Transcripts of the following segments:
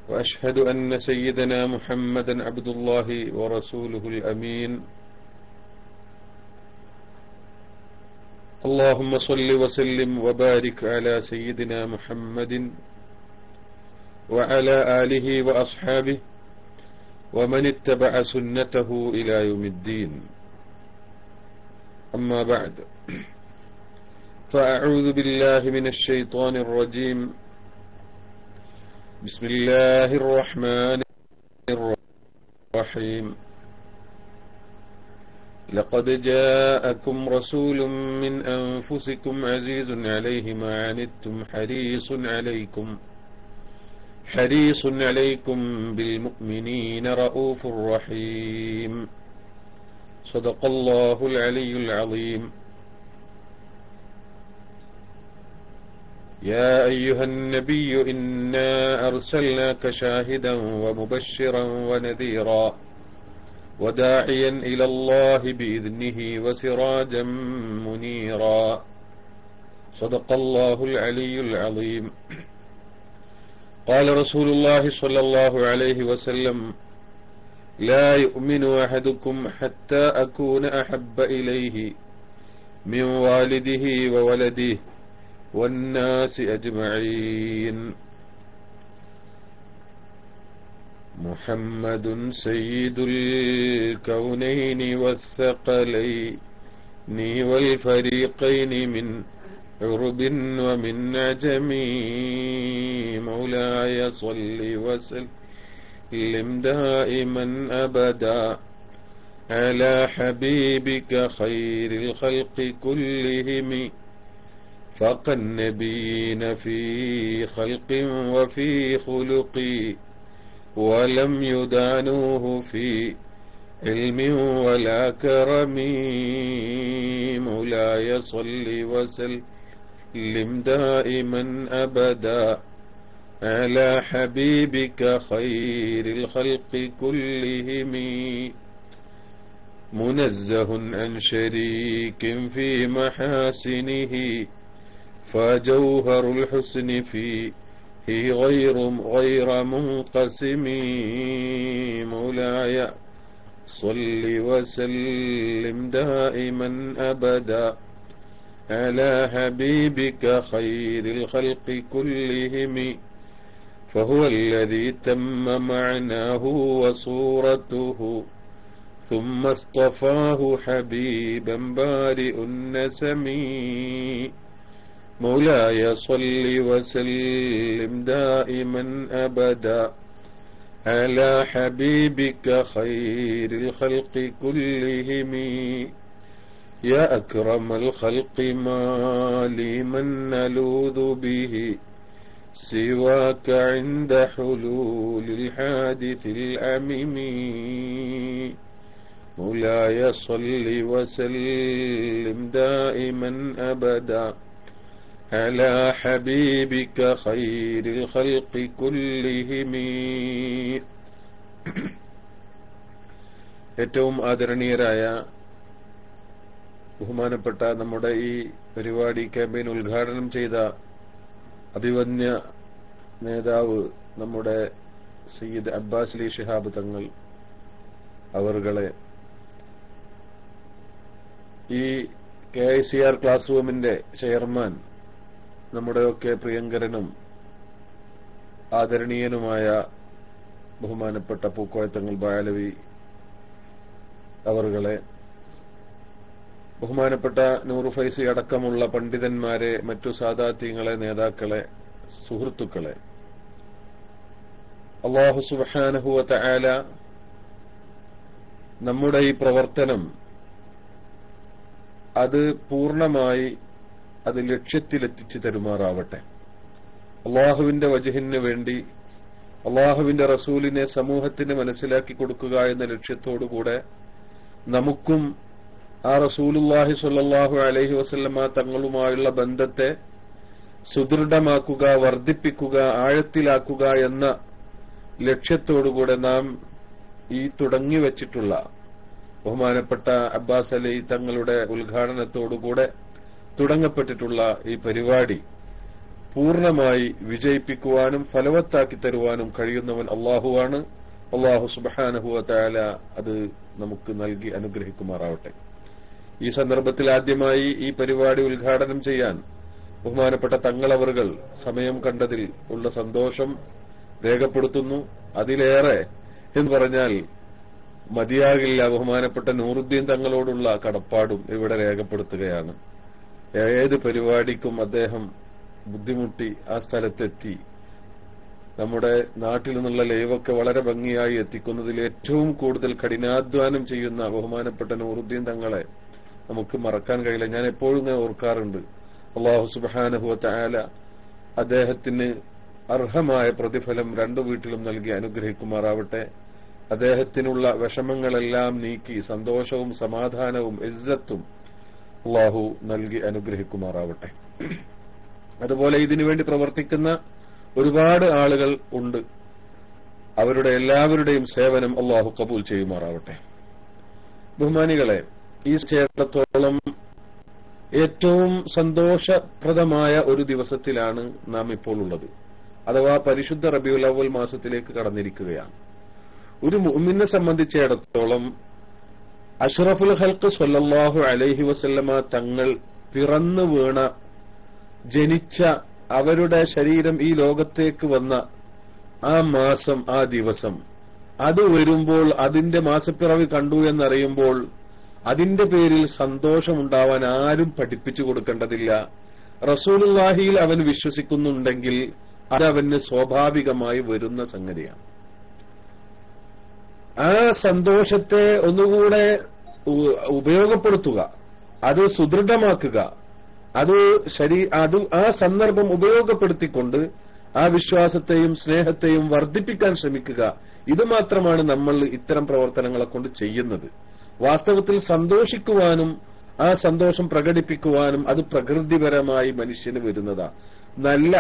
وأشهد أن سيدنا محمدا عبد الله ورسوله الأمين. اللهم صل وسلم وبارك على سيدنا محمد وعلى آله وأصحابه ومن اتبع سنته إلى يوم الدين. أما بعد، فأعوذ بالله من الشيطان الرجيم. بسم الله الرحمن الرحيم. لقد جاءكم رسول من أنفسكم عزيز عليه ما عنتم حريص عليكم بالمؤمنين رؤوف رحيم. صدق الله العلي العظيم. يا أيها النبي إنا أرسلناك شاهدا ومبشرا ونذيرا وداعيا إلى الله بإذنه وسراجا منيرا. صدق الله العلي العظيم. قال رسول الله صلى الله عليه وسلم: لا يؤمن أحدكم حتى أكون أحب إليه من والده وولده والناس أجمعين. محمد سيد الكونين والثقلين والفريقين من عرب ومن عجم. مولاي صل وسلم دائما أبدا على حبيبك خير الخلق كلهم. فاق النبيين في خلق وفي خلق ولم يدانوه في علم ولا كرم. مولاي صل وسلم دائما أبدا على حبيبك خير الخلق كلهم. منزه عن شريك في محاسنه فجوهر الحسن فيه غير منقسم. مولاي صل وسلم دائما أبدا على حبيبك خير الخلق كلهم. فهو الذي تم معناه وصورته ثم اصطفاه حبيبا بارئ النسم. مولاي صل وسلم دائما أبدا على حبيبك خير الخلق كلهم. يا أكرم الخلق ما لي من نلوذ به سواك عند حلول الحادث الأمم. مولاي صل وسلم دائما أبدا على حبيبك خير الخلق كلهم. ഏറ്റവും ആദരണീയരായ ബഹുമാനപ്പെട്ട നമ്മുടെ ഈ പരിപാടി ക്യാമ്പയിൻ ഉദ്ഘാടനം ചെയ്ത അഭിവന്യ നേതാവ് നമ്മുടെ സയ്യിദ് അബ്ബാസ് അലി ശിഹാബ് തങ്ങൾ അവർകളെ, ഈ KICR ക്ലാസ് റൂമിന്റെ ചെയർമാൻ, നമ്മുടെയൊക്കെ പ്രിയങ്കരനും ആദരണീയനുമായ ബഹുമാനപ്പെട്ട പൂക്കോയത്തങ്ങൾ ബാലവി അവർകളെ, ബഹുമാനപ്പെട്ട നൂറു ഫൈസി അടക്കമുള്ള പണ്ഡിതന്മാരെ, മറ്റു സാദാത്യങ്ങളെ, നേതാക്കളെ, സുഹൃത്തുക്കളെ, അല്ലാഹു സുബ്ഹാനഹു വ തആല നമ്മുടെ ഈ പ്രവർത്തനം അത് പൂർണ്ണമായി അത് ലക്ഷ്യത്തിലെത്തിച്ചു തരുമാറാവട്ടെ. അള്ളാഹുവിന്റെ വജ്ഹിന് വേണ്ടി അള്ളാഹുവിന്റെ റസൂലിനെ സമൂഹത്തിന് മനസ്സിലാക്കി കൊടുക്കുക എന്ന ലക്ഷ്യത്തോടുകൂടെ നമുക്കും ആ റസൂലുള്ളാഹി സ്വല്ലല്ലാഹു അലൈഹി വസല്ലമ തങ്ങളുമായുള്ള ബന്ധത്തെ സുദൃഢമാക്കുക, വർദ്ധിപ്പിക്കുക, ആഴത്തിലാക്കുക എന്ന ലക്ഷ്യത്തോടുകൂടെ നാം ഈ തുടങ്ങിവച്ചിട്ടുള്ള ബഹുമാനപ്പെട്ട അബ്ബാസ് അലി തങ്ങളുടെ ഉദ്ഘാടനത്തോടുകൂടെ തുടങ്ങപ്പെട്ടിട്ടുള്ള ഈ പരിപാടി പൂർണ്ണമായി വിജയിപ്പിക്കുവാനും ഫലവത്താക്കി തരുവാനും കഴിയുന്നവൻ അള്ളാഹുവാണ്. അള്ളാഹു സുബ്ഹാനഹു വ തആല അത് നമുക്ക് നൽകി അനുഗ്രഹിക്കുമാറാവട്ടെ. ഈ സന്ദർഭത്തിൽ ആദ്യമായി ഈ പരിപാടി ഉദ്ഘാടനം ചെയ്യാൻ ബഹുമാനപ്പെട്ട തങ്ങളവറുകൾ സമയം കണ്ടതിൽ ഉള്ള സന്തോഷം രേഖപ്പെടുത്തുന്നു. അതിലേറെ എന്ന് പറഞ്ഞാൽ മതിയാകില്ല, ബഹുമാനപ്പെട്ട നൂറുദ്ദീൻ തങ്ങളോടുള്ള കടപ്പാടും ഇവിടെ രേഖപ്പെടുത്തുകയാണ്. ഏത് പരിപാടിക്കും അദ്ദേഹം ബുദ്ധിമുട്ടി ആ സ്ഥലത്തെത്തി നമ്മുടെ നാട്ടിൽ നിന്നുള്ള ലൈവൊക്കെ വളരെ ഭംഗിയായി എത്തിക്കുന്നതിൽ ഏറ്റവും കൂടുതൽ കഠിനാധ്വാനം ചെയ്യുന്ന ബഹുമാനപ്പെട്ട നൂറുദ്ദീൻ തങ്ങളെ നമുക്ക് മറക്കാൻ കഴിയില്ല. ഞാൻ എപ്പോഴും ഇങ്ങനെ ഓർക്കാറുണ്ട്. അല്ലാഹു സുബ്ഹാനഹു വ തആല അദ്ദേഹത്തിന് അർഹമായ പ്രതിഫലം രണ്ടു വീട്ടിലും നൽകി അനുഗ്രഹിക്കുമാറാവട്ടെ. അദ്ദേഹത്തിനുള്ള വിഷമങ്ങളെല്ലാം നീക്കി സന്തോഷവും സമാധാനവും ഇസ്സത്തും അല്ലാഹു നൽകി അനുഗ്രഹിക്കുമാറാവട്ടെ. അതുപോലെ ഇതിനുവേണ്ടി പ്രവർത്തിക്കുന്ന ഒരുപാട് ആളുകൾ ഉണ്ട്. അവരുടെ എല്ലാവരുടെയും സേവനം അല്ലാഹു കബൂൽ ചെയ്യുമാറാവട്ടെ. ബഹുമാനികളെ, ഈ ക്ഷേത്രത്തോളം ഏറ്റവും സന്തോഷപ്രദമായ ഒരു ദിവസത്തിലാണ് നാം ഇപ്പോൾ ഉള്ളത്. അഥവാ പരിശുദ്ധ റബീഉൽ അവ്വൽ മാസത്തിലേക്ക് കടന്നിരിക്കുകയാണ്. ഒരു മുഅ്മിനെ സംബന്ധിച്ചിടത്തോളം അഷ്റഫുൽ ഖൽഖ് സ്വല്ലല്ലാഹു അലൈഹി വസല്ലമ തങ്ങൾ പിറന്നു വീണ, ജനിച്ച, അവരുടെ ശരീരം ഈ ലോകത്തേക്ക് വന്ന ആ മാസം, ആ ദിവസം, അത് വരുമ്പോൾ, അതിന്റെ മാസപ്പിറവി കണ്ടു എന്നറിയുമ്പോൾ അതിന്റെ പേരിൽ സന്തോഷമുണ്ടാവാൻ ആരും പഠിപ്പിച്ചു കൊടുക്കേണ്ടതില്ല. റസൂലുള്ളാഹിയിൽ അവൻ വിശ്വസിക്കുന്നുണ്ടെങ്കിൽ അത് അവന് സ്വാഭാവികമായി വരുന്ന സംഗതിയാണ്. ആ സന്തോഷത്തെ ഒന്നുകൂടെ ഉപയോഗപ്പെടുത്തുക, അത് സുദൃഢമാക്കുക, അത് ആ സന്ദർഭം ഉപയോഗപ്പെടുത്തിക്കൊണ്ട് ആ വിശ്വാസത്തെയും സ്നേഹത്തെയും വർദ്ധിപ്പിക്കാൻ ശ്രമിക്കുക. ഇത് മാത്രമാണ് നമ്മൾ ഇത്തരം പ്രവർത്തനങ്ങളെ കൊണ്ട് ചെയ്യുന്നത്. വാസ്തവത്തിൽ സന്തോഷിക്കുവാനും ആ സന്തോഷം പ്രകടിപ്പിക്കുവാനും അത് പ്രകൃതിപരമായി മനുഷ്യന് വരുന്നതാ.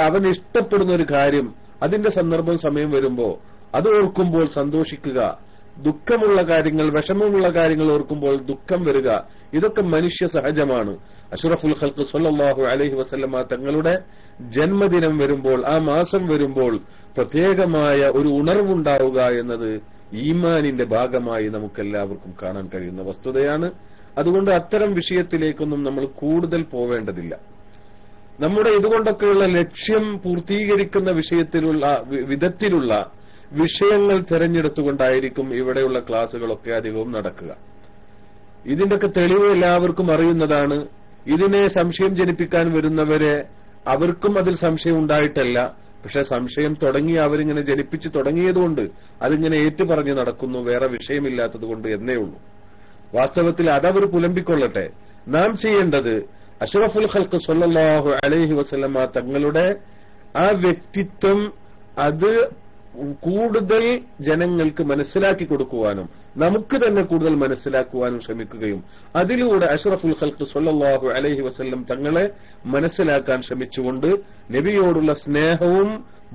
അവൻ ഇഷ്ടപ്പെടുന്ന ഒരു കാര്യം, അതിന്റെ സന്ദർഭം സമയം വരുമ്പോ അത് ഓർക്കുമ്പോൾ സന്തോഷിക്കുക. ദുഃഖമുള്ള കാര്യങ്ങൾ, വിഷമമുള്ള കാര്യങ്ങൾ ഓർക്കുമ്പോൾ ദുഃഖം വരിക, ഇതൊക്കെ മനുഷ്യ സഹജമാണ്. അഷ്റഫുൽ ഖൽഖ് സ്വല്ലല്ലാഹു അലൈഹി വസല്ലമ തങ്ങളുടെ ജന്മദിനം വരുമ്പോൾ, ആ മാസം വരുമ്പോൾ പ്രത്യേകമായ ഒരു ഉണർവുണ്ടാവുക എന്നത് ഈമാനിന്റെ ഭാഗമായി നമുക്കെല്ലാവർക്കും കാണാൻ കഴിയുന്ന വസ്തുതയാണ്. അതുകൊണ്ട് അത്തരം വിഷയത്തിലേക്കൊന്നും നമ്മൾ കൂടുതൽ പോവേണ്ടതില്ല. നമ്മുടെ ഇതുകൊണ്ടൊക്കെയുള്ള ലക്ഷ്യം പൂർത്തീകരിക്കുന്ന വിധത്തിലുള്ള വിഷയങ്ങൾ തെരഞ്ഞെടുത്തുകൊണ്ടായിരിക്കും ഇവിടെയുള്ള ക്ലാസുകളൊക്കെ അധികവും നടക്കുക. ഇതിന്റെയൊക്കെ തെളിവ് എല്ലാവർക്കും അറിയുന്നതാണ്. ഇതിനെ സംശയം ജനിപ്പിക്കാൻ വരുന്നവരെ അവർക്കും അതിൽ സംശയം ഉണ്ടായിട്ടല്ല, പക്ഷെ സംശയം തുടങ്ങി അവരിങ്ങനെ ജനിപ്പിച്ചു തുടങ്ങിയതുകൊണ്ട് അതിങ്ങനെ ഏറ്റുപറഞ്ഞ് നടക്കുന്നു, വേറെ വിഷയമില്ലാത്തതുകൊണ്ട് എന്നേ ഉള്ളൂ. വാസ്തവത്തിൽ അതവർ പുലമ്പിക്കൊള്ളട്ടെ. നാം ചെയ്യേണ്ടത് അഷ്റഫുൽ ഖൽഖ് സ്വല്ലല്ലാഹു അലൈഹി വസല്ലമ തങ്ങളുടെ ആ വ്യക്തിത്വം അത് കൂടുതൽ ജനങ്ങൾക്ക് മനസ്സിലാക്കി കൊടുക്കുവാനും നമുക്ക് തന്നെ കൂടുതൽ മനസ്സിലാക്കുവാനും ശ്രമിക്കുകയും അതിലൂടെ അഷ്റഫുൽ ഖൽഖ് സ്വല്ലല്ലാഹു അലൈഹി വസല്ലം തങ്ങളെ മനസ്സിലാക്കാൻ ശ്രമിച്ചുകൊണ്ട് നബിയോടുള്ള സ്നേഹവും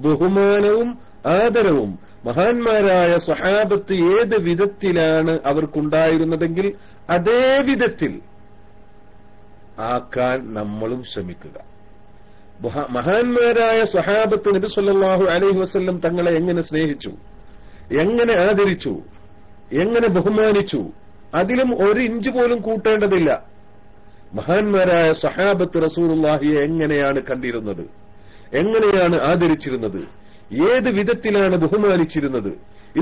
ബഹുമാനവും ആദരവും മഹാന്മാരായ സ്വഹാബത്ത് ഏത് വിധത്തിലാണ് അവർക്കുണ്ടായിരുന്നതെങ്കിൽ അതേ വിധത്തിൽ ആക്കാൻ നമ്മളും ശ്രമിക്കുക. മഹാന്മാരായ സ്വഹാബത്ത് നബി സല്ലല്ലാഹു അലൈഹി വസല്ലം തങ്ങളെ എങ്ങനെ സ്നേഹിച്ചു, എങ്ങനെ ആദരിച്ചു, എങ്ങനെ ബഹുമാനിച്ചു, അതിലും ഒരു ഇഞ്ച് പോലും കൂട്ടേണ്ടതില്ല. മഹാന്മാരായ സ്വഹാബത്ത് റസൂലുള്ളാഹിയെ എങ്ങനെയാണ് കണ്ടിരുന്നത്, എങ്ങനെയാണ് ആദരിച്ചിരുന്നത്, ഏത് വിധത്തിലാണ് ബഹുമാനിച്ചിരുന്നത്,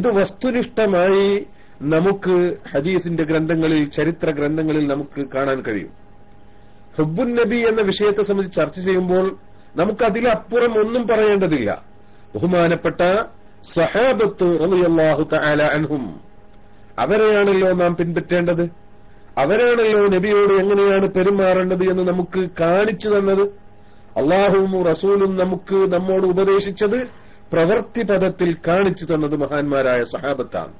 ഇത് വസ്തുനിഷ്ഠമായി നമുക്ക് ഹദീസിന്റെ ഗ്രന്ഥങ്ങളിൽ, ചരിത്ര ഗ്രന്ഥങ്ങളിൽ നമുക്ക് കാണാൻ കഴിയും. ഹുബ്ബുൻ നബി എന്ന വിഷയത്തെ സംബന്ധിച്ച് ചർച്ച ചെയ്യുമ്പോൾ നമുക്കതിലപ്പുറം ഒന്നും പറയേണ്ടതില്ല. ബഹുമാനപ്പെട്ട സ്വഹാബത്ത് റളിയല്ലാഹു തആല അൻഹും, അവരെയാണല്ലോ നാം പിൻപറ്റേണ്ടത്. അവരാണല്ലോ നബിയോട് എങ്ങനെയാണ് പെരുമാറേണ്ടത് എന്ന് നമുക്ക് കാണിച്ചു തന്നത്. അള്ളാഹുവും റസൂലും നമ്മോട് ഉപദേശിച്ചത് പ്രവൃത്തി പദത്തിൽ കാണിച്ചു തന്നത് മഹാന്മാരായ സ്വഹാബത്താണ്.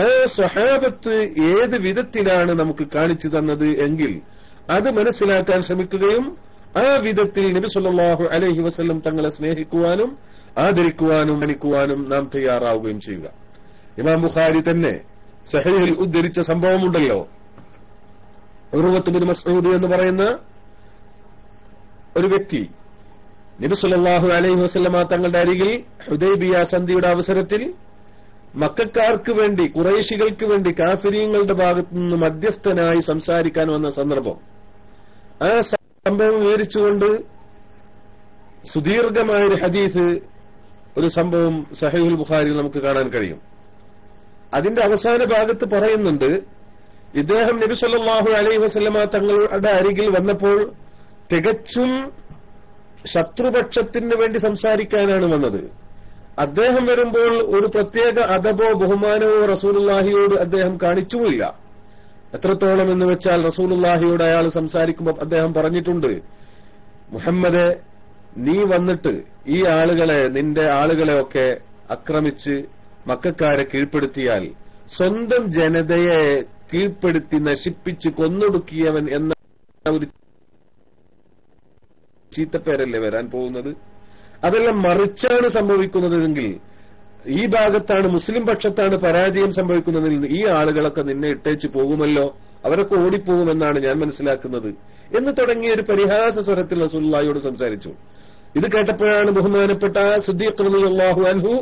ആ സ്വഹാബത്ത് ഏത് വിധത്തിലാണ് നമുക്ക് കാണിച്ചു തന്നത് എങ്കിൽ അത് മനസ്സിലാക്കാൻ ശ്രമിക്കുകയും ആ വിധത്തിൽ നബി സല്ലല്ലാഹു അലൈഹി വസല്ലം തങ്ങളെ സ്നേഹിക്കുവാനും ആദരിക്കുവാനും മാനിക്കുവാനും നാം തയ്യാറാവുകയും ചെയ്യുക. ഇമാം ബുഖാരി തന്നെ സഹീഹിൽ ഉദ്ധരിച്ച സംഭവമുണ്ടല്ലോ. ഉർവത്ത് ബിൻ മസ്ഊദ് എന്ന് പറയുന്ന ഒരു വ്യക്തി നബി സല്ലല്ലാഹു അലൈഹി വസല്ലമ തങ്ങളുടെ അരികിൽ ഹുദൈബിയ സന്ധിയുടെ അവസരത്തിൽ മക്കക്കാർക്ക് വേണ്ടി, ഖുറൈശികൾക്ക് വേണ്ടി കാഫിരീങ്ങളുടെ ഭാഗത്തു നിന്ന് മധ്യസ്ഥനായി സംസാരിക്കാൻ വന്ന സന്ദർഭം, ആ സംഭവം വിവരിച്ചുകൊണ്ട് സുദീർഘമായൊരു ഹദീസ്, ഒരു സംഭവം സഹീഹുൽ ബുഖാരിയിൽ നമുക്ക് കാണാൻ കഴിയും. അതിന്റെ അവസാന ഭാഗത്ത് പറയുന്നുണ്ട്, ഇദ്ദേഹം നബി സല്ലല്ലാഹു അലൈഹി വസല്ലമ തങ്ങളുടെ അരികിൽ വന്നപ്പോൾ തികച്ചും ശത്രുപക്ഷത്തിന് വേണ്ടി സംസാരിക്കാനാണ് വന്നത്. അദ്ദേഹം വരുമ്പോൾ ഒരു പ്രത്യേക അദബോ ബഹുമാനമോ റസൂലുള്ളാഹിയോട് അദ്ദേഹം കാണിച്ചുമില്ല. എത്രത്തോളം എന്ന് വെച്ചാൽ റസൂലുള്ളാഹിയോട് അയാൾ സംസാരിക്കുമ്പോൾ അദ്ദേഹം പറഞ്ഞിട്ടുണ്ട്, മുഹമ്മദെ, നീ വന്നിട്ട് ഈ ആളുകളെ, നിന്റെ ആളുകളെയൊക്കെ ആക്രമിച്ച് മക്കക്കാരെ കീഴ്പ്പെടുത്തിയാൽ സ്വന്തം ജനതയെ കീഴ്പ്പെടുത്തി നശിപ്പിച്ച് കൊന്നൊടുക്കിയവൻ എന്ന ഒരു ചീത്തപ്പേരല്ലേ വരാൻ പോകുന്നത്? അതെല്ലാം മറിച്ചാണ് സംഭവിക്കുന്നതെങ്കിൽ, ഈ ഭാഗത്താണ്, മുസ്ലിം പക്ഷത്താണ് പരാജയം സംഭവിക്കുന്നതിൽ ഈ ആളുകളൊക്കെ നിന്നെ ഇട്ടേച്ച് പോകുമല്ലോ, അവരൊക്കെ ഓടിപ്പോകുമെന്നാണ് ഞാൻ മനസ്സിലാക്കുന്നത് എന്ന് തുടങ്ങിയ ഒരു പരിഹാസ സ്വരത്തിൽ റസൂലുള്ളാഹിയോട് സംസാരിച്ചു. ഇത് കേട്ടപ്പോഴാണ് ബഹുമാനപ്പെട്ട സിദ്ദീഖ് റളിയല്ലാഹു അൻഹു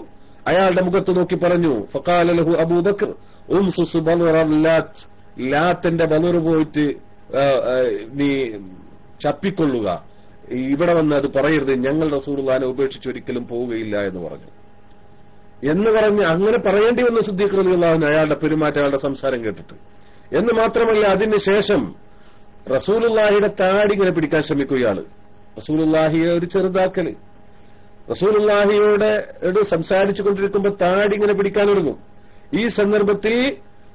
അയാളുടെ മുഖത്ത് നോക്കി പറഞ്ഞു, ഫഖാല ലഹു അബൂബക്കർ ഉംസുസ് ബളറല്ലാത്ത്, ലാത്തിന്റെ ബളർ പോയിട്ട് നീ ചപ്പിക്കൊള്ളുക, ഇവിടെ വന്ന് അത് പറയരുത്, ഞങ്ങൾ റസൂലുള്ളാഹിനെ ഉപേക്ഷിച്ച് ഒരിക്കലും പോവുകയില്ല എന്ന് പറഞ്ഞു. അങ്ങനെ പറയേണ്ടി വന്ന സിദ്ദീഖ് റളിയല്ലാഹു അൻഹു അയാളുടെ പെരുമാറ്റം, അയാളുടെ സംസാരം കേട്ടിട്ട്. എന്ന് മാത്രമല്ല, അതിനുശേഷം റസൂലുള്ളാഹിയുടെ താടി ഇങ്ങനെ പിടിക്കാൻ ശ്രമിക്കും ഇയാള്. റസൂലുള്ളാഹിയെ ഒരു ചെറുതാക്കല്, റസൂലുള്ളാഹിയോട് സംസാരിച്ചു കൊണ്ടിരിക്കുമ്പോൾ താടി ഇങ്ങനെ പിടിക്കാൻ ഒരുങ്ങും. ഈ സന്ദർഭത്തിൽ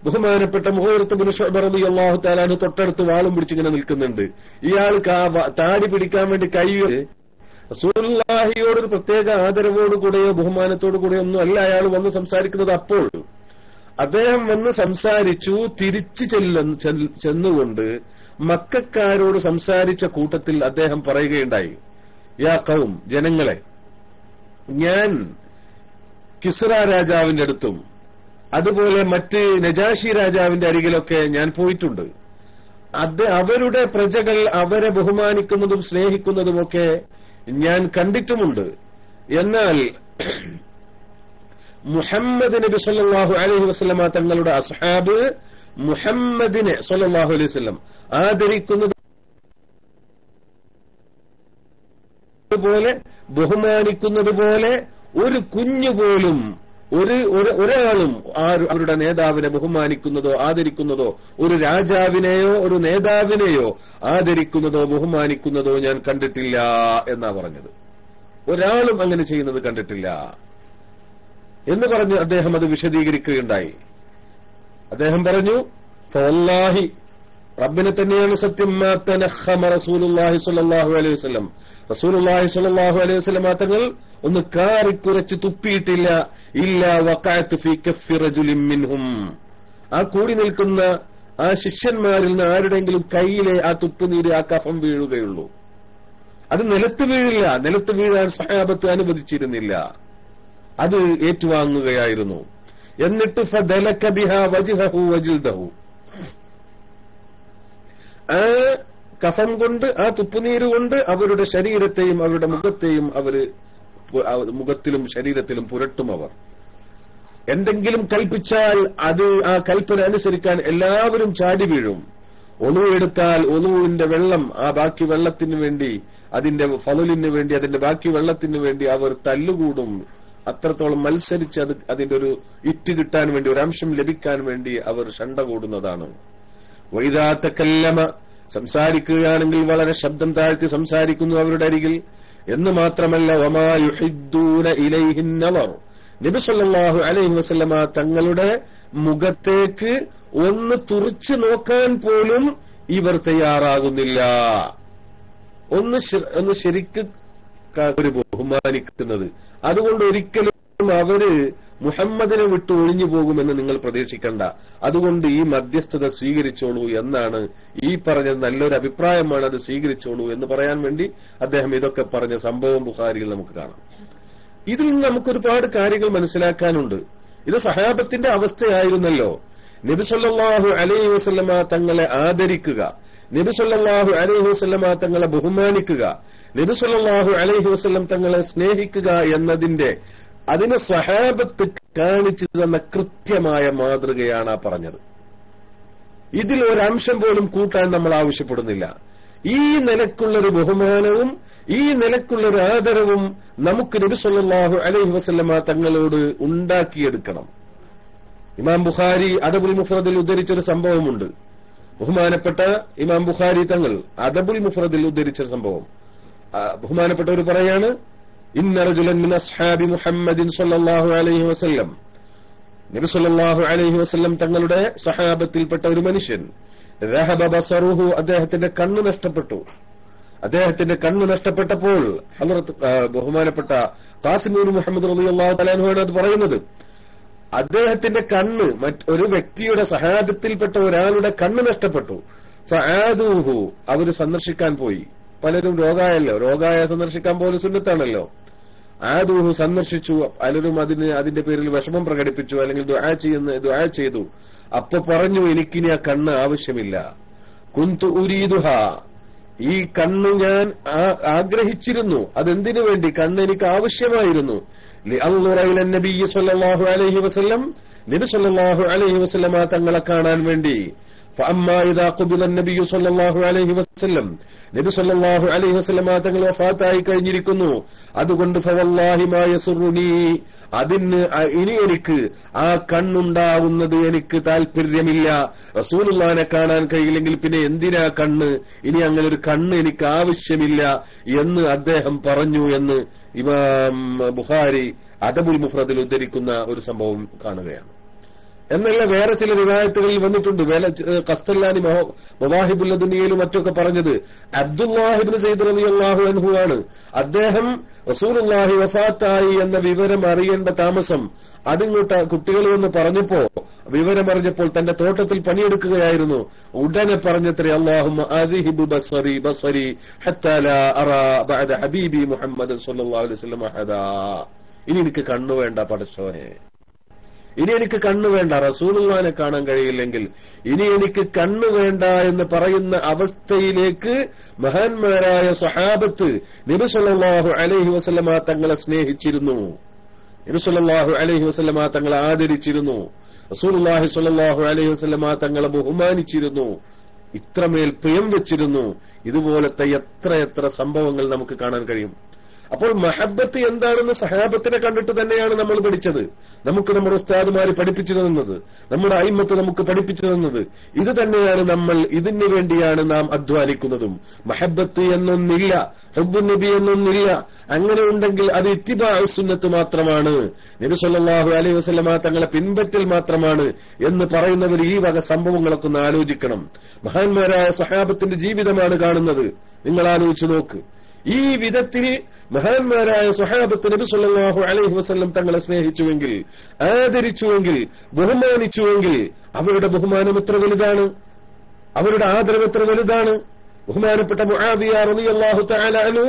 ബഹുമാനപ്പെട്ട മുഹീറത്ത് ബിൻ ശുഅബ റളിയല്ലാഹു തആല അൻഹു തൊട്ടടുത്ത് വാളും പിടിച്ചിങ്ങനെ നിൽക്കുന്നുണ്ട്. ഇയാൾക്ക് ആ താടി പിടിക്കാൻ വേണ്ടി റസൂലുള്ളാഹിയോടൊരു പ്രത്യേക ആദരവോടുകൂടെയോ ബഹുമാനത്തോടു കൂടെയോ ഒന്നും അല്ല അയാൾ വന്ന് സംസാരിക്കുന്നത്. അപ്പോൾ അദ്ദേഹം വന്ന് സംസാരിച്ചു, തിരിച്ചു ചെന്നുകൊണ്ട് മക്കക്കാരോട് സംസാരിച്ച കൂട്ടത്തിൽ അദ്ദേഹം പറയുകയുണ്ടായി, യാ ഖൗം, ജനങ്ങളെ, ഞാൻ കിസ്റ രാജാവിന്റെ അടുത്തും അതുപോലെ മറ്റ് നജാഷി രാജാവിന്റെ അരികിലൊക്കെ ഞാൻ പോയിട്ടുണ്ട്. അവരുടെ പ്രജകൾ അവരെ ബഹുമാനിക്കുന്നതും സ്നേഹിക്കുന്നതുമൊക്കെ ഞാൻ കണ്ടിട്ടുമുണ്ട്. എന്നാൽ മുഹമ്മദ് നബി സല്ലല്ലാഹു അലൈഹി വസല്ലമ തങ്ങളുടെ അസ്ഹാബ് മുഹമ്മദിനെ സല്ലല്ലാഹു അലൈഹി വസല്ലം ആദരിക്കുന്നത് പോലെ, ബഹുമാനിക്കുന്നത് പോലെ ഒരു കുഞ്ഞുപോലും, ഒരാളും അവരുടെ നേതാവിനെ ബഹുമാനിക്കുന്നതോ ആദരിക്കുന്നതോ, ഒരു രാജാവിനെയോ ഒരു നേതാവിനെയോ ആദരിക്കുന്നതോ ബഹുമാനിക്കുന്നതോ ഞാൻ കണ്ടിട്ടില്ല എന്നാ പറഞ്ഞത്. ഒരാളും അങ്ങനെ ചെയ്യുന്നത് കണ്ടിട്ടില്ല എന്ന് പറഞ്ഞ് അദ്ദേഹം അത് വിശദീകരിക്കുകയുണ്ടായി. അദ്ദേഹം പറഞ്ഞു, ഫവല്ലാഹി, റബ്ബിനെ തന്നെയാണ് സത്യം, മാ തനഖമ റസൂലുള്ളാഹി സ്വല്ലല്ലാഹു അലൈഹി വസല്ലം, റസൂലുള്ളാഹി സ്വല്ലല്ലാഹു അലൈഹി വസല്ലം തങ്ങൾ ഒന്ന് കാറിക്കുറച്ച് തുപ്പിയിട്ടില്ല, ഇല്ലാ വഖഅതു ഫീ കഫി റജുലിൻ മിൻഹും, ആ കൂടി നിൽക്കുന്ന ആ ശിഷ്യന്മാരിൽ നിന്ന് ആരുടെയെങ്കിലും കയ്യിലെ ആ തുപ്പുനീര്, ആ കഫം വീഴുകയുള്ളൂ. അത് നിലത്ത് വീഴില്ല, നിലത്ത് വീഴാൻ സഹാബത്ത് അനുവദിച്ചിരുന്നില്ല, അത് ഏറ്റുവാങ്ങുകയായിരുന്നു. എന്നിട്ട് ഫദലക ബിഹാ വജ്ഹഹു വജിൽദഹു, ആ കഫം കൊണ്ട്, ആ തുപ്പുനീര് കൊണ്ട് അവരുടെ ശരീരത്തെയും അവരുടെ മുഖത്തെയും മുഖത്തിലും ശരീരത്തിലും പുരട്ടും. അവർ എന്തെങ്കിലും കൽപ്പിച്ചാൽ അത് ആ കൽപ്പന അനുസരിക്കാൻ എല്ലാവരും ചാടി വീഴും. ഒളു എടുത്താൽ ഒളുവിന്റെ വെള്ളം, ആ ബാക്കി വെള്ളത്തിന് വേണ്ടി, അതിന്റെ ഫളലിന് വേണ്ടി, അതിന്റെ ബാക്കി വെള്ളത്തിന് വേണ്ടി അവർ തല്ലുകൂടും. അത്രത്തോളം മത്സരിച്ച് അതിന്റെ ഒരു ഇറ്റ് കിട്ടാൻ വേണ്ടി, ഒരു അംശം ലഭിക്കാൻ വേണ്ടി അവർ ശണ്ട കൂടുന്നതാണ്. വൈദാ തകല്ലമ, സംസാരിക്കുകയാണെങ്കിൽ വളരെ ശബ്ദം താഴ്ത്തി സംസാരിക്കുന്നു അവരുടെ അരികിൽ. എന്ന് മാത്രമല്ല, വമാ യുഹിദ്ദൂന ഇലൈഹിൻ നളർ, നബി സല്ലല്ലാഹു അലൈഹി വസല്ലമ തങ്ങളുടെ മുഖത്തേക്ക് ഒന്ന് തുറിച്ചു നോക്കാൻ പോലും ഇവർ തയ്യാറാകുന്നില്ല. ഒന്ന് ശരിക്ക് ഒരു ബഹുമാനിക്കുന്നത്. അതുകൊണ്ട് ഒരിക്കലും അവര് മുഹമ്മദിനെ വിട്ട് ഒഴിഞ്ഞു പോകുമെന്ന് നിങ്ങൾ പ്രതീക്ഷിക്കണ്ട. അതുകൊണ്ട് ഈ മധ്യസ്ഥത സ്വീകരിച്ചോളൂ എന്നാണ് ഈ പറഞ്ഞത്. നല്ലൊരു അഭിപ്രായമാണ്, അത് സ്വീകരിച്ചോളൂ എന്ന് പറയാൻ വേണ്ടി അദ്ദേഹം ഇതൊക്കെ പറഞ്ഞ സംഭവം ബുഖാരിയിൽ നമുക്ക് കാണാം. ഇതിൽ നിന്ന് നമുക്കൊരുപാട് കാര്യങ്ങൾ മനസ്സിലാക്കാനുണ്ട്. ഇത് സഹാബത്തിന്റെ അവസ്ഥയായിരുന്നല്ലോ. നബി സല്ലല്ലാഹു അലൈഹി വസല്ലമ തങ്ങളെ ആദരിക്കുക, നബി സല്ലല്ലാഹു അലൈഹി വസല്ലമ തങ്ങളെ ബഹുമാനിക്കുക, നബി സല്ലല്ലാഹു അലൈഹി വസല്ലം തങ്ങളെ സ്നേഹിക്കുക എന്നതിന്റെ അതിന് സ്വഹാബത്ത് കാണിച്ചു തന്ന കൃത്യമായ മാതൃകയാണ് ആ പറഞ്ഞത്. ഇതിൽ ഒരംശം പോലും കൂട്ടാൻ നമ്മൾ ആവശ്യപ്പെടുന്നില്ല. ഈ നിലക്കുള്ളൊരു ബഹുമാനവും ഈ നിലക്കുള്ളൊരു ആദരവും നമുക്ക് നബി സല്ലല്ലാഹു അലൈഹി വസല്ലമ തങ്ങളോട് ഉണ്ടാക്കിയെടുക്കണം. ഇമാം ബുഖാരി അദബുൽ മുഫ്രദിൽ ഉദ്ധരിച്ചൊരു സംഭവമുണ്ട്. ബഹുമാനപ്പെട്ട ഇമാം ബുഖാരി തങ്ങൾ അദബുൽ മുഫ്രദിൽ ഉദ്ധരിച്ചൊരു സംഭവം. ബഹുമാനപ്പെട്ടവർ പറയാണ്, ഇന്ന റജുലൻ മിൻ അസ്ഹാബി മുഹമ്മദിൻ സല്ലല്ലാഹു അലൈഹി വസല്ലം, നബി സല്ലല്ലാഹു അലൈഹി വസല്ലം തങ്ങളുടെ സഹാബത്തിൽപ്പെട്ട ഒരു മനുഷ്യൻ, റഹബ ബസറുഹു, അദ്ദേഹത്തിന്റെ കണ്ണ് നഷ്ടപ്പെട്ടു. അദ്ദേഹത്തിന്റെ കണ്ണ് നഷ്ടപ്പെട്ടപ്പോൾ ഹദ്റത്ത് ബഹുമാനപ്പെട്ട ഖാസിം ഇബ്നു മുഹമ്മദ് റളിയല്ലാഹു തആല അൻഹു ആണ് അത് പറയുന്നത്. അദ്ദേഹത്തിന്റെ കണ്ണ് ഒരു വ്യക്തിയുടെ സഹാബത്തിൽപ്പെട്ട ഒരാളുടെ കണ്ണ് നഷ്ടപ്പെട്ടു. ഫആദൂഹു, അവര് സന്ദർശിക്കാൻ പോയി. പലരും രോഗായ സന്ദർശിക്കാൻ പോലും സുന്നത്താണല്ലോ. ആദൂഹു, സന്ദർശിച്ചു. പലരും അതിന്റെ പേരിൽ വിഷമം പ്രകടിപ്പിച്ചു, അല്ലെങ്കിൽ ദുആ ചെയ്തു. അപ്പൊ പറഞ്ഞു, എനിക്കിനി ആ കണ്ണ് ആവശ്യമില്ല. കുന്തു ഉരീദുഹ, ഈ കണ്ണ് ഞാൻ ആഗ്രഹിച്ചിരുന്നു. അതെന്തിനു വേണ്ടി? കണ്ണ് എനിക്ക് ആവശ്യമായിരുന്നു. ലിഅൻദുറ ഇല നബി സല്ലല്ലാഹു അലൈഹി വസല്ലം, നബി സല്ലല്ലാഹു അലൈഹി വസല്ലം തങ്ങളെ കാണാൻ വേണ്ടി. ഫഅമ്മാ ഇദാ ഖുബില നബി സല്ലല്ലാഹു അലൈഹി വസല്ലം, നബി സല്ലല്ലാഹു അലൈഹി വസല്ലം തങ്ങൾ വഫാത്തായി കഴിഞ്ഞിരിക്കുന്നു. അതുകൊണ്ട് ഫവല്ലാഹി മാ യസുറുനി, അതിന് ഇനി എനിക്ക് ആ കണ്ണുണ്ടാവുന്നത് എനിക്ക് താല്പര്യമില്ല. റസൂലുള്ളാഹിനെ കാണാൻ കഴിയില്ലെങ്കിൽ പിന്നെ എന്തിനാ കണ്ണ്? ഇനി അങ്ങനെ ഒരു കണ്ണ് എനിക്ക് ആവശ്യമില്ല എന്ന് അദ്ദേഹം പറഞ്ഞു എന്ന് ഇമാം ബുഖാരി അദബുൽ മുഫ്രദിൽ ഉദ്ധരിക്കുന്ന ഒരു സംഭവം കാണുകയാണ്. എന്നല്ല വേറെ ചില റിവായത്തുകളിൽ വന്നിട്ടുണ്ട്. ഖസ്തല്ലാനി മവാഹിബുൽ ദുനിയയിലും മറ്റൊക്കെ പറഞ്ഞത് അബ്ദുല്ലാഹി ഇബ്നു സയ്യിദ് റളിയല്ലാഹു അൻഹു ആണ്. അദ്ദേഹം റസൂലുള്ളാഹി വഫാത്തായി എന്ന വിവരം അറിയേണ്ട താമസം അതിങ്ങോട്ട് കുട്ടികൾ വന്ന് പറഞ്ഞപ്പോ വിവരമറിഞ്ഞപ്പോൾ തന്റെ തോട്ടത്തിൽ പണിയെടുക്കുകയായിരുന്നു. ഉടനെ പറഞ്ഞത്രേ, അല്ലാഹുമ്മ അദ്ഹിബ് ബസ്വരി ഹത്താ ലാ അറാ ബഅദ ഹബീബി മുഹമ്മദ് സല്ലല്ലാഹു അലൈഹി വസല്ലം അഹദാ. ഇനി എനിക്ക് കണ്ണു വേണ്ട പടച്ചോനെ, ഇനി എനിക്ക് കണ്ണു വേണ്ട. റസൂലുള്ളാഹിനെ കാണാൻ കഴിയില്ലെങ്കിൽ ഇനി എനിക്ക് കണ്ണു വേണ്ട എന്ന് പറയുന്ന അവസ്ഥയിലേക്ക് മഹാന്മാരായ സ്വഹാബത്ത് നബി സല്ലല്ലാഹു അലൈഹി വസല്ലമ തങ്ങളെ സ്നേഹിച്ചിരുന്നു. നബി സല്ലല്ലാഹു അലൈഹി വസല്ലമ തങ്ങളെ ആദരിച്ചിരുന്നു. റസൂലുള്ളാഹി സ്വല്ലല്ലാഹു അലൈഹി വസല്ലമ തങ്ങളെ ബഹുമാനിച്ചിരുന്നു. ഇത്രമേൽ പ്രിയം വെച്ചിരുന്നു. ഇതുപോലത്തെ എത്രയെത്ര സംഭവങ്ങൾ നമുക്ക് കാണാൻ കഴിയും. അപ്പോൾ മഹബത്ത് എന്താണെന്ന് സഹാബത്തിനെ കണ്ടിട്ട് തന്നെയാണ് നമ്മൾ പഠിച്ചത്. നമുക്ക് നമ്മുടെ ഉസ്താദുമാര് പഠിപ്പിച്ചു തന്നത്, നമ്മുടെ അയിമ്മത്ത് നമുക്ക് പഠിപ്പിച്ചു തന്നത് ഇത് തന്നെയാണ്. നമ്മൾ ഇതിനു വേണ്ടിയാണ് നാം അധ്വാനിക്കുന്നതും. മഹബത്ത് എന്നൊന്നില്ല, ഹുബ്ബുൻ നബി എന്നൊന്നില്ല. അങ്ങനെ ഉണ്ടെങ്കിൽ അത് ഇത്തിബാഉ സുന്നത്ത് മാത്രമാണ്, നബി സല്ലല്ലാഹു അലൈഹി വസല്ലമ തങ്ങളെ പിൻപറ്റൽ മാത്രമാണ് എന്ന് പറയുന്നവർ ഈ വക സംഭവങ്ങളൊക്കെ ഒന്ന് ആലോചിക്കണം. മഹാന്മാരായ സഹാബത്തിന്റെ ജീവിതമാണ് കാണുന്നത്. നിങ്ങൾ ആലോചിച്ചു നോക്ക്. ഈ വിധത്തിൽ മഹാന്മാരായ സ്വഹാബത്ത് നബി സല്ലല്ലാഹു അലൈഹി വസല്ലം തങ്ങളെ സ്നേഹിച്ചുവെങ്കിൽ, ആദരിച്ചുവെങ്കിൽ, ബഹുമാനിച്ചുവെങ്കിൽ അവരുടെ ബഹുമാനം എത്ര വലുതാണ്, അവരുടെ ആദരവ് എത്ര വലുതാണ്. ബഹുമാനപ്പെട്ട മുആവിയ റളിയല്ലാഹു തആല അൻഹു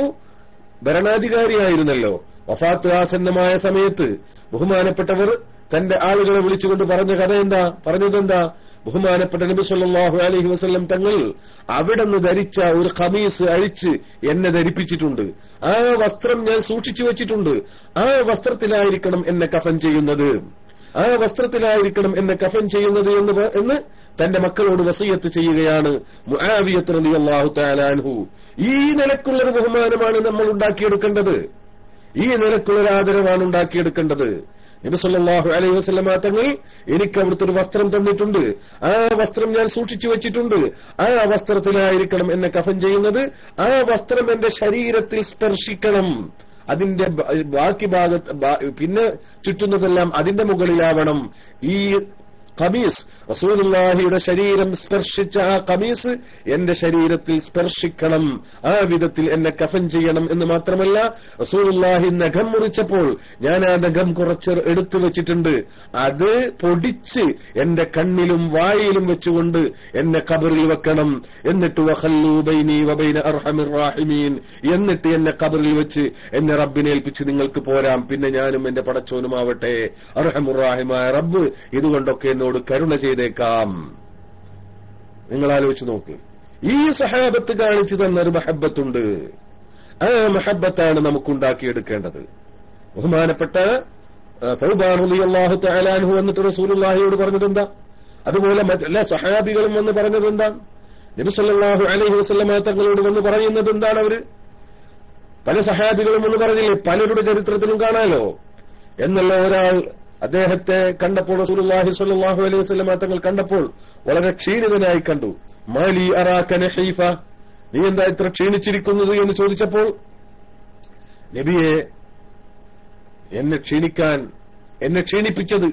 ഭരണാധികാരിയായിരുന്നല്ലോ. വഫാത്ത് ആസന്നമായ സമയത്ത് ബഹുമാനപ്പെട്ടവർ തന്റെ ആളുകളെ വിളിച്ചുകൊണ്ട് പറഞ്ഞതെന്താ? ബഹുമാനപ്പെട്ട നബി സല്ലല്ലാഹു അലൈഹി വസല്ലം തങ്ങൾ അവിടുന്ന് ധരിച്ച ഒരു ഖമീസ് അഴിച്ച് എന്നെ ധരിപ്പിച്ചിട്ടുണ്ട്. ആ വസ്ത്രം ഞാൻ സൂക്ഷിച്ചു വെച്ചിട്ടുണ്ട്. ആ വസ്ത്രത്തിലായിരിക്കണം എന്നെ കഫൻ ചെയ്യുന്നത്, ആ വസ്ത്രത്തിലായിരിക്കണം എന്നെ കഫൻ ചെയ്യുന്നത് എന്ന് തന്റെ മക്കളോട് വസിയത്ത് ചെയ്യുകയാണ് മുആവിയ റളിയല്ലാഹു തആല അൻഹു. ഈ നിലക്കുള്ളൊരു ബഹുമാനമാണ് നമ്മൾ ഉണ്ടാക്കിയെടുക്കേണ്ടത്. ഈ നിലക്കുള്ളൊരു ആദരവാണ് ഉണ്ടാക്കിയെടുക്കേണ്ടത്. നബി സല്ലല്ലാഹു അലൈഹി വസല്ലമ തങ്ങൾ എനിക്ക് അവിടുത്തെ ഒരു വസ്ത്രം തന്നിട്ടുണ്ട്. ആ വസ്ത്രം ഞാൻ സൂക്ഷിച്ചു വെച്ചിട്ടുണ്ട്. ആ വസ്ത്രത്തിലായിരിക്കണം എന്നെ കഫൻ ചെയ്യുന്നത്. ആ വസ്ത്രം എന്റെ ശരീരത്തിൽ സ്പർശിക്കണം. അതിന്റെ ബാക്കി പിന്നെ ചുറ്റുന്നതെല്ലാം അതിന്റെ മുകളിലാവണം. ഈ ഖമീസ്, റസൂലുള്ളാഹിയുടെ ശരീരം സ്പർശിച്ച ആ ഖമീസ് എന്റെ ശരീരത്തിൽ സ്പർശിക്കണം. ആ വിധത്തിൽ എന്നെ കഫൻ ചെയ്യണം എന്ന് മാത്രമല്ല, റസൂലുള്ളാഹി നഖം മുറിച്ചപ്പോൾ ഞാൻ ആ നഖം കുറച്ച് എടുത്തു വെച്ചിട്ടുണ്ട്. അത് പൊടിച്ച് എന്റെ കണ്ണിലും വായിലും വെച്ചുകൊണ്ട് എന്നെ ഖബറിൽ വെക്കണം. എന്നിട്ട് വഖല്ലൂ ബൈനി വബൈന അർഹമിർ റാഹിമീൻ, എന്നിട്ട് എന്നെ ഖബറിൽ വെച്ച് എന്നെ റബ്ബിനെ ഏൽപ്പിച്ച് നിങ്ങൾക്ക് പോരാം. പിന്നെ ഞാനും എന്റെ പടച്ചോനുമാവട്ടെ. അർഹമുർ റാഹിമായ റബ്ബ് ഇതുകൊണ്ടൊക്കെ എന്നോട് കരുണ ചെയ്തേക്കാം. നിങ്ങൾ ആലോചിച്ച് നോക്ക്. ഈ സഹാബത്ത് കാണിച്ചു തന്നൊരു മഹബ്ബത്തുണ്ട്. ആ മഹബ്ബത്താണ് നമുക്കുണ്ടാക്കിയെടുക്കേണ്ടത്. ബഹുമാനപ്പെട്ട സൗബാൻ റളിയല്ലാഹു തആല അൻഹു വന്നിട്ട് റസൂലുള്ളാഹിയോട് പറഞ്ഞതെന്താ? അതുപോലെ എല്ലാ സഹാബികളും വന്ന് പറഞ്ഞതെന്താ? നബി സല്ലല്ലാഹു അലൈഹി വസല്ലമ തങ്ങളോട് വന്ന് പറയുന്നത് എന്താണ്? അവര് പല സഹാബികളും എന്ന് പറഞ്ഞില്ലേ, പലരുടെ ചരിത്രത്തിലും കാണാലോ. എന്നുള്ള ഒരാൾ അദ്ദേഹത്തെ കണ്ടപ്പോൾ, റസൂലുള്ളാഹി സ്വല്ലല്ലാഹു അലൈഹി വസല്ലമ തങ്ങൾ കണ്ടപ്പോൾ വളരെ ക്ഷീണിതനായി കണ്ടു. മാലി അറാക നഹീഫ, നീ എന്താ ഇത്ര ക്ഷീണിച്ചിരിക്കുന്നത് എന്ന് ചോദിച്ചപ്പോൾ, നബിയെ, എന്നെ ക്ഷീണിപ്പിച്ചത്,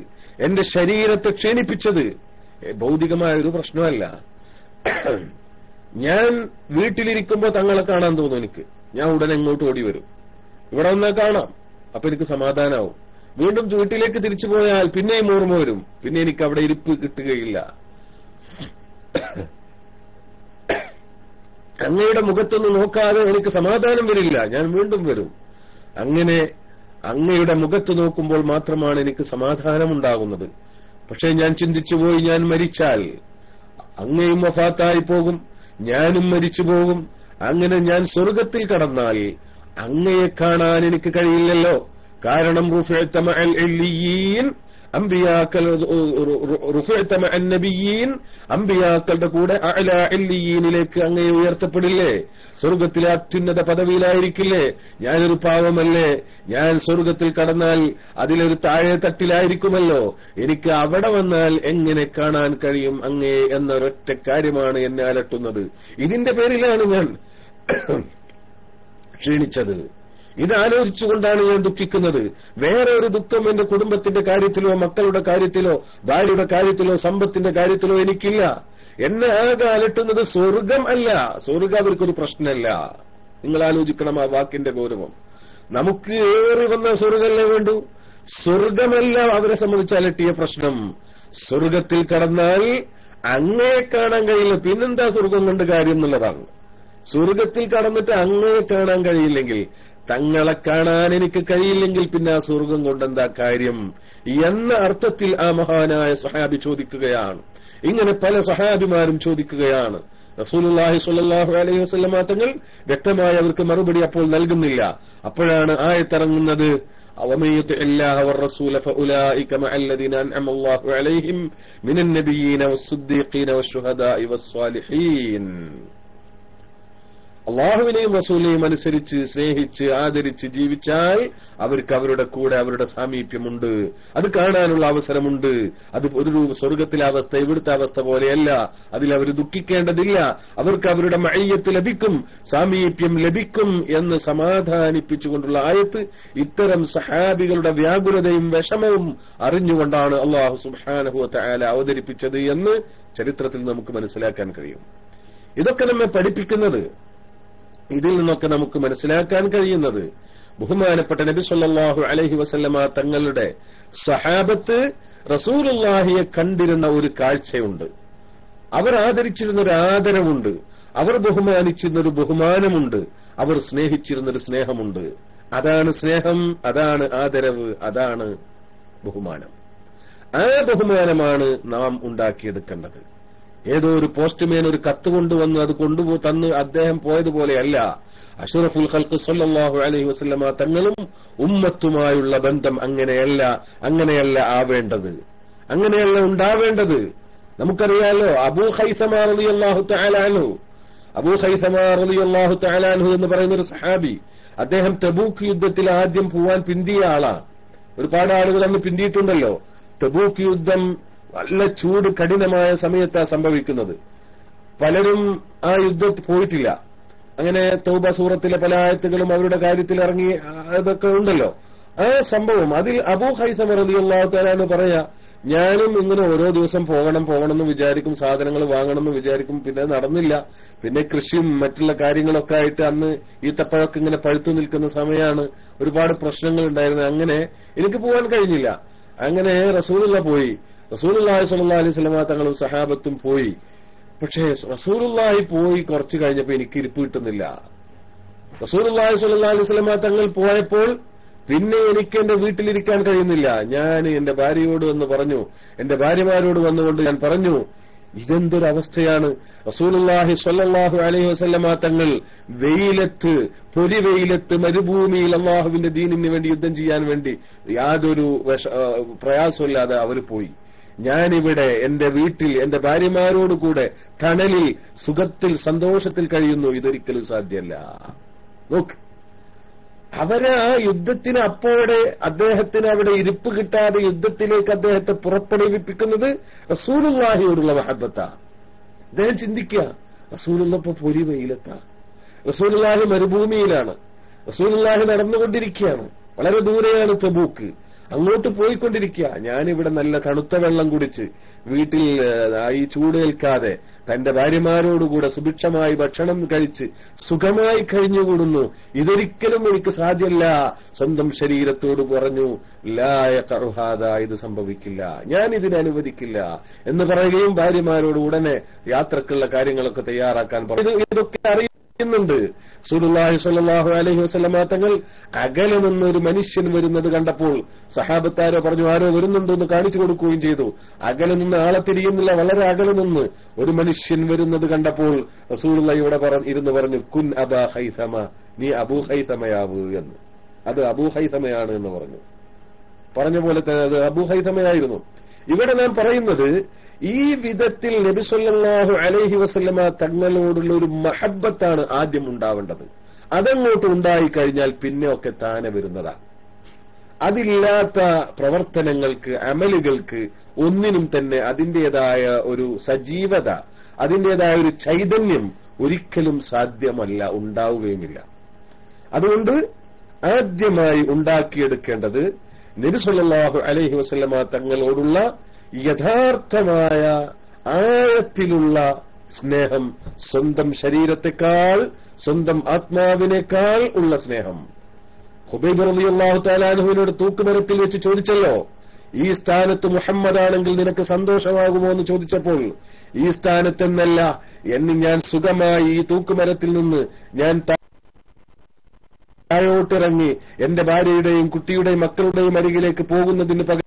എന്റെ ശരീരത്തെ ക്ഷീണിപ്പിച്ചത് ഭൗതികമായ ഒരു പ്രശ്നമല്ല. ഞാൻ വീട്ടിലിരിക്കുമ്പോ തങ്ങളെ കാണാൻ തോന്നും എനിക്ക്. ഞാൻ ഉടനെ ഇങ്ങോട്ട് ഓടി വരും, ഇവിടെ വന്നാൽ കാണാം, അപ്പൊ എനിക്ക് സമാധാനാവും. വീണ്ടും വീട്ടിലേക്ക് തിരിച്ചു പോയാൽ പിന്നെയും ഓർമ്മ വരും, പിന്നെ എനിക്ക് അവിടെ ഇരിപ്പ് കിട്ടുകയില്ല. അങ്ങയുടെ മുഖത്തൊന്നും നോക്കാതെ എനിക്ക് സമാധാനം വരില്ല, ഞാൻ വീണ്ടും വരും. അങ്ങനെ അങ്ങയുടെ മുഖത്ത് നോക്കുമ്പോൾ മാത്രമാണ് എനിക്ക് സമാധാനമുണ്ടാകുന്നത്. പക്ഷേ ഞാൻ ചിന്തിച്ചുപോയി, ഞാൻ മരിച്ചാൽ അങ്ങയും വഫാത്തായി പോകും, ഞാനും മരിച്ചു പോകും. അങ്ങനെ ഞാൻ സ്വർഗത്തിൽ കടന്നാൽ അങ്ങയെ കാണാൻ എനിക്ക് കഴിയില്ലല്ലോ. കാരണം റുഫിഅത മഅൽ ഇല്ലിയീൻ, റുഫിഅത മഅൻ നബിയീൻ, അംബിയാക്കളുടെ കൂടെ അഅലാ ഇല്ലിയീനിലേക്ക് അങ്ങയെ ഉയർത്തപ്പെടില്ലേ? സ്വർഗത്തിലെ അത്യുന്നത പദവിയിലായിരിക്കില്ലേ? ഞാനൊരു പാവമല്ലേ? ഞാൻ സ്വർഗത്തിൽ കടന്നാൽ അതിലൊരു താഴെ തട്ടിലായിരിക്കുമല്ലോ. എനിക്ക് അവിടെ വന്നാൽ എങ്ങനെ കാണാൻ കഴിയും അങ്ങയെ എന്നൊരൊറ്റ കാര്യമാണ് എന്നെ അലട്ടുന്നത്. ഇതിന്റെ പേരിലാണ് ഞാൻ ക്ഷീണിച്ചത്. ഇതാലോചിച്ചുകൊണ്ടാണ് ഞാൻ ദുഃഖിക്കുന്നത്. വേറെ ഒരു ദുഃഖം എന്റെ കുടുംബത്തിന്റെ കാര്യത്തിലോ മക്കളുടെ കാര്യത്തിലോ ഭാര്യയുടെ കാര്യത്തിലോ സമ്പത്തിന്റെ കാര്യത്തിലോ എനിക്കില്ല. എന്നെ ആകെ അലട്ടുന്നത് സ്വർഗം അല്ല. സ്വർഗം അവർക്കൊരു പ്രശ്നമല്ല. നിങ്ങൾ ആലോചിക്കണം ആ വാക്കിന്റെ ഗൗരവം. നമുക്ക് ഏറി വന്ന സ്വർഗമല്ലേ വേണ്ടു? സ്വർഗമല്ല അവരെ സംബന്ധിച്ച് അലട്ടിയ പ്രശ്നം. സ്വർഗത്തിൽ കടന്നാൽ അങ്ങയെ കാണാൻ കഴിയില്ല, പിന്നെന്താ സ്വർഗം കൊണ്ട് കാര്യം എന്നുള്ളതാണ്. സ്വർഗത്തിൽ കടന്നിട്ട് അങ്ങയെ കാണാൻ കഴിയില്ലെങ്കിൽ, തങ്ങളെ കാണാൻ എനിക്ക് കഴിയില്ലെങ്കിൽ പിന്നെ ആ സ്വർഗം കൊണ്ടെന്താ കാര്യം എന്ന അർത്ഥത്തിൽ ആ മഹാനായ സഹാബി ചോദിക്കുകയാണ്. ഇങ്ങനെ പല സഹാബിമാരും ചോദിക്കുകയാണ്. റസൂലുള്ളാഹി സ്വല്ലല്ലാഹു അലൈഹി വസല്ലമ തങ്ങൾ വ്യക്തമായി അവർക്ക് മറുപടി അപ്പോൾ നൽകുന്നില്ല. അപ്പോഴാണ് ആയത്തിറങ്ങുന്നത്, ومن يطع الله والرسول فأولئك مع الذين أنعم الله عليهم من النبيين والصديقين والشهداء والصالحين. അള്ളാഹുവിനെയും റസൂലിനെയും അനുസരിച്ച് സ്നേഹിച്ച് ആദരിച്ച് ജീവിച്ചാൽ അവർക്ക് അവരുടെ കൂടെ അവരുടെ സാമീപ്യമുണ്ട്, അത് കാണാനുള്ള അവസരമുണ്ട്. അത് ഒരു സ്വർഗത്തിലെ അവസ്ഥ ഇവിടുത്തെ അവസ്ഥ പോലെയല്ല. അതിൽ അവർ ദുഃഖിക്കേണ്ടതില്ല. അവർക്ക് അവരുടെ മഅയ്യത്ത് ലഭിക്കും, സാമീപ്യം ലഭിക്കും എന്ന് സമാധാനിപ്പിച്ചുകൊണ്ടുള്ള ആയത്ത് ഇത്തരം സഹാബികളുടെ വ്യാകുലതയും വിഷമവും അറിഞ്ഞുകൊണ്ടാണ് അല്ലാഹു സുബ്ഹാനഹു വ തആല അവതരിപ്പിച്ചത് എന്ന് ചരിത്രത്തിൽ നമുക്ക് മനസ്സിലാക്കാൻ കഴിയും. ഇതൊക്കെ നമ്മെ പഠിപ്പിക്കുന്നത്, ഇതിൽ നിന്നൊക്കെ നമുക്ക് മനസ്സിലാക്കാൻ കഴിയുന്നത്, ബഹുമാനപ്പെട്ട നബി സല്ലല്ലാഹു അലൈഹി വസല്ലമ തങ്ങളുടെ സഹാബത്ത് റസൂലുള്ളാഹിയെ കണ്ടിരുന്ന ഒരു കാഴ്ചയുണ്ട്, അവർ ആദരിച്ചിരുന്നൊരു ആദരവുണ്ട്, അവർ ബഹുമാനിച്ചിരുന്നൊരു ബഹുമാനമുണ്ട്, അവർ സ്നേഹിച്ചിരുന്നൊരു സ്നേഹമുണ്ട്. അതാണ് സ്നേഹം, അതാണ് ആദരവ്, അതാണ് ബഹുമാനം. ആ ബഹുമാനമാണ് നാം ഉണ്ടാക്കിയെടുക്കേണ്ടത്. ഏതോ ഒരു പോസ്റ്റ്മാൻ ഒരു കത്ത് കൊണ്ടുവന്ന് അത് തന്ന് അദ്ദേഹം പോയതുപോലെയല്ല. അഷ്റഫുൽ ഖൽഖ് സല്ലല്ലാഹു അലൈഹി വസല്ലമ തങ്ങളും ഉമ്മത്തുമായുള്ള ബന്ധം അങ്ങനെയല്ല ആവേണ്ടത്, അങ്ങനെയല്ല ഉണ്ടാവേണ്ടത്. നമുക്കറിയാലോ, അബൂ ഖൈസമ റളിയല്ലാഹു തആല അൻഹു എന്ന് പറയുന്ന ഒരു സഹാബി, അദ്ദേഹം തബൂക്ക് യുദ്ധത്തിൽ ആദ്യം പോവാൻ പിന്തിയ ആളാണ്. ഒരുപാട് ആളുകൾ അന്ന് പിന്തിയിട്ടുണ്ടല്ലോ. തബൂക്ക് യുദ്ധം നല്ല ചൂട് കഠിനമായ സമയത്താണ് സംഭവിക്കുന്നത്. പലരും ആ യുദ്ധത്തിൽ പോയിട്ടില്ല. അങ്ങനെ തൗബ സൂറത്തിലെ പല ആയത്തുകളും അവരുടെ കാര്യത്തിൽ ഇറങ്ങി, അതൊക്കെ ഉണ്ടല്ലോ. ആ സംഭവം അതിൽ അബൂ ഖൈസമ റളിയല്ലാഹു തആല എന്ന് പറയാ, ഞാനും ഇങ്ങനെ ഓരോ ദിവസം പോകണമെന്ന് വിചാരിക്കും, സാധനങ്ങൾ വാങ്ങണമെന്ന് വിചാരിക്കും, പിന്നെ നടന്നില്ല. പിന്നെ കൃഷിയും മറ്റുള്ള കാര്യങ്ങളൊക്കെ ആയിട്ട് അന്ന് ഈത്തപ്പഴമൊക്കെ ഇങ്ങനെ പഴുത്തു നിൽക്കുന്ന സമയമാണ്, ഒരുപാട് പ്രശ്നങ്ങൾ ഉണ്ടായിരുന്നു. അങ്ങനെ എനിക്ക് പോകാൻ കഴിഞ്ഞില്ല. അങ്ങനെ റസൂലുള്ള പോയി, റസൂലുള്ളാഹി സ്വല്ലല്ലാഹു അലൈഹി വസല്ലമ തങ്ങളും സഹാബത്തും പോയി. പക്ഷേ റസൂലുള്ളാഹി പോയി കുറച്ചു കഴിഞ്ഞപ്പോ എനിക്ക് ഇരിപ്പ് കിട്ടുന്നില്ല. റസൂലുള്ളാഹി സ്വല്ലല്ലാഹു അലൈഹി വസല്ലമ തങ്ങൾ പോയപ്പോൾ പിന്നെ എനിക്ക് എന്റെ വീട്ടിലിരിക്കാൻ കഴിയുന്നില്ല. ഞാൻ എന്റെ ഭാര്യയോട് വന്ന് പറഞ്ഞു, എന്റെ ഭാര്യമാരോട് വന്നുകൊണ്ട് ഞാൻ പറഞ്ഞു, ഇതെന്തൊരവസ്ഥയാണ്! റസൂലുള്ളാഹി സ്വല്ലല്ലാഹു അലൈഹി വസല്ലമ തങ്ങൾ വെയിലത്ത്, പൊരിവെയിലത്ത്, മരുഭൂമിയിൽ അള്ളാഹുവിന്റെ ദീനിന് വേണ്ടി യുദ്ധം ചെയ്യാൻ വേണ്ടി യാതൊരു പ്രയാസമില്ലാതെ അവർ പോയി. ഞാനിവിടെ എന്റെ വീട്ടിൽ എന്റെ ഭാര്യമാരോടുകൂടെ തണലിൽ സുഖത്തിൽ സന്തോഷത്തിൽ കഴിയുന്നു. ഇതൊരിക്കലും സാധ്യമല്ല. നോക്ക്, അവരെ ആ യുദ്ധത്തിന് അപ്പോഴെ അദ്ദേഹത്തിന് അവിടെ ഇരിപ്പ് കിട്ടാതെ യുദ്ധത്തിലേക്ക് അദ്ദേഹത്തെ പുറപ്പെടുവിപ്പിക്കുന്നത് റസൂലുള്ളാഹിയോടുള്ള മഹബത്താ. അദ്ദേഹം ചിന്തിക്കുക, റസൂലുള്ളാഹി പൊരി വെയിലത്താ, റസൂലുള്ളാഹി മരുഭൂമിയിലാണ്, റസൂലുള്ളാഹി നടന്നുകൊണ്ടിരിക്കുകയാണ്, വളരെ ദൂരെയാണ് തബൂക്ക്, അങ്ങോട്ട് പോയിക്കൊണ്ടിരിക്കുക. ഞാനിവിടെ നല്ല തണുത്ത വെള്ളം കുടിച്ച് വീട്ടിൽ ഈ ചൂടേൽക്കാതെ തന്റെ ഭാര്യമാരോടുകൂടെ സുഭിക്ഷമായി ഭക്ഷണം കഴിച്ച് സുഖമായി കഴിഞ്ഞുകൂടുന്നു. ഇതൊരിക്കലും എനിക്ക് സാധ്യമല്ല. സ്വന്തം ശരീരത്തോട് പറഞ്ഞു, ലാ യഖഉ ഹാദാ, ഇത് സംഭവിക്കില്ല, ഞാൻ ഇതിനെ അനുവദിക്കില്ല എന്ന് പറയുകയും ഭാര്യമാരോട് ഉടനെ യാത്രക്കുള്ള കാര്യങ്ങളൊക്കെ തയ്യാറാക്കാൻ പറഞ്ഞു. ഇതൊക്കെ അറിയുന്നുണ്ട്. റസൂലുള്ളാഹി സ്വല്ലല്ലാഹു അലൈഹി വസല്ലമ തങ്ങൾ അകലെ നിന്ന് ഒരു മനുഷ്യൻ വരുന്നത് കണ്ടപ്പോൾ സഹാബത്താരോ പറഞ്ഞു, ആരോ വരുന്നുണ്ടെന്ന് കാണിച്ചു കൊടുക്കുകയും ചെയ്തു. അകലെ നിന്ന് ആളെ തിരിയുന്നില്ല, വളരെ അകലെ നിന്ന് ഒരു മനുഷ്യൻ വരുന്നത് കണ്ടപ്പോൾ റസൂലുള്ളാഹി ഇവിടെ ഇരുന്ന് പറഞ്ഞു, കുൻ അബാ ഹൈസമ, നീ അബൂ ഹൈസമയാവ് എന്ന്. അത് അബൂ ഹൈസമയാണ് എന്ന് പറഞ്ഞ പോലെ അത് അബൂ ഹൈസമയായിരുന്നു. ഇവിടെ നാം പറയുന്നത്, ഈ വിധത്തിൽ നബി സല്ലല്ലാഹു അലൈഹി വസല്ലമ തങ്ങളോടുള്ള ഒരു മഹബ്ബത്താണ് ആദ്യം ഉണ്ടാവേണ്ടത്. അതങ്ങോട്ട് ഉണ്ടായിക്കഴിഞ്ഞാൽ പിന്നെ ഒക്കെ താനെ വരുന്നതാണ്. അതില്ലാത്ത പ്രവർത്തനങ്ങൾക്ക്, അമലുകൾക്ക് ഒന്നിനും തന്നെ അതിന്റേതായ ഒരു സജീവത, അതിന്റേതായ ഒരു ചൈതന്യം ഒരിക്കലും സാധ്യമല്ല, ഉണ്ടാവുകയുമില്ല. അതുകൊണ്ട് ആദ്യമായി ഉണ്ടാക്കിയെടുക്കേണ്ടത് നബി സല്ലല്ലാഹു അലൈഹി വസല്ലമ തങ്ങളോടുള്ള യഥാർത്ഥമായ ആഴത്തിലുള്ള സ്നേഹം, സ്വന്തം ശരീരത്തെക്കാൾ, സ്വന്തം ആത്മാവിനേക്കാൾ ഉള്ള സ്നേഹം. ഖുബൈബ് റളിയല്ലാഹു തആല അൻഹുവിനോട് തൂക്കുമരത്തിൽ വെച്ച് ചോദിച്ചല്ലോ, ഈ സ്ഥാനത്ത് മുഹമ്മദാണെങ്കിൽ നിനക്ക് സന്തോഷമാകുമോ എന്ന് ചോദിച്ചപ്പോൾ, ഈ സ്ഥാനത്തെന്നല്ല, ഞാൻ സുഖമായി ഈ തൂക്കുമരത്തിൽ നിന്ന് ഞാൻ താഴോട്ടിറങ്ങി എന്റെ ഭാര്യയുടെയും കുട്ടിയുടെയും മക്കളുടെയും അരികിലേക്ക് പോകുന്നതിന് പകരം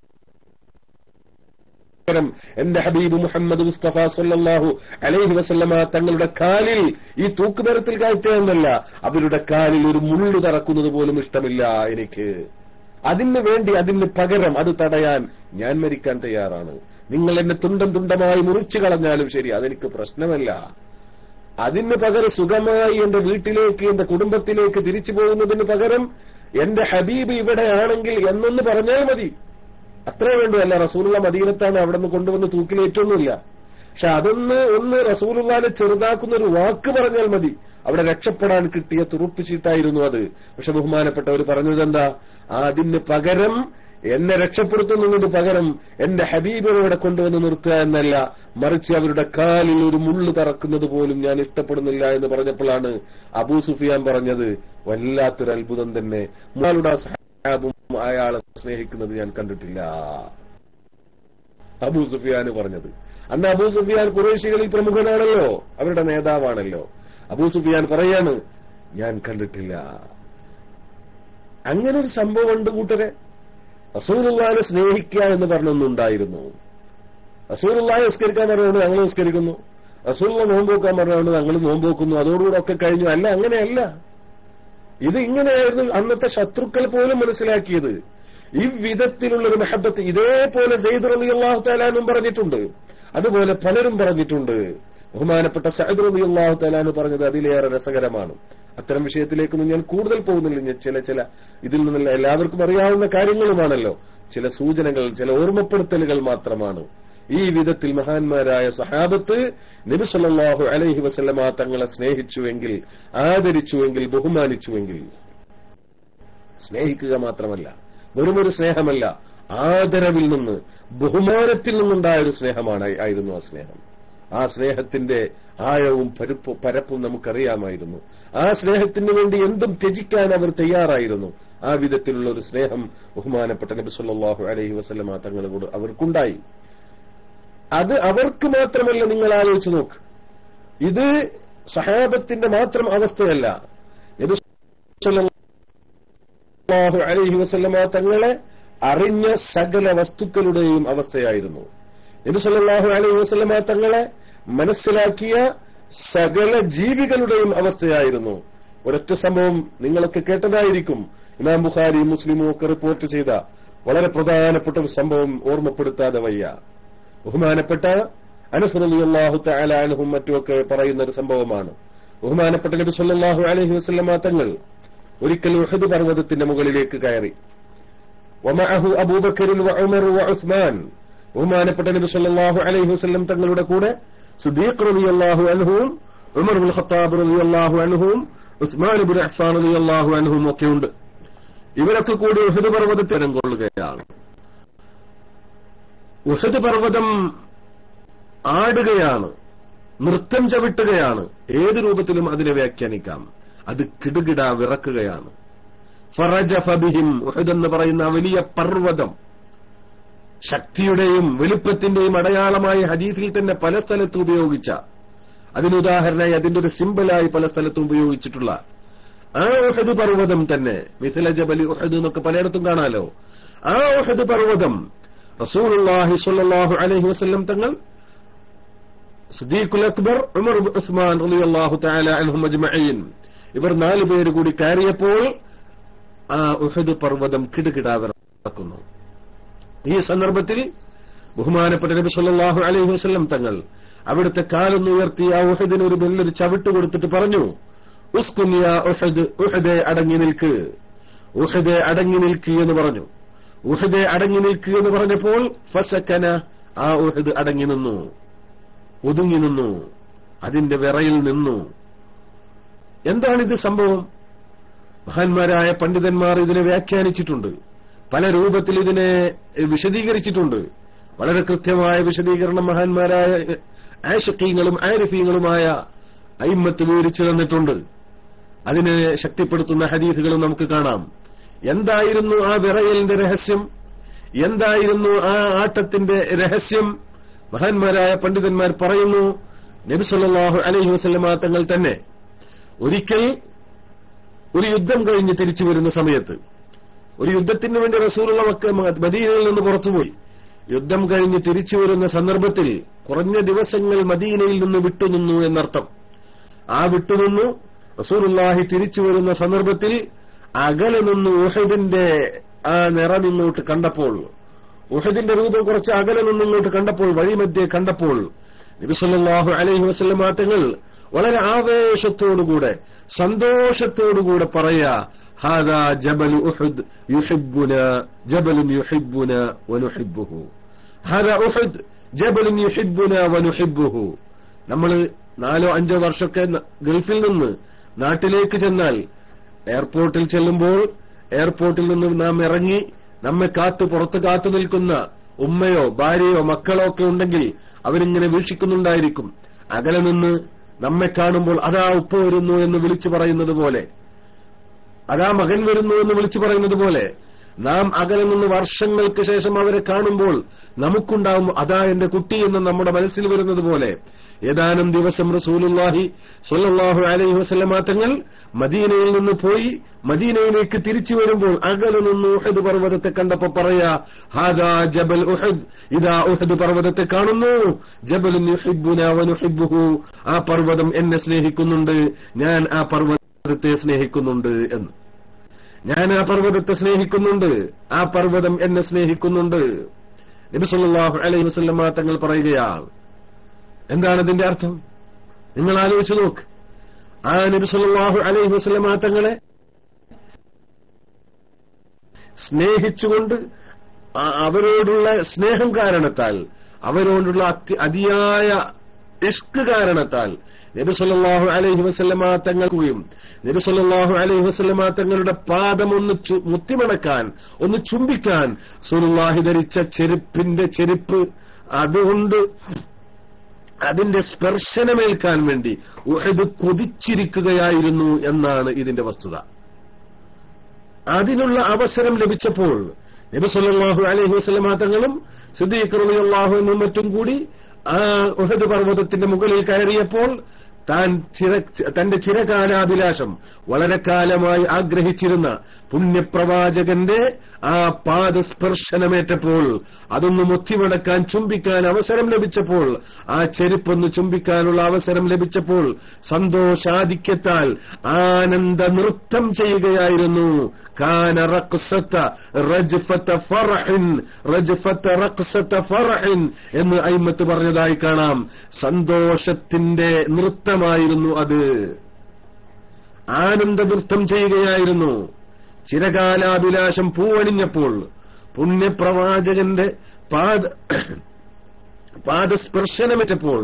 എന്റെ ഹബീബ് മുഹമ്മദ് മുസ്തഫ സല്ലല്ലാഹു അലൈഹി വസല്ലമ തങ്ങളുടെ കാലിൽ ഈ തൂക്കുമരത്തിൽ കയറ്റുക എന്നല്ല, അവരുടെ കാലിൽ ഒരു മുള്ളു തറക്കുന്നത് പോലും ഇഷ്ടമില്ല എനിക്ക്. അതിന് വേണ്ടി, അതിന് പകരം, അത് തടയാൻ ഞാൻ മരിക്കാൻ തയ്യാറാണ്. നിങ്ങൾ എന്നെ തുണ്ടം തുണ്ടമായി മുറിച്ചു കളഞ്ഞാലും ശരി, അതെനിക്ക് പ്രശ്നമല്ല. അതിന് പകരം സുഖമായി എന്റെ വീട്ടിലേക്ക്, എന്റെ കുടുംബത്തിലേക്ക് തിരിച്ചു പോകുന്നതിന് പകരം എന്റെ ഹബീബ് ഇവിടെയാണെങ്കിൽ എന്നൊന്ന് പറഞ്ഞാൽ മതി. അത്രേ വേണ്ടു. അല്ല, റസൂലുള്ള മദീനത്താണ്, അവിടെ നിന്ന് കൊണ്ടുവന്ന് തൂക്കിലേറ്റൊന്നുമില്ല. പക്ഷെ ഒന്ന് റസൂലുള്ളാഹിനെ ചെറുതാക്കുന്ന ഒരു വാക്ക് പറഞ്ഞാൽ മതി. അവിടെ രക്ഷപ്പെടാൻ കിട്ടിയ തുറുപ്പ് ചീട്ടായിരുന്നു അത്. പക്ഷെ ബഹുമാനപ്പെട്ടവർ പറഞ്ഞതെന്താ? അതിന് പകരം, എന്നെ രക്ഷപ്പെടുത്തുന്നതിന് പകരം എന്റെ ഹബീബിനെ ഇവിടെ കൊണ്ടുവന്ന് നിർത്തുക എന്നല്ല, മറിച്ച് അവരുടെ കാലിൽ ഒരു മുള്ളു തറക്കുന്നത് പോലും ഞാൻ ഇഷ്ടപ്പെടുന്നില്ല എന്ന് പറഞ്ഞപ്പോഴാണ് അബൂ സുഫിയാൻ പറഞ്ഞത്, വല്ലാത്തൊരു അത്ഭുതം തന്നെ, മുഅളുടെ സഹാബും അയാളെ സ്നേഹിക്കുന്നത് ഞാൻ കണ്ടിട്ടില്ല. അബൂ സുഫിയാന് പറഞ്ഞത്. അന്ന് അബൂ സുഫിയാൻ ഖുറൈശികളിൽ പ്രമുഖനാണല്ലോ, അവരുടെ നേതാവാണല്ലോ. അബൂ സുഫിയാൻ പറയാണ്, ഞാൻ കണ്ടിട്ടില്ല. അങ്ങനെ ഒരു സംഭവം ഉണ്ട് കൂട്ടരെ. റസൂലുള്ളാഹിനെ സ്നേഹിക്കുക എന്ന് പറഞ്ഞൊന്നുണ്ടായിരുന്നു. റസൂലുള്ളാഹി നിസ്കരിക്കാൻ പറഞ്ഞുകൊണ്ട് ഞങ്ങൾ നിസ്കരിക്കുന്നു, റസൂലുള്ള നോമ്പ് പറഞ്ഞുകൊണ്ട് ഞങ്ങൾ നോമ്പ് വെക്കുന്നു, അതോടുകൂടെ ഒക്കെ കഴിഞ്ഞു. അല്ല, അങ്ങനെയല്ല. ഇത് ഇങ്ങനെയായിരുന്നു അന്നത്തെ ശത്രുക്കൾ പോലും മനസ്സിലാക്കിയത്. ഈ വിധത്തിലുള്ളൊരു മഹബത്ത് ഇതേപോലെ സയ്യിദ് റളിയല്ലാഹു തആല അൻഹു പറഞ്ഞിട്ടുണ്ട്. അതുപോലെ പലരും പറഞ്ഞിട്ടുണ്ട്. ബഹുമാനപ്പെട്ട സഅദ് റളിയല്ലാഹു തആല അൻഹു പറഞ്ഞത് അതിലേറെ രസകരമാണ്. അത്തരം വിഷയത്തിലേക്കൊന്നും ഞാൻ കൂടുതൽ പോകുന്നില്ല. ഞാൻ ചില ഇതിൽ നിന്നുള്ള എല്ലാവർക്കും അറിയാവുന്ന കാര്യങ്ങളുമാണല്ലോ, ചില സൂചനകൾ, ചില ഓർമ്മപ്പെടുത്തലുകൾ മാത്രമാണ്. ഈ വിധത്തിൽ മഹാന്മാരായ സഹാബത്ത് നബി സല്ലല്ലാഹു അലൈഹി വസല്ലമ തങ്ങളെ സ്നേഹിച്ചുവെങ്കിൽ, ആദരിച്ചുവെങ്കിൽ, ബഹുമാനിച്ചുവെങ്കിൽ, സ്നേഹിക്കുക മാത്രമല്ല, വെറുമൊരു സ്നേഹമല്ല, ആദരവിൽ നിന്ന്, ബഹുമാനത്തിൽ നിന്നുണ്ടായ ഒരു ആയിരുന്നു ആ സ്നേഹം. ആ സ്നേഹത്തിന്റെ ആഴവും പരപ്പും നമുക്കറിയാമായിരുന്നു. ആ സ്നേഹത്തിന് വേണ്ടി എന്തും ത്യജിക്കാൻ അവർ തയ്യാറായിരുന്നു. ആ വിധത്തിലുള്ള ഒരു സ്നേഹം ബഹുമാനപ്പെട്ട നബി സല്ലല്ലാഹു അലൈഹി വസല്ലമ തങ്ങളോട് അവർക്കുണ്ടായി. അത് അവർക്ക് മാത്രമല്ല, നിങ്ങൾ ആലോചിച്ച് നോക്ക്. ഇത് സഹാബത്തിന്റെ മാത്രം അവസ്ഥയല്ല, നബി സല്ലല്ലാഹു അലൈഹി വസല്ലമ തങ്ങളെ അറിഞ്ഞ സകല വസ്തുക്കളുടെയും അവസ്ഥയായിരുന്നു. നബി സല്ലല്ലാഹു അലൈഹി വസല്ലമ തങ്ങളെ മനസ്സിലാക്കിയ സകല ജീവികളുടെയും അവസ്ഥയായിരുന്നു. ഒരൊറ്റ സംഭവം നിങ്ങളൊക്കെ കേട്ടതായിരിക്കും. ഇമാം ബുഖാരി മുസ്ലിമും ഒക്കെ റിപ്പോർട്ട് ചെയ്ത വളരെ പ്രധാനപ്പെട്ട ഒരു സംഭവം ഓർമ്മപ്പെടുത്താതെ വയ്യ. ബഹുമാനപ്പെട്ട അനസ് റളിയല്ലാഹു തആല അൻഹും മറ്റുമൊക്കെ പറയുന്ന ഒരു സംഭവമാണ്. ബഹുമാനപ്പെട്ട നബി സല്ലല്ലാഹു അലൈഹി വസല്ലമ തങ്ങൾ ഒരിക്കൽ ഉഹദ് പർവ്വതത്തിന്റെ മുകളിലേക്ക് കയറി. വമഅഹു അബൂബക്കർ വഉമർ വഉസ്മാൻ. ബഹുമാനപ്പെട്ട നബി സല്ലല്ലാഹു അലൈഹി വസല്ലം തങ്ങളുടെ കൂടെ സിദ്ദീഖ് റളിയല്ലാഹു അൻഹും ഉമർ ഇബ്നുൽ ഖത്താബ് റളിയല്ലാഹു അൻഹും ഉസ്മാൻ ഇബ്നു അഫ്ഫാൻ റളിയല്ലാഹു അൻഹും ഒക്കെ ഉണ്ട്. ഇവരൊക്കെ കൂടി ഉഹദ് പർവ്വതത്തെ കൊള്ളുകയാണ്. ഉഹദ് പർവ്വതം ആടുകയാണ്, നൃത്തം ചവിട്ടുകയാണ്. ഏത് രൂപത്തിലും അതിനെ വ്യാഖ്യാനിക്കാം. അത് കിടുകിട വിറക്കുകയാണ്. ഫറജഫ ബിഹിം. ഉഹദ് എന്ന് പറയുന്ന വലിയ പർവ്വതം ശക്തിയുടെയും വലുപ്പത്തിന്റെയും അടയാളമായി ഹദീസിൽ തന്നെ പല സ്ഥലത്തും ഉപയോഗിച്ച, അതിനുദാഹരണമായി അതിന്റെ ഒരു സിംബലായി പല സ്ഥലത്തും ഉപയോഗിച്ചിട്ടുള്ള ആ ഉഹദ് പർവ്വതം തന്നെ, മിഥല ജബലി ഉഹദ് എന്നൊക്കെ പലയിടത്തും കാണാലോ. ആ ഉഹദ് പർവ്വതം റസൂലുള്ളാഹി സ്വല്ലല്ലാഹു അലൈഹി വസല്ലം തങ്ങൾ, സിദ്ദീഖുൽ അക്ബർ, ഉമർ ഇബ്നു ഉസ്മാൻ റളിയല്ലാഹു തആല അൻഹും അജ്മഈൻ, ഇവർ 4 പേര് കൂടി കയറിയപ്പോൾ ആ ഉഹദ് പർവ്വതം കിടുകിടാ വിറക്കുന്നു. ഈ സന്ദർഭത്തിൽ ബഹുമാനപ്പെട്ട നബി സല്ലല്ലാഹു അലൈഹി വസല്ലം തങ്ങൾ അവിടുത്തെ കാലൊന്ന് ഉയർത്തി ആ ഉഹദിന് ഒരു വലിയൊരു ചവിട്ട് കൊടുത്തിട്ട് പറഞ്ഞു, ഉസ്കുൻ യാ ഉഹദ്, ഉഹദേ അടങ്ങി നിൽക്ക്, ഉഹദേ അടങ്ങി നിൽക്ക് എന്ന് പറഞ്ഞു. ഉഹദേ അടങ്ങി നിൽക്ക് എന്ന് പറഞ്ഞപ്പോൾ ഫസകന, ആ ഉഹദ് അടങ്ങി നിന്നു, ഒതുങ്ങി നിന്നു, അതിന്റെ വിറയിൽ നിന്നു. എന്താണിത് സംഭവം? മഹാന്മാരായ പണ്ഡിതന്മാർ ഇതിനെ വ്യാഖ്യാനിച്ചിട്ടുണ്ട്, പല രൂപത്തിൽ ഇതിനെ വിശദീകരിച്ചിട്ടുണ്ട്. വളരെ കൃത്യമായ വിശദീകരണം മഹാന്മാരായ ആശിഖീങ്ങളും ആരിഫീങ്ങളുമായ അയിമ്മത്ത് വിവരിച്ചു തന്നിട്ടുണ്ട്. അതിനെ ശക്തിപ്പെടുത്തുന്ന ഹദീസുകളും നമുക്ക് കാണാം. എന്തായിരുന്നു ആ വിറയലിന്റെ രഹസ്യം? എന്തായിരുന്നു ആ ആട്ടത്തിന്റെ രഹസ്യം? മഹാന്മാരായ പണ്ഡിതന്മാർ പറയുന്നു, നബി സല്ലല്ലാഹു അലൈഹി വസല്ലമ തങ്ങൾ തന്നെ ഒരിക്കൽ ഒരു യുദ്ധം കഴിഞ്ഞ് തിരിച്ചു വരുന്ന സമയത്ത്, ഒരു യുദ്ധത്തിന് വേണ്ടി റസൂലുള്ള മദീനയിൽ നിന്ന് പുറത്തുപോയി. യുദ്ധം കഴിഞ്ഞ് തിരിച്ചു വരുന്ന സന്ദർഭത്തിൽ കുറഞ്ഞ ദിവസങ്ങൾ മദീനയിൽ നിന്ന് വിട്ടുനിന്നു എന്നർത്ഥം. ആ വിട്ടുനിന്നു റസൂലുള്ളാഹി തിരിച്ചു വരുന്ന സന്ദർഭത്തിൽ അകലെ നിന്ന് ഉഹദിന്റെ ആ നിറം ഇങ്ങോട്ട് കണ്ടപ്പോൾ, ഉഹദിന്റെ രൂപം കുറച്ച് അകലെ നിന്ന് ഇങ്ങോട്ട് കണ്ടപ്പോൾ, വഴിമധ്യേ കണ്ടപ്പോൾ നബി സല്ലല്ലാഹു അലൈഹി വസല്ലം തങ്ങൾ വളരെ ആവേശത്തോടുകൂടെ സന്തോഷത്തോടുകൂടെ പറയാ, ഹാദാ ജബലു ഉഹദ് യുഹിബ്ബുനാ ജബലുൻ യുഹിബ്ബുനാ വനുഹിബ്ബുഹു. ഹാദാ ഉഹദ് ജബലുൻ യുഹിബ്ബുനാ വനുഹിബ്ബുഹു. നമ്മൾ 4-5 വർഷമൊക്കെ ഗൾഫിൽ നിന്ന് നാട്ടിലേക്ക് ചെന്നാൽ എയർപോർട്ടിൽ ചെല്ലുമ്പോൾ എയർപോർട്ടിൽ നിന്ന് നാം ഇറങ്ങി നമ്മെ പുറത്ത് കാത്തു നിൽക്കുന്ന ഉമ്മയോ ഭാര്യയോ മക്കളോ ഒക്കെ ഉണ്ടെങ്കിൽ അവരിങ്ങനെ വീക്ഷിക്കുന്നുണ്ടായിരിക്കും. അകലെ നിന്ന് നമ്മെ കാണുമ്പോൾ അതാ ഉപ്പ വരുന്നു എന്ന് വിളിച്ചു പറയുന്നത് പോലെ, അതാ മകൻ വരുന്നു എന്ന് വിളിച്ചു പറയുന്നത് പോലെ, നാം അകലെ നിന്ന് വർഷങ്ങൾക്ക് ശേഷം അവരെ കാണുമ്പോൾ നമുക്കുണ്ടാവും അതാ എന്റെ കുട്ടി എന്ന് നമ്മുടെ മനസ്സിൽ വരുന്നത് പോലെ, ഏതാനും ദിവസം റസൂലുള്ളാഹി സ്വല്ലല്ലാഹു അലൈഹി വസല്ലമ തങ്ങൾ മദീനയിൽ നിന്ന് പോയി മദീനയിലേക്ക് തിരിച്ചു വരുമ്പോൾ അകലെ നിന്ന് ഉഹദ് പർവ്വതത്തെ കണ്ടപ്പോൾ പറയാ, ഹാദാ ജബൽ ഉഹദ്, ഇതാ ഉഹദ് പർവ്വതത്തെ കാണുന്നു, ജബലുൻ യുഹിബ്ബുനാ വനുഹിബ്ബുഹു, ആ പർവ്വതം എന്നെ സ്നേഹിക്കുന്നുണ്ട്, ഞാൻ ആ പർവ്വതത്തെ സ്നേഹിക്കുന്നുണ്ട് എന്ന്. ഞാൻ ആ പർവ്വതത്തെ സ്നേഹിക്കുന്നുണ്ട്, ആ പർവ്വതം എന്നെ സ്നേഹിക്കുന്നുണ്ട്. നബി സല്ലല്ലാഹു അലൈഹി വസല്ലമ തങ്ങൾ പറയുകയാണ്. എന്താണ് ഇതിന്റെ അർത്ഥം? നിങ്ങൾ ആലോചിച്ചു നോക്ക്. ആ നബി സല്ലല്ലാഹു അലൈഹി വസല്ലമ തങ്ങളെ സ്നേഹിച്ചുകൊണ്ട് അവരോടുള്ള സ്നേഹം കാരണത്താൽ, അവരോടുള്ള അതിയായ ഇഷ്ക് കാരണത്താൽ നബി സല്ലല്ലാഹു അലൈഹി വസല്ലമ തങ്ങൾക്കും നബി സല്ലല്ലാഹു അലൈഹി വസല്ലമ തങ്ങളുടെ പാദം ഒന്ന് മുത്തിമണക്കാൻ, ഒന്ന് ചുംബിക്കാൻ, റസൂലുള്ളാഹി ധരിച്ച ചെരുപ്പ് അതുകൊണ്ട് അതിന്റെ സ്പർശനമേൽക്കാൻ വേണ്ടി ഉഹദ് കൊതിച്ചിരിക്കുകയായിരുന്നു എന്നാണ് ഇതിന്റെ വസ്തുത. അതിനുള്ള അവസരം ലഭിച്ചപ്പോൾ നബി സല്ലല്ലാഹു അലൈഹി വസല്ലമ തങ്ങളും സിദ്ദീഖ് റളിയല്ലാഹു അൻഹും മറ്റും കൂടി ആ ഉഹദ് പർവ്വതത്തിന്റെ മുകളിൽ കയറിയപ്പോൾ തന്റെ ചിരകാലാഭിലാഷം വളരെ കാലമായി ആഗ്രഹിച്ചിരുന്ന പുണ്യപ്രവാചകന്റെ ആ പാദസ്പർശനമേറ്റപ്പോൾ, അതൊന്ന് മുത്തിമടക്കാൻ ചുംബിക്കാൻ അവസരം ലഭിച്ചപ്പോൾ, ആ ചെരുപ്പൊന്ന് ചുംബിക്കാനുള്ള അവസരം ലഭിച്ചപ്പോൾ സന്തോഷാധിക്യത്താൽ ആനന്ദ നൃത്തം ചെയ്യുകയായിരുന്നു. കാന റഖ്സത റജ്ഫത ഫർഹിൻ റജ്ഫത റഖ്സത ഫർഹിൻ എന്ന് അയിമത്ത് പറഞ്ഞതായി കാണാം. സന്തോഷത്തിന്റെ നൃത്തമായിരുന്നു അത്. ആനന്ദ നൃത്തം ചെയ്യുകയായിരുന്നു. ചിരകാലാഭിലാഷം പൂവണിഞ്ഞപ്പോൾ പുണ്യപ്രവാചകന്റെ പാദസ്പർശനമേറ്റപ്പോൾ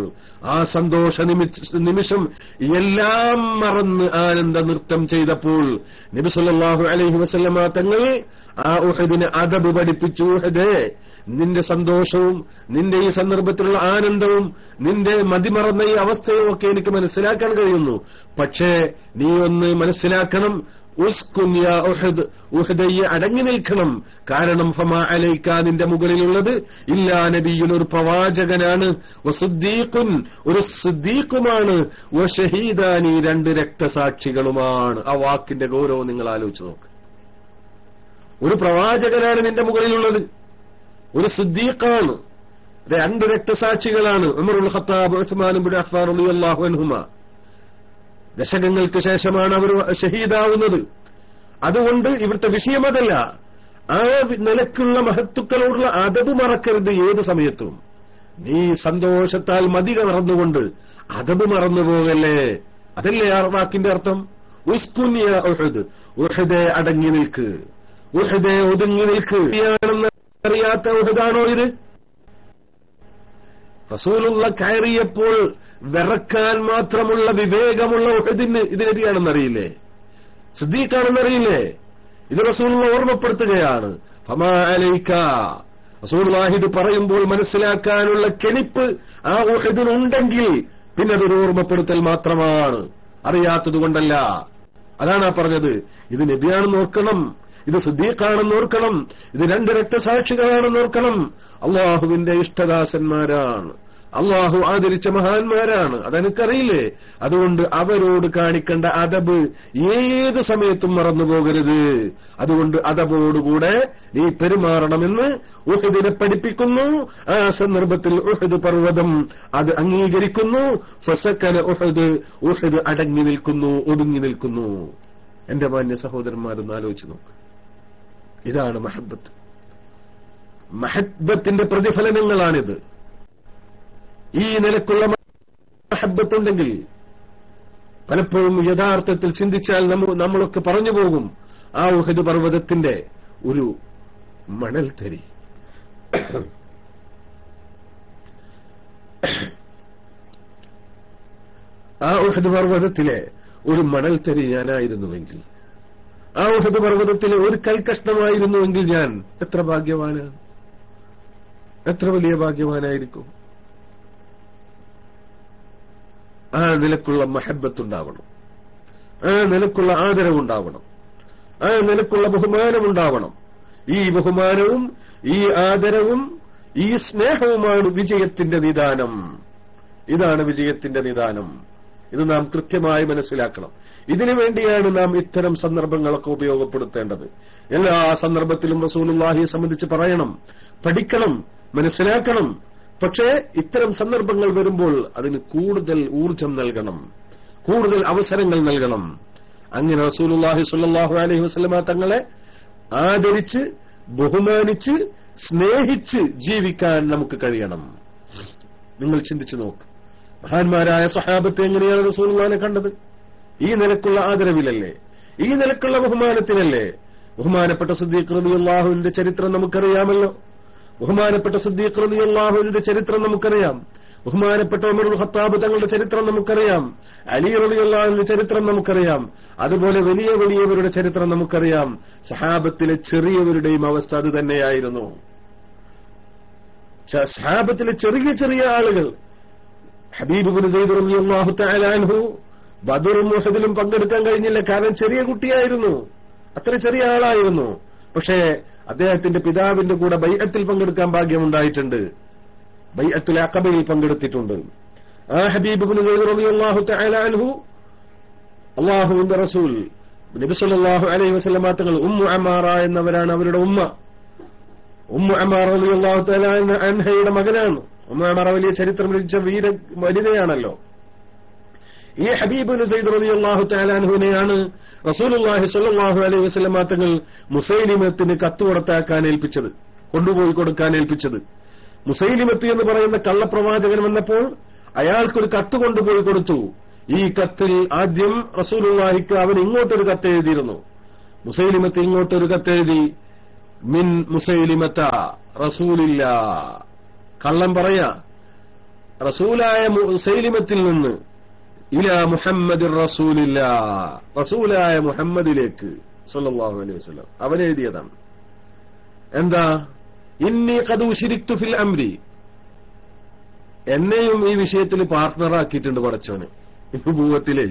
ആ സന്തോഷ നിമിഷം എല്ലാം മറന്ന് ആനന്ദ നൃത്തം ചെയ്തപ്പോൾ നബി സല്ലല്ലാഹു അലൈഹി വസല്ലമ തങ്ങൾ ആ ഉഹദിന് അദബ് പഠിപ്പിച്ചു. ഉഹദേ, നിന്റെ സന്തോഷവും നിന്റെ ഈ സന്ദർഭത്തിലുള്ള ആനന്ദവും നിന്റെ മതിമറന്ന ഈ അവസ്ഥയും ഒക്കെ എനിക്ക് മനസ്സിലാക്കാൻ കഴിയുന്നു. പക്ഷേ നീ ഒന്ന് മനസ്സിലാക്കണം, ഉസ്കുൻ യാ ഉഹദ്, ഉഹദയ്യ അടങ്ങി നിൽക്കണം. കാരണം ഫമാ അലൈക, നിന്റെ മുകളിലുള്ളത് ഇല്ലാ നബിയുൻ, ഒരു പ്രവാചകനാണ്, വസുദ്ദീഖുൻ, ഒരു സിദ്ദീഖുമാണ്, വശഹീദാനി, 2 രക്തസാക്ഷികളുമാണ്. ആ വാക്കിന്റെ ഗൗരവം നിങ്ങൾ ആലോചിച്ച് നോക്ക്. ഒരു പ്രവാചകനാണ് നിന്റെ മുകളിലുള്ളത്, ഒരു സിദ്ദീഖാണ്, 2 രക്തസാക്ഷികളാണ്, ഉമറുൽ ഖത്താബ്, ഉസ്മാൻ ഇബ്നു അഫ്ഫാൻ റളിയല്ലാഹു അൻഹുമാ. ദശകങ്ങൾക്ക് ശേഷമാണ് അവർ ഷഹീദാവുന്നത്. അതുകൊണ്ട് ഇവിടുത്തെ വിഷയം അതല്ല. ആ നിലക്കുള്ള മഹത്തുക്കളോടുള്ള അദബ് മറക്കരുത് ഏത് സമയത്തും. നീ സന്തോഷത്താൽ മതി മറന്നുകൊണ്ട് അദബ് മറന്നുപോകല്ലേ. അതല്ലേ ആ വാക്കിന്റെ അർത്ഥം. ഉസ്കുൻ യാ ഉഹദ്, ഉഹദേ അടങ്ങി നിൽക്ക്, ഉഹദേ ഒതുങ്ങി നിൽക്ക്. അറിയാത്ത ഉഹദാണോ ഇത്? റസൂലുള്ള കയറിയപ്പോൾ വിറക്കാൻ മാത്രമുള്ള വിവേകമുള്ള ഉഹദിന് ഇത് നബിയാണെന്നറിയില്ലേ, സിദ്ദീഖാണെന്നറിയില്ലേ? ഇത് റസൂലുള്ള ഓർമ്മപ്പെടുത്തുകയാണ്. ഫമാ അലൈക, റസൂലുള്ളാഹി ഇത് പറയുമ്പോൾ മനസ്സിലാക്കാനുള്ള കെണിപ്പ് ആ ഉഹദിനുണ്ടെങ്കിൽ പിന്നെ അതൊരു ഓർമ്മപ്പെടുത്തൽ മാത്രമാണ്, അറിയാത്തതുകൊണ്ടല്ല. അതാണ് പറഞ്ഞത്. ഇത് നബിയാണെന്ന് ഓർക്കണം, ഇത് സിദ്ദീഖാണെന്ന് ഓർക്കണം, ഇത് 2 രക്തസാക്ഷികളാണെന്ന് ഓർക്കണം. അള്ളാഹുവിന്റെ ഇഷ്ടദാസന്മാരാണ്, അള്ളാഹു ആദരിച്ച മഹാന്മാരാണ്. അതെനിക്കറിയില്ലേ. അതുകൊണ്ട് അവരോട് കാണിക്കേണ്ട അദബ് ഏത് സമയത്തും മറന്നുപോകരുത്. അതുകൊണ്ട് അദബോടുകൂടെ നീ പെരുമാറണമെന്ന് ഉഹദിനെ പഠിപ്പിക്കുന്നു. ആ സന്ദർഭത്തിൽ ഉഹദ് പർവ്വതം അത് അംഗീകരിക്കുന്നു. ഫസക്കന ഉഹദ്, ഉഹദ് അടങ്ങി നിൽക്കുന്നു, ഒതുങ്ങി നിൽക്കുന്നു. എന്റെ മാന്യ സഹോദരന്മാരൊന്ന് ആലോചിച്ച് നോക്ക്. ഇതാണ് മഹബ്ബത്ത്. മഹബ്ബത്തിന്റെ പ്രതിഫലനങ്ങളാണിത്. ഈ നിലക്കുള്ള മഹബ്ബത്തുണ്ടെങ്കിൽ പലപ്പോഴും യഥാർത്ഥത്തിൽ ചിന്തിച്ചാൽ നമ്മളൊക്കെ പറഞ്ഞു പോകും. ആ ഉഹദ് പർവ്വതത്തിന്റെ ഒരു മണൽത്തരി, ആ ഉഹദ് പർവ്വതത്തിലെ ഒരു മണൽത്തരി ഞാനായിരുന്നുവെങ്കിൽ, ആ ഉഹദ് പർവ്വതത്തിലെ ഒരു കൽക്കഷ്ണമായിരുന്നുവെങ്കിൽ ഞാൻ എത്ര ഭാഗ്യവാനാണ്, എത്ര വലിയ ഭാഗ്യവാനായിരിക്കും. ആ നിലക്കുള്ള മഹബ്ബത്തുണ്ടാവണം, ആ നിലക്കുള്ള ആദരവുണ്ടാവണം, ആ നിലക്കുള്ള ബഹുമാനമുണ്ടാവണം. ഈ ബഹുമാനവും ഈ ആദരവും ഈ സ്നേഹവുമാണ് വിജയത്തിന്റെ നിദാനം. ഇതാണ് വിജയത്തിന്റെ നിദാനം. ഇത് നാം കൃത്യമായി മനസ്സിലാക്കണം. ഇതിനു വേണ്ടിയാണ് നാം ഇത്തരം സന്ദർഭങ്ങളൊക്കെ ഉപയോഗപ്പെടുത്തേണ്ടത്. എല്ലാ സന്ദർഭത്തിലും റസൂലുള്ളാഹിയെ സംബന്ധിച്ച് പറയണം, പഠിക്കണം, മനസ്സിലാക്കണം. പക്ഷേ ഇത്തരം സന്ദർഭങ്ങൾ വരുമ്പോൾ അതിന് കൂടുതൽ ഊർജം നൽകണം, കൂടുതൽ അവസരങ്ങൾ നൽകണം. അങ്ങനെ റസൂലുള്ളാഹി സ്വല്ലല്ലാഹു അലൈഹി വസല്ലമ തങ്ങളെ ആദരിച്ച് ബഹുമാനിച്ച് സ്നേഹിച്ച് ജീവിക്കാൻ നമുക്ക് കഴിയണം. നിങ്ങൾ ചിന്തിച്ചു നോക്ക്, മഹാന്മാരായ സ്വഹാബത്ത് എങ്ങനെയാണ് റസൂലുള്ളാഹിനെ കണ്ടത്? ഈ നിലക്കുള്ള ആദരവിലല്ലേ, ഈ നിലക്കുള്ള ബഹുമാനത്തിനല്ലേ? ബഹുമാനപ്പെട്ട സിദ്ദീഖ് റളിയല്ലാഹുവിന്റെ ചരിത്രം നമുക്കറിയാമല്ലോ. ബഹുമാനപ്പെട്ട സിദ്ദീഖ് റളിയല്ലാഹുവിന്റെ ചരിത്രം നമുക്കറിയാം. ബഹുമാനപ്പെട്ട ഉമറുൽ ഖത്താബ് തങ്ങളുടെ ചരിത്രം നമുക്കറിയാം. അലി റളിയല്ലാഹുവിന്റെ ചരിത്രം നമുക്കറിയാം. അതുപോലെ വലിയ വലിയവരുടെ ചരിത്രം നമുക്കറിയാം. സഹാബത്തിലെ ചെറിയവരുടെയും അവസ്ഥ അത് തന്നെയായിരുന്നു. സഹാബത്തിലെ ചെറിയ ചെറിയ ആളുകൾ, ഹബീബ് ഇബ്നു സയ്യിദ് റളിയല്ലാഹു തആല അൻഹു ബദറും ഉഹദിലും പങ്കെടുക്കാൻ കഴിഞ്ഞില്ല. കാരണം ചെറിയ കുട്ടിയായിരുന്നു, അത്ര ചെറിയ ആളായിരുന്നു. പക്ഷേ അദ്ദേഹത്തിന്റെ പിതാവിന്റെ കൂടെ ബൈഅത്തിൽ പങ്കെടുക്കാൻ ഭാഗ്യമുണ്ടായിട്ടുണ്ട്. ബൈഅത്തുൽ അഖബയിൽ പങ്കെടുത്തിട്ടുണ്ട്. ആ ഹബീബ് ഇബ്നു സൈദ് റളിയല്ലാഹു തആല അൻഹു അല്ലാഹുവിന്റെ റസൂൽ നബി സല്ലല്ലാഹു അലൈഹി വസല്ലമ തങ്ങൾ ഉമ്മു അമാറ എന്നവരാണ് അവരുടെ ഉമ്മ. ഉമ്മു അമാറ റളിയല്ലാഹു തആല അൻഹയുടെ മകനാണ്. ഉമ്മു അമാറ വലിയ ചരിത്രം രചിച്ച വനിതയാണല്ലോ. ഈ ഹബീബ് ഇബ്നു സൈദ് റളിയല്ലാഹു തആല അൻഹുവിനെയാണ് റസൂലുള്ളാഹി സ്വല്ലല്ലാഹു അലൈഹി വസല്ലമ തങ്ങൾ മുസൈലിമത്തിന് കത്ത് കൊടുത്താക്കാൻ ഏൽപ്പിച്ചത്, കൊണ്ടുപോയി കൊടുക്കാൻ ഏൽപ്പിച്ചത്. മുസൈലിമത്ത് എന്ന് പറയുന്ന കള്ളപ്രവാചകൻ വന്നപ്പോൾ അയാൾക്കൊരു കത്ത് കൊണ്ടുപോയി കൊടുത്തു. ഈ കത്തിൽ ആദ്യം റസൂലുള്ളാഹിക്ക് അവൻ ഇങ്ങോട്ടൊരു കത്ത് എഴുതിയിരുന്നു. മുസൈലിമത്ത് ഇങ്ങോട്ടൊരു കത്തെഴുതി, മിൻ മുസൈലിമത്ത റസൂലില്ല, കള്ളം പറയാ, റസൂലായ മുസൈലിമത്തിൽ നിന്ന് ഇലാ മുഹമ്മദ് റസൂലില്ല, റസൂലായ മുഹമ്മദിലേക്ക് സല്ലല്ലാഹു അലൈഹി വസല്ലം അവൻ എഴുതിയതാണ്. എന്താ? ഇന്നി ഖദ് ഉശ്രിക്തു ഫിൽ അംരി, എന്നെയും ഈ വിഷയത്തിൽ പാർട്ട്ണറാക്കിയിട്ടുണ്ട് പടച്ചോന്. നുബുവത്തിലെ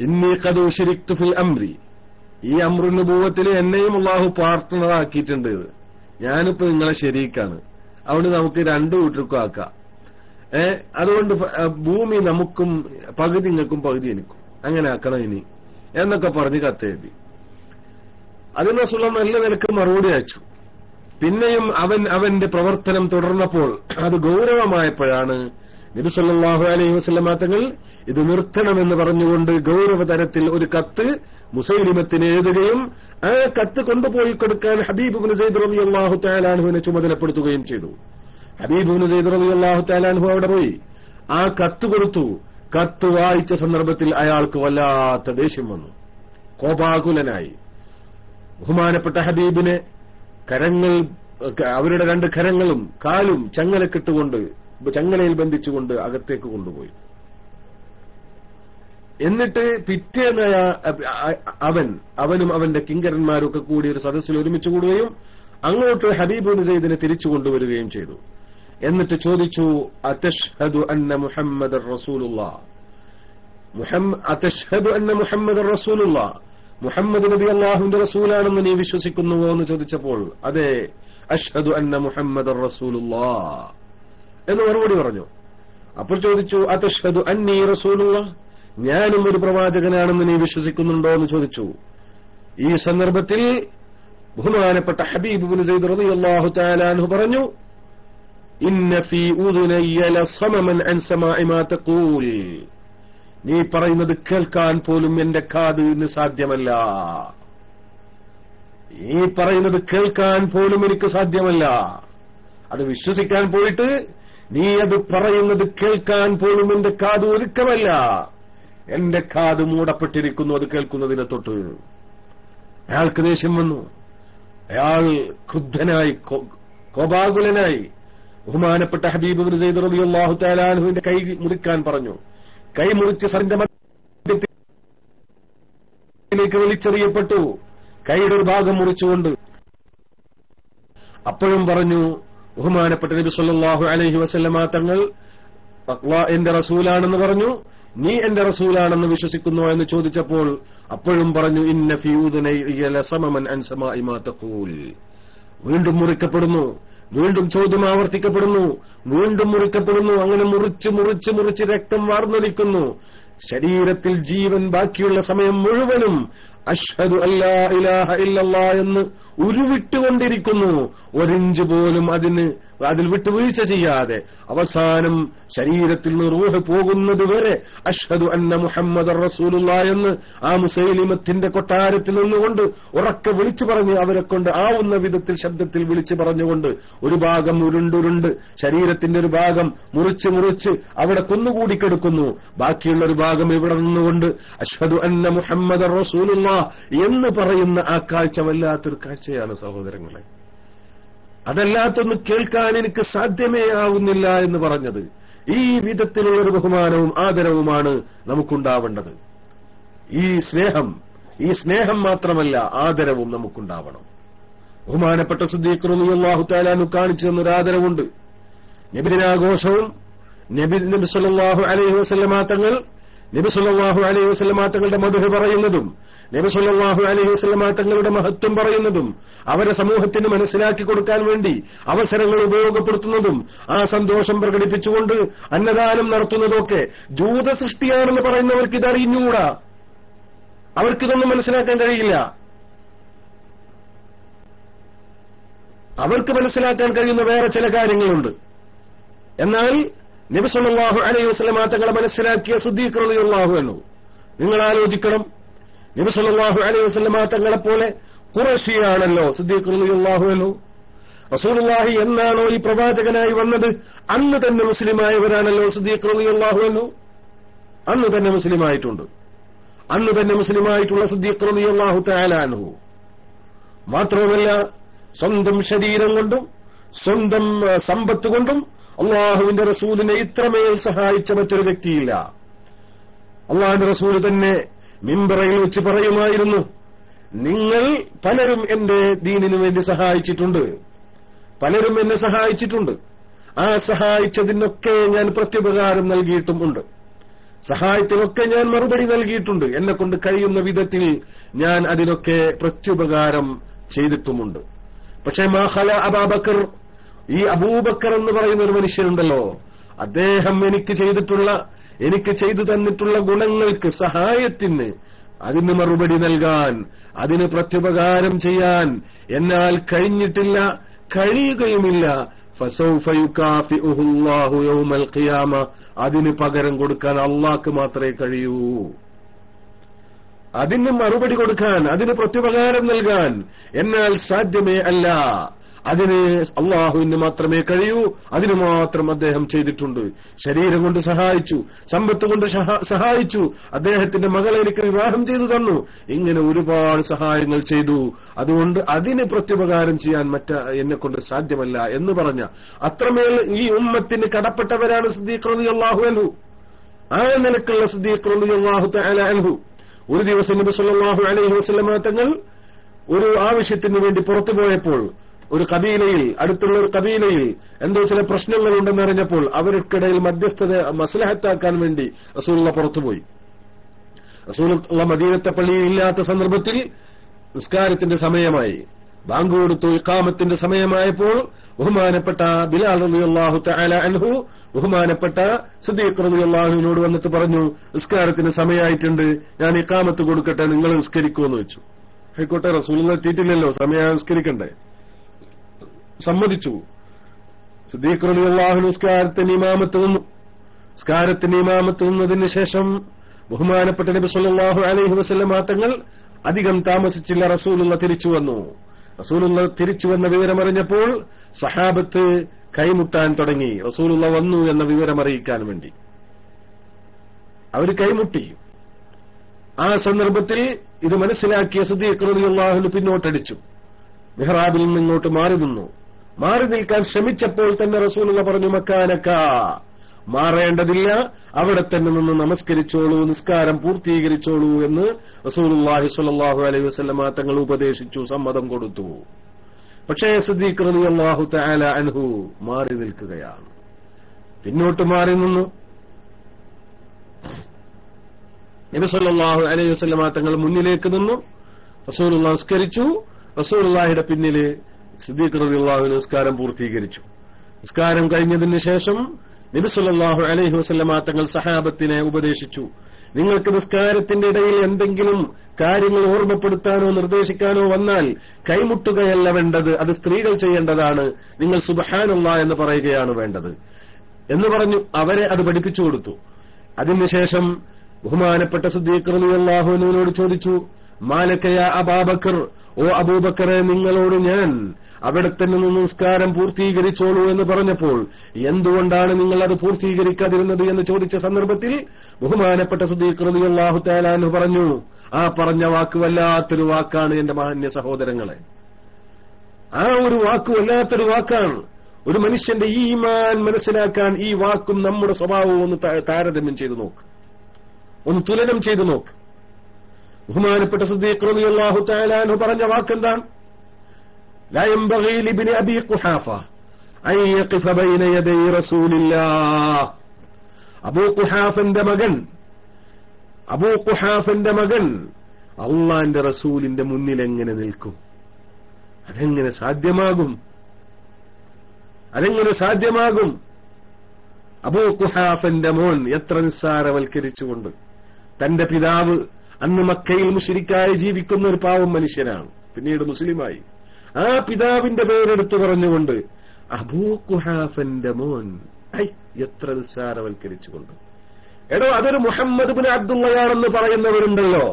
ഇന്നി ഖദ് ഉശ്രിക്തു ഫിൽ അംരി, ഈ അംറു നുബുവത്തിൽ എന്നെയും അല്ലാഹു പാർട്ട്ണറാക്കിയിട്ടുണ്ട്. ഞാനിപ്പോ നിങ്ങളെ ശരീക്കാണ്, അതുകൊണ്ട് നമുക്ക് രണ്ടു കൂട്ടർക്കും ആക്കാം. അതുകൊണ്ട് ഭൂമി നമുക്കും പകുതി നിങ്ങൾക്കും പകുതി എനിക്കും അങ്ങനെ ആക്കണം ഇനി എന്നൊക്കെ പറഞ്ഞ് കത്തെഴുതി. അതിന് റസൂലുള്ളാഹി നല്ല നിലക്ക് മറുപടി അയച്ചു. പിന്നെയും അവന്റെ പ്രവർത്തനം തുടർന്നപ്പോൾ അത് ഗൗരവമായപ്പോഴാണ് നബി സല്ലല്ലാഹു അലൈഹി വസല്ലമ തങ്ങൾ ഇത് നിർത്തണമെന്ന് പറഞ്ഞുകൊണ്ട് ഗൗരവതരത്തിൽ ഒരു കത്ത് മുസൈലിമത്തിന് എഴുതുകയും ആ കത്ത് കൊണ്ടുപോയി കൊടുക്കാൻ ഹബീബ് ഇബ്നു സൈദ് റളിയല്ലാഹു തആല അൻഹുവിനെ ചുമതലപ്പെടുത്തുകയും ചെയ്തു. ഹബീബ് ഇബ്നു സൈദ് റളിയല്ലാഹു തആല അൻഹു അവിടെ പോയി ആ കത്ത് കൊടുത്തു. കത്ത് വായിച്ച സന്ദർഭത്തിൽ അയാൾക്ക് വല്ലാത്ത ദേഷ്യം വന്നു, കോപാകുലനായി. ബഹുമാനപ്പെട്ട ഹബീബിനെ കരങ്ങൾ, അവരുടെ രണ്ട് കരങ്ങളും കാലും ചങ്ങലയിൽ ബന്ധിച്ചുകൊണ്ട് അകത്തേക്ക് കൊണ്ടുപോയി. എന്നിട്ട് പിറ്റേന്ന് അവനും അവന്റെ കിങ്കരന്മാരും ഒക്കെ കൂടി ഒരു സദസ്സിൽ ഒരുമിച്ച് കൂടുകയും അങ്ങോട്ട് ഹബീബ് ഇബ്നു സൈദിനെ തിരിച്ചു കൊണ്ടുവരികയും ചെയ്തു. എന്നിട്ട് ചോദിച്ചു, അതഷ്ഹദു അന്ന മുഹമ്മദർ റസൂലുള്ളാഹ്, അതഷ്ഹദു അന്ന മുഹമ്മദർ റസൂലുള്ളാഹ്, മുഹമ്മദ് നബി അല്ലാഹുവിന്റെ റസൂലാണെന്ന് നീ വിശ്വസിക്കുന്നുവോ എന്ന് ചോദിച്ചപ്പോൾ അതെ, അഷ്ഹദു അന്ന മുഹമ്മദർ റസൂലുള്ളാഹ് എന്ന് മറുപടി പറഞ്ഞു. അപ്പോൾ ചോദിച്ചു, അതഷ്ഹദു അന്നീ റസൂലുള്ളാഹ്, ഞാനും ഒരു പ്രവാചകനാണെന്ന് നീ വിശ്വസിക്കുന്നുണ്ടോ എന്ന് ചോദിച്ചു. ഈ സന്ദർഭത്തിൽ ബഹുമാനപ്പെട്ട ഹബീബ് ഇബ്നു സൈദ് റളിയല്ലാഹു തആല അൻഹു പറഞ്ഞു, ഇന്ന ഫീ ഉദുനയ്യ ലസമമൻ അൻ സമാഇ മാ തഖൂൽ, നീ പറയുന്നത് കേൾക്കാൻ പോലും എന്റെ കാതിന് സാധ്യമല്ല, നീ പറയുന്നത് കേൾക്കാൻ പോലും എനിക്ക് സാധ്യമല്ല. അത് വിശ്വസിക്കാൻ പോയിട്ട് നീ അത് പറയുന്നത് കേൾക്കാൻ പോലും എന്റെ കാത് ഒരുക്കമല്ല, എന്റെ കാത് മൂടപ്പെട്ടിരിക്കുന്നു അത് കേൾക്കുന്നതിനെ തൊട്ട്. അയാൾക്ക് ദേഷ്യം വന്നു, അയാൾ ക്രുദ്ധനായി, കോപാകുലനായി. ബഹുമാനപ്പെട്ട ഹബീബ് ഇബ്നു സൈദ് റളിയല്ലാഹു തആല അൻഹുവിന്റെ കൈ മുറിക്കാൻ പറഞ്ഞു. കൈ മുറിച്ച് സറിന്റെ മധ്യത്തിലേക്ക് വലിച്ചെറിയപ്പെട്ടു, കൈയുടെ ഒരു ഭാഗം മുറിച്ചുകൊണ്ട്. അപ്പോഴും പറഞ്ഞു, ബഹുമാനപ്പെട്ട നബി സല്ലല്ലാഹു അലൈഹി വസല്ലമ തങ്ങൾ എന്റെ റസൂലാണെന്ന് പറഞ്ഞു. നീ എന്റെ റസൂലാണെന്ന് വിശ്വസിക്കുന്നു എന്ന് ചോദിച്ചപ്പോൾ അപ്പോഴും പറഞ്ഞു, ഇന്ന ഫീ ഉദുനയ്യ ലസമമൻ അൻ സമാഇ മാ തഖൂൽ. വീണ്ടും മുറിക്കപ്പെടുന്നു, വീണ്ടും ചോദ്യം ആവർത്തിക്കപ്പെടുന്നു, വീണ്ടും മുറിക്കപ്പെടുന്നു. അങ്ങനെ മുറിച്ച് രക്തം വാർന്നൊലിക്കുന്നു. ശരീരത്തിൽ ജീവൻ ബാക്കിയുള്ള സമയം മുഴുവനും അഷ്ഹദു അല്ലാ ഇലാഹ ഇല്ലല്ലാഹ് എന്ന് ഉരുവിട്ടുകൊണ്ടിരിക്കുന്നു. ഒരിഞ്ച് പോലും അതിൽ വിട്ടുവീഴ്ച ചെയ്യാതെ അവസാനം ശരീരത്തിൽ നിന്ന് റൂഹ് പോകുന്നത് വരെ അഷ്ഹദു അന്ന മുഹമ്മദർ റസൂലുള്ളാഹ് എന്ന് ആ മുസൈലിമത്തിന്റെ കൊട്ടാരത്തിൽ നിന്നുകൊണ്ട് ഉറക്കെ വിളിച്ചു പറഞ്ഞ്, അവരെ കൊണ്ട് ആവുന്ന വിധത്തിൽ ശബ്ദത്തിൽ വിളിച്ചു പറഞ്ഞുകൊണ്ട് ഒരു ഭാഗം ഉരുണ്ടുരുണ്ട് ശരീരത്തിന്റെ ഒരു ഭാഗം മുറിച്ച് അവിടെ കുന്നുകൂടി കിടക്കുന്നു. ബാക്കിയുള്ള ഒരു ഭാഗം ഇവിടെ നിന്നുകൊണ്ട് അഷ്ഹദു അന്ന മുഹമ്മദർ റസൂലുള്ളാഹ് എന്ന് പറയുന്ന ആ കാഴ്ച വല്ലാത്തൊരു കാഴ്ചയാണ് സഹോദരങ്ങളെ. അതല്ലാത്തൊന്ന് കേൾക്കാൻ എനിക്ക് സാധ്യമേ ആവുന്നില്ല എന്ന് പറഞ്ഞത്. ഈ വിധത്തിലുള്ളൊരു ബഹുമാനവും ആദരവുമാണ് നമുക്കുണ്ടാവേണ്ടത്. ഈ സ്നേഹം മാത്രമല്ല, ആദരവും നമുക്കുണ്ടാവണം. ബഹുമാനപ്പെട്ട സിദ്ദീഖ് റളിയല്ലാഹു തആല അൻഹു കാണിച്ചു തന്നൊരു ആദരവുണ്ട്. നബിദിനാഘോഷവും നബി സല്ലല്ലാഹു അലൈഹി വസല്ലമ തങ്ങൾ നബി സല്ലല്ലാഹു അലൈഹി വസല്ലമ തങ്ങളുടെ മദ്ഹ് പറയുന്നതും നബി സല്ലല്ലാഹു അലൈഹി വസല്ലമ തങ്ങളുടെ മഹത്വം പറയുന്നതും അവരെ സമൂഹത്തിന് മനസ്സിലാക്കി കൊടുക്കാൻ വേണ്ടി അവസരങ്ങൾ ഉപയോഗപ്പെടുത്തുന്നതും ആ സന്തോഷം പ്രകടിപ്പിച്ചുകൊണ്ട് അന്നദാനം നടത്തുന്നതൊക്കെ ജൂത സൃഷ്ടിയാണെന്ന് പറയുന്നവർക്ക് ഇതറിഞ്ഞുകൂടാ. അവർക്കിതൊന്നും മനസ്സിലാക്കാൻ കഴിയില്ല. അവർക്ക് മനസ്സിലാക്കാൻ കഴിയുന്ന വേറെ ചില കാര്യങ്ങളുണ്ട്. എന്നാൽ നബി സല്ലല്ലാഹു അലൈഹി വസല്ലമ തങ്ങളെ മനസ്സിലാക്കിയ സിദ്ദീഖ് റളിയല്ലാഹു അൻഹു, നിങ്ങൾ ആലോചിക്കണം, നബി സല്ലല്ലാഹു അലൈഹി വസല്ലമ തങ്ങളെപ്പോലെ ഖുറൈശിയാണല്ലോ സിദ്ദീഖ് റളിയല്ലാഹു അൻഹു. റസൂലുള്ളാഹി എന്നാണോ ഈ പ്രവാചകനായി വന്നത് അന്ന് തന്നെ മുസ്ലിമായവരാണല്ലോ സിദ്ദീഖ് റളിയല്ലാഹു അൻഹു. അന്ന് തന്നെ മുസ്ലിമായിട്ടുണ്ട്. അന്ന് തന്നെ മുസ്ലിമായിട്ടുള്ള സിദ്ദീഖ് റളിയല്ലാഹു തആല അൻഹു മാത്രമല്ല, സ്വന്തം ശരീരം കൊണ്ടും സ്വന്തം സമ്പത്ത് കൊണ്ടും അള്ളാഹുവിന്റെ റസൂലിനെ ഇത്രമേൽ സഹായിച്ച മറ്റൊരു വ്യക്തിയില്ല. അള്ളാഹുവിന്റെ റസൂല് തന്നെ മിമ്പറയിൽ വെച്ച് പറയുമായിരുന്നു, നിങ്ങൾ പലരും എന്റെ ദീനിനു വേണ്ടി സഹായിച്ചിട്ടുണ്ട്, പലരും എന്നെ സഹായിച്ചിട്ടുണ്ട്. ആ സഹായിച്ചതിനൊക്കെ ഞാൻ പ്രത്യുപകാരം നൽകിയിട്ടുമുണ്ട്, സഹായത്തിനൊക്കെ ഞാൻ മറുപടി നൽകിയിട്ടുണ്ട്. എന്നെക്കൊണ്ട് കഴിയുന്ന വിധത്തിൽ ഞാൻ അതിനൊക്കെ പ്രത്യുപകാരം ചെയ്തിട്ടുമുണ്ട്. പക്ഷേ മാഖല അബൂബക്കർ, ഈ അബൂബക്കർ എന്ന് പറയുന്ന ഒരു മനുഷ്യനുണ്ടല്ലോ, അദ്ദേഹം എനിക്ക് ചെയ്തു തന്നിട്ടുള്ള ഗുണങ്ങൾക്ക്, സഹായത്തിന്, അതിന് മറുപടി നൽകാൻ, അതിന് പ്രത്യുപകാരം ചെയ്യാൻ എന്നാൽ കഴിഞ്ഞിട്ടില്ല, കഴിയുകയുമില്ല. ഫസൗഫ യുകാഫിഉഹു അല്ലാഹു യൗമൽ ഖിയാമ, അതിന് പകരം കൊടുക്കാൻ അല്ലാഹ്ക്ക് മാത്രമേ കഴിയൂ. അതിന് മറുപടി കൊടുക്കാൻ, അതിന് പ്രത്യുപകാരം നൽകാൻ എന്നാൽ സാധ്യമേ അല്ല. അതിന് അള്ളാഹുവിന് മാത്രമേ കഴിയൂ. അതിന് മാത്രം അദ്ദേഹം ചെയ്തിട്ടുണ്ട്. ശരീരം കൊണ്ട് സഹായിച്ചു, സമ്പത്ത് കൊണ്ട് സഹായിച്ചു, അദ്ദേഹത്തിന്റെ മകളെ എനിക്ക് വിവാഹം ചെയ്തു തന്നു, ഇങ്ങനെ ഒരുപാട് സഹായങ്ങൾ ചെയ്തു. അതുകൊണ്ട് അതിന് പ്രത്യുപകാരം ചെയ്യാൻ എന്നെക്കൊണ്ട് സാധ്യമല്ല എന്ന് പറഞ്ഞ അത്രമേൽ ഈ ഉമ്മത്തിന് കടപ്പെട്ടവരാണ് സിദ്ദീഖ് റളിയല്ലാഹു അൻഹു. ആ നിലക്കുള്ള സിദ്ദീഖ് റളിയല്ലാഹു തആല അൻഹു ഒരു ദിവസം നബി സല്ലല്ലാഹു അലൈഹി വസല്ലമ തങ്ങൾ ഒരു ആവശ്യത്തിന് വേണ്ടി പുറത്തു പോയപ്പോൾ ഒരു കബീലയിൽ, അടുത്തുള്ള ഒരു കബീലയിൽ എന്തോ ചില പ്രശ്നങ്ങളുണ്ടെന്നറിഞ്ഞപ്പോൾ അവർക്കിടയിൽ മസ്ലഹത്താക്കാൻ വേണ്ടി റസൂലുള്ള പുറത്തുപോയി. റസൂലുള്ള മദീനത്തെ പള്ളിയിൽ ഇല്ലാത്ത സന്ദർഭത്തിൽ നിസ്കാരത്തിന്റെ സമയമായി, ബാങ്ക് കൊടുത്തു, ഇഖാമത്തിന്റെ സമയമായപ്പോൾ ബഹുമാനപ്പെട്ട ബിലാൽ റളിയല്ലാഹു തആല അൻഹു ബഹുമാനപ്പെട്ട സിദ്ദീഖ് റളിയല്ലാഹു അൻഹുവിനോട് വന്നിട്ട് പറഞ്ഞു, നിസ്കാരത്തിന് സമയമായിട്ടുണ്ട്, ഞാൻ ഇഖാമത്ത് കൊടുക്കട്ടെ, നിങ്ങൾ നിസ്കരിക്കുമെന്ന് വെച്ചു. ആയിക്കോട്ടെ, റസൂലുള്ള എത്തിയിട്ടില്ലല്ലോ, സമയം നിസ്കരിക്കണ്ടേ. സമ്മതിച്ചു. സിദ്ദീഖ് റളിയല്ലാഹു അൻഹു നിസ്കാരത്തിന് ഇമാമത്ത് നിന്നതിന് ശേഷം ബഹുമാനപ്പെട്ട നബി സല്ലല്ലാഹു അലൈഹി വസല്ലം തങ്ങൾ അധികം താമസിച്ചില്ല, റസൂലുള്ള തിരിച്ചു വന്നു. റസൂലുള്ള തിരിച്ചു വന്ന വിവരമറിഞ്ഞപ്പോൾ സഹാബത്ത് കൈമുട്ടാൻ തുടങ്ങി. റസൂലുള്ള വന്നു എന്ന വിവരമറിയിക്കാൻ വേണ്ടി അവർ കൈമുട്ടി. ആ സന്ദർഭത്തിൽ ഇത് മനസ്സിലാക്കിയ സിദ്ദീഖ് റളിയല്ലാഹു അൻഹു പിന്നോട്ടടിച്ചു, മിഹ്റാബിൽ നിന്ന് ഇങ്ങോട്ട് മാറി നിന്നു. മാറി നിൽക്കാൻ ശ്രമിച്ചപ്പോൾ തന്നെ റസൂലുള്ള പറഞ്ഞു, മക്കാനക, മാറേണ്ടതില്ല, അവിടെ തന്നെ നിന്ന് നമസ്കരിച്ചോളൂ, നിസ്കാരം പൂർത്തീകരിച്ചോളൂ എന്ന് റസൂലുള്ളാഹി സ്വല്ലല്ലാഹു അലൈഹി വസല്ലം തങ്ങൾ ഉപദേശിച്ചു, സമ്മതം കൊടുത്തു. പക്ഷേ സിദ്ദീഖ് റളിയല്ലാഹു തആല അൻഹു മാറി നിൽക്കുകയാണ്, പിന്നോട്ട് മാറി നിന്നു. നബി സല്ലല്ലാഹു അലൈഹി വസല്ലം തങ്ങൾ മുന്നിലേക്ക് നിന്നു, റസൂലുള്ളാഹി നിസ്കരിച്ചു. റസൂലുള്ളാഹിയുടെ പിന്നില് സിദ്ദീഖ് റളിയല്ലാഹു അൻഹു നിസ്കാരം പൂർത്തീകരിച്ചു. നിസ്കാരം കഴിഞ്ഞതിന് ശേഷം നബി സല്ലല്ലാഹു അലൈഹി വസല്ലം തങ്ങൾ സഹാബത്തിനെ ഉപദേശിച്ചു, നിങ്ങൾക്ക് നിസ്കാരത്തിന്റെ ഇടയിൽ എന്തെങ്കിലും കാര്യങ്ങൾ ഓർമ്മപ്പെടുത്താനോ നിർദ്ദേശിക്കാനോ വന്നാൽ കൈമുട്ടുകയല്ല വേണ്ടത്, അത് സ്ത്രീകൾ ചെയ്യേണ്ടതാണ്, നിങ്ങൾ സുബ്ഹാനല്ലാഹ് എന്ന് പറയുകയാണ് വേണ്ടത് എന്ന് പറഞ്ഞു അവരെ അത് പഠിപ്പിച്ചു കൊടുത്തു. അതിനുശേഷം ബഹുമാനപ്പെട്ട സിദ്ദീഖ് റളിയല്ലാഹു അൻഹുവിനോട് ചോദിച്ചു, മാലക്കയ അബൂബക്കർ, ഓ അബൂബക്കറെ, നിങ്ങളോട് ഞാൻ അവിടെ തന്നെ നിന്ന് നിസ്കാരം പൂർത്തീകരിച്ചോളൂ എന്ന് പറഞ്ഞപ്പോൾ എന്തുകൊണ്ടാണ് നിങ്ങൾ അത് പൂർത്തീകരിക്കാതിരുന്നത് എന്ന് ചോദിച്ച സന്ദർഭത്തിൽ ബഹുമാനപ്പെട്ട സിദ്ദീഖ് റളിയല്ലാഹു തആല അൻഹു പറഞ്ഞു, ആ പറഞ്ഞ വാക്ക് വല്ലാത്തൊരു വാക്കാണ് എന്റെ മാന്യ സഹോദരങ്ങളെ, ആ ഒരു വാക്ക് വല്ലാത്തൊരു വാക്കാണ്. ഒരു മനുഷ്യന്റെ ഈ ഈമാൻ മനസ്സിലാക്കാൻ ഈ വാക്കും നമ്മുടെ സ്വഭാവവും ഒന്ന് താരതമ്യം ചെയ്തു നോക്ക്, ഒന്ന് തുലനം ചെയ്തു നോക്ക്. ബഹുമാനപ്പെട്ട സിദ്ദീഖ് റളിയല്ലാഹു തആല അൻഹു പറഞ്ഞ വാക്കെന്താണ്? ലാ യംബഗി ലിബ്നി അബീ ഖുഹാഫ അൻ യഖിഫ ബൈന യദൈ റസൂലില്ലാഹ്. അബൂ ഖുഹാഫന്റെ മകൻ അബൂ ഖുഹാഫന്റെ മകൻ അള്ളാന്റെ റസൂലിന്റെ മുന്നിൽ എങ്ങനെ നിൽക്കും? അതെങ്ങനെ സാധ്യമാകും? അബൂ ഖുഹാഫന്റെ മോൻ എത്ര നിസ്സാരവൽക്കരിച്ചുകൊണ്ട്, തന്റെ പിതാവ് അന്ന് മക്കയിൽ മുശ്രിക്കായി ജീവിക്കുന്ന ഒരു പാവം മനുഷ്യനാണ്, പിന്നീട് മുസ്ലിമായി, ആ പിതാവിന്റെ പേരെടുത്തു പറഞ്ഞുകൊണ്ട് അബൂ ഖുഹാഫന്റെ മോൻ, എത്ര നിസ്സാരവൽക്കരിച്ചുകൊണ്ട്. എടോ, അതൊരു മുഹമ്മദ് ബിൻ അബ്ദുള്ളയാണെന്ന് പറയുന്നവരുണ്ടല്ലോ,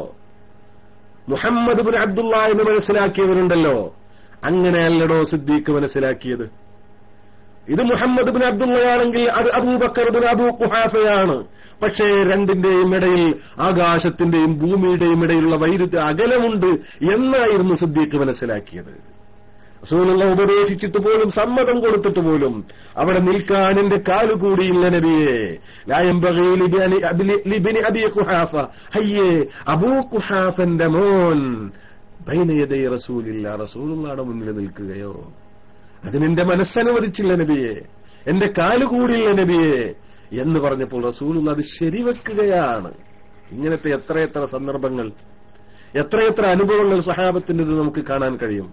മുഹമ്മദ് ബിൻ അബ്ദുള്ള എന്ന് മനസ്സിലാക്കിയവരുണ്ടല്ലോ. അങ്ങനെയല്ലടോ സിദ്ദീഖ് മനസ്സിലാക്കിയത്. ഇത് മുഹമ്മദ് ബിൻ അബ്ദുള്ളയാണെങ്കിൽ അത് അബൂബക്കർ ബിൻ അബൂ ഖുഹാഫയാണ്. പക്ഷേ രണ്ടിന്റെയും ഇടയിൽ, ആകാശത്തിന്റെയും ഭൂമിയുടെയും ഇടയിലുള്ള വൈരുദ്ധ്യ അകലമുണ്ട് എന്നായിരുന്നു സിദ്ദീഖ് മനസ്സിലാക്കിയത്. റസൂലുള്ളാഹി ഉപദേശിച്ചിട്ട് പോലും, സമ്മതം കൊടുത്തിട്ട് പോലും അവിടെ നിൽക്കാൻ എന്റെ കാലുകൂടിയില്ല നബിയെ. ലാ യംബഗീ ലിബ്നി അബീ ഖുഹാഫ, ഹയ്യേ അബൂ ഖുഹാഫന്റെ മോൻ ബൈന യദൈ റസൂലില്ലാഹ്, റസൂലുള്ളാഹിയുടെ മുന്നിൽ നിൽക്കുകയോ, അതിനെന്റെ മനസ്സനുവദിച്ചില്ല നബിയെ, എന്റെ കാലുകൂടിയില്ല നബിയെ എന്ന് പറഞ്ഞപ്പോൾ റസൂലുള്ളാഹി അത് ശരിവെക്കുകയാണ്. ഇങ്ങനത്തെ എത്രയെത്ര സന്ദർഭങ്ങൾ, എത്രയെത്ര അനുഭവങ്ങൾ സഹാബത്തിൻ്റെത് നമുക്ക് കാണാൻ കഴിയും.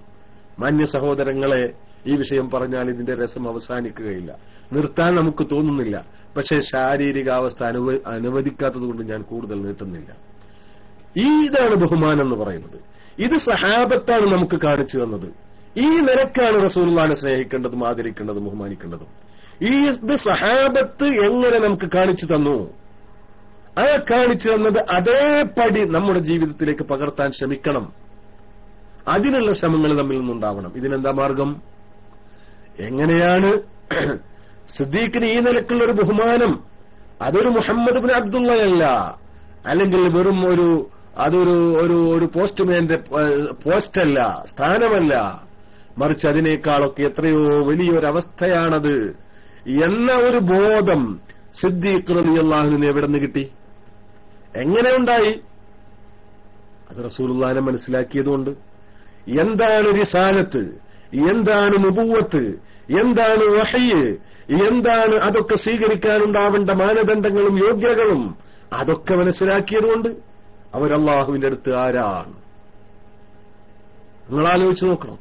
മാന്യ സഹോദരങ്ങളെ, ഈ വിഷയം പറഞ്ഞാൽ ഇതിന്റെ രസം അവസാനിക്കുകയില്ല, നിർത്താൻ നമുക്ക് തോന്നുന്നില്ല. പക്ഷേ ശാരീരികാവസ്ഥ അനുവദിക്കാത്തത് കൊണ്ട് ഞാൻ കൂടുതൽ നീട്ടുന്നില്ല. ഇതാണ് ബഹുമാനം എന്ന് പറയുന്നത്. ഇത് സഹാബത്താണ് നമുക്ക് കാണിച്ചു തന്നത്. ഈ നിലക്കാണ് റസൂലുള്ളാഹിനെ സ്നേഹിക്കേണ്ടതും ആദരിക്കേണ്ടതും ബഹുമാനിക്കേണ്ടതും. ഇത് സഹാബത്ത് എങ്ങനെ നമുക്ക് കാണിച്ചു തന്നു, ആ കാണിച്ചു തന്നത് അതേപടി നമ്മുടെ ജീവിതത്തിലേക്ക് പകർത്താൻ ശ്രമിക്കണം. അതിനുള്ള ശ്രമങ്ങൾ നമ്മിൽ നിന്നുണ്ടാവണം. ഇതിനെന്താ മാർഗം? എങ്ങനെയാണ് സിദ്ദീഖിന് ഈ നിലക്കുള്ള ഒരു ബഹുമാനം? അതൊരു മുഹമ്മദ് ബിൻ അബ്ദുള്ളയല്ല, അല്ലെങ്കിൽ വെറും ഒരു പോസ്റ്റ്മാന്റെ പോസ്റ്റല്ല, സ്ഥാനമല്ല, മറിച്ച് അതിനേക്കാളൊക്കെ എത്രയോ വലിയൊരവസ്ഥയാണത് എന്ന ഒരു ബോധം സിദ്ദീഖ് റളിയല്ലാഹു അൻഹു എവിടെ നിന്ന് കിട്ടി? എങ്ങനെ ഉണ്ടായി? അത് റസൂലുള്ളാഹിനെ മനസ്സിലാക്കിയതുകൊണ്ട്. എന്താണ് റിസാലത്ത്, എന്താണ് നുബുവത്ത്, എന്താണ് വഹയ്, എന്താണ് അതൊക്കെ സ്വീകരിക്കാനുണ്ടാവേണ്ട മാനദണ്ഡങ്ങളും യോഗ്യതകളും, അതൊക്കെ മനസ്സിലാക്കിയതുകൊണ്ട് അവരല്ലാഹുവിന്റെ അടുത്ത് ആരാണ്? നിങ്ങൾ ആലോചിച്ച് നോക്കണം.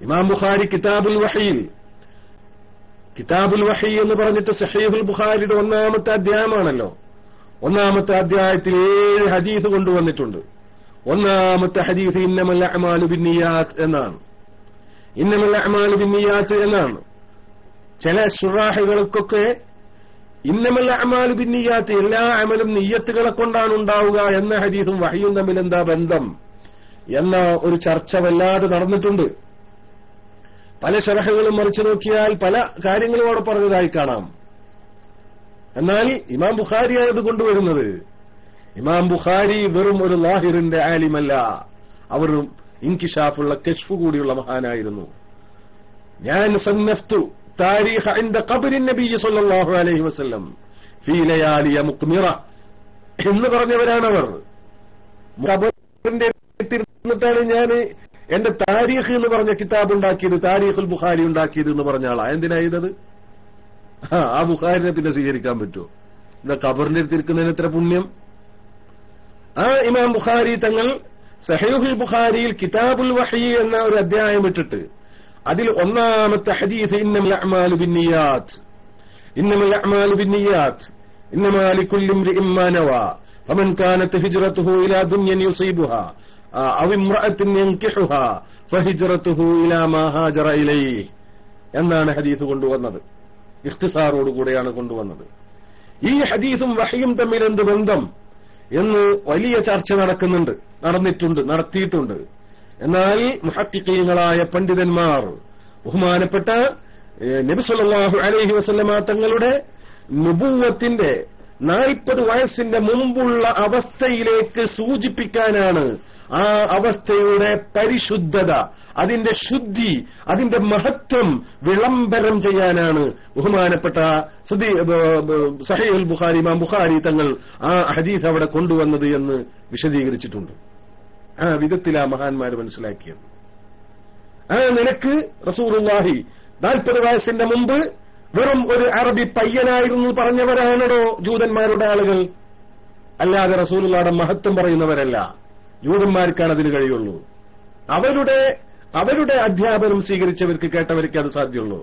ഇമാം ബുഖാരി കിതാബുൽ വഹി എന്ന് പറഞ്ഞിട്ട് സഹീഹുൽ ബുഖാരിയുടെ 1-ാമത്തെ അധ്യായമാണല്ലോ. 1-ാമത്തെ അധ്യായത്തിൽ 7 ഹദീസ് കൊണ്ടുവന്നിട്ടുണ്ട്. 1-ാമത്തെ ഹദീസ് ഇന്നമൽ അഅ്മാലു ബിന്നിയാത്ത് എന്നാണ്. ചില ശുറാഹുകൾക്കൊക്കെ ഇന്നമൽ അഅ്മാലു ബിന്നിയാത്ത്, എല്ലാ അമലും നിയ്യത്തുകളെ കൊണ്ടാണ് ഉണ്ടാവുക എന്ന ഹദീസും വഹയും തമ്മിൽ എന്താ ബന്ധം എന്ന ഒരു ചർച്ച വല്ലാതെ നടന്നിട്ടുണ്ട്. പല ശറഹുകളും മറിച്ചു നോക്കിയാൽ പല കാര്യങ്ങളും അവിടെ പറഞ്ഞതായി കാണാം. എന്നാൽ ഇമാം ബുഖാരിയാണ് ഇത് കൊണ്ടുവരുന്നത്. ഇമാം ബുഖാരി വെറും ഒരു ലാഹിറിന്റെ ആലിമല്ല, അവർ ഇൻകിഷാഫുള്ള കശ്ഫ് കൂടിയുള്ള മഹാനായിരുന്നു. ഞാൻ സന്നഫ്തു താരീഖ ഇൻദ ഖബ്രി നബി സല്ലല്ലാഹു അലൈഹി വസല്ലം ഫീ ലയാലിയ മുഖ്മിറ എന്ന് പറഞ്ഞവരാണവർ. ഖബറിന്റെ അടുത്തിരുന്നിട്ടാണ് ഞാൻ എന്റെ താരീഖ് എന്ന് പറഞ്ഞ കിതാബ് ഉണ്ടാക്കിയത്, താരീഖുൽ ബുഖാരി ഉണ്ടാക്കിയത് എന്ന് പറഞ്ഞ ആളാ. എന്തിനാ ചെയ്തത്? ആ ബുഖാരിനെ പിന്നെ സ്വീകരിക്കാൻ പറ്റുമോ? എന്താ ഖബറിന്റെ അടുത്തിരിക്കുന്നതിന് എത്ര പുണ്യം? ആ ഇമാം ബുഖാരി തങ്ങൾ സഹീഹുൽ ബുഖാരിയിൽ കിതാബുൽ വഹി എന്ന ഒരു അധ്യായം ഇട്ടിട്ട് അതിൽ 1-ാമത്തെ ഹദീസ് ഇന്നമൽ അഅ്മാലു ബിന്നിയാത്ത് ഇന്നമാ ലികുല്ലി ഇംറിഇൻ മാ നവാ ഫമൻ കാനത് ഹിജ്റതുഹു ഇലാ ദുനിയൻ യുസീബുഹാ ഔ ഇംറഅത്തിൻ യൻകിഹുഹാ ഫഹിജ്റതുഹു ഇലാ മാ ഹാജറ ഇലൈഹി എന്നാണ് ഹദീസ് കൊണ്ടുവന്നത്. ഇഖ്തിസാറോടുകൂടെയാണ് കൊണ്ടുവന്നത്. ഈ ഹദീസും വഹയും തമ്മിൽ എന്ത് ബന്ധം എന്ന് വലിയ ചർച്ച നടത്തിയിട്ടുണ്ട്. എന്നാൽ മുഹഖിഖീങ്ങളായ പണ്ഡിതന്മാർ, ബഹുമാനപ്പെട്ട നബി സല്ലല്ലാഹു അലൈഹി വസല്ലമ തങ്ങളുടെ നുബുവത്തിന്റെ 40 വയസ്സിന്റെ മുമ്പുള്ള അവസ്ഥയിലേക്ക് സൂചിപ്പിക്കാനാണ്, ആ അവസ്ഥയുടെ പരിശുദ്ധത, അതിന്റെ ശുദ്ധി, അതിന്റെ മഹത്വം വിളംബരം ചെയ്യാനാണ് ബഹുമാനപ്പെട്ട സഹീഹുൽ ബുഖാരി ഇമാം ബുഖാരി തങ്ങൾ ആ ഹദീസ് അവിടെ കൊണ്ടുവന്നത് എന്ന് വിശദീകരിച്ചിട്ടുണ്ട്. ആ വിധത്തിലാ മഹാന്മാർ മനസ്സിലാക്കിയത്. ആ നിലക്ക് റസൂലുള്ളാഹി 40 വയസ്സിന്റെ മുമ്പ് വെറും ഒരു അറബി പയ്യനായിരുന്നു പറഞ്ഞവരാണോ ജൂതന്മാരുടെ ആളുകൾ? അല്ലാതെ റസൂലുള്ളാഹിയുടെ മഹത്വം പറയുന്നവരല്ല. ജൂതന്മാർക്കാണ് അതിന് കഴിയുള്ളൂ. അവരുടെ അധ്യാപനം സ്വീകരിച്ചവർക്ക്, കേട്ടവർക്ക് അത് സാധ്യമുള്ളൂ.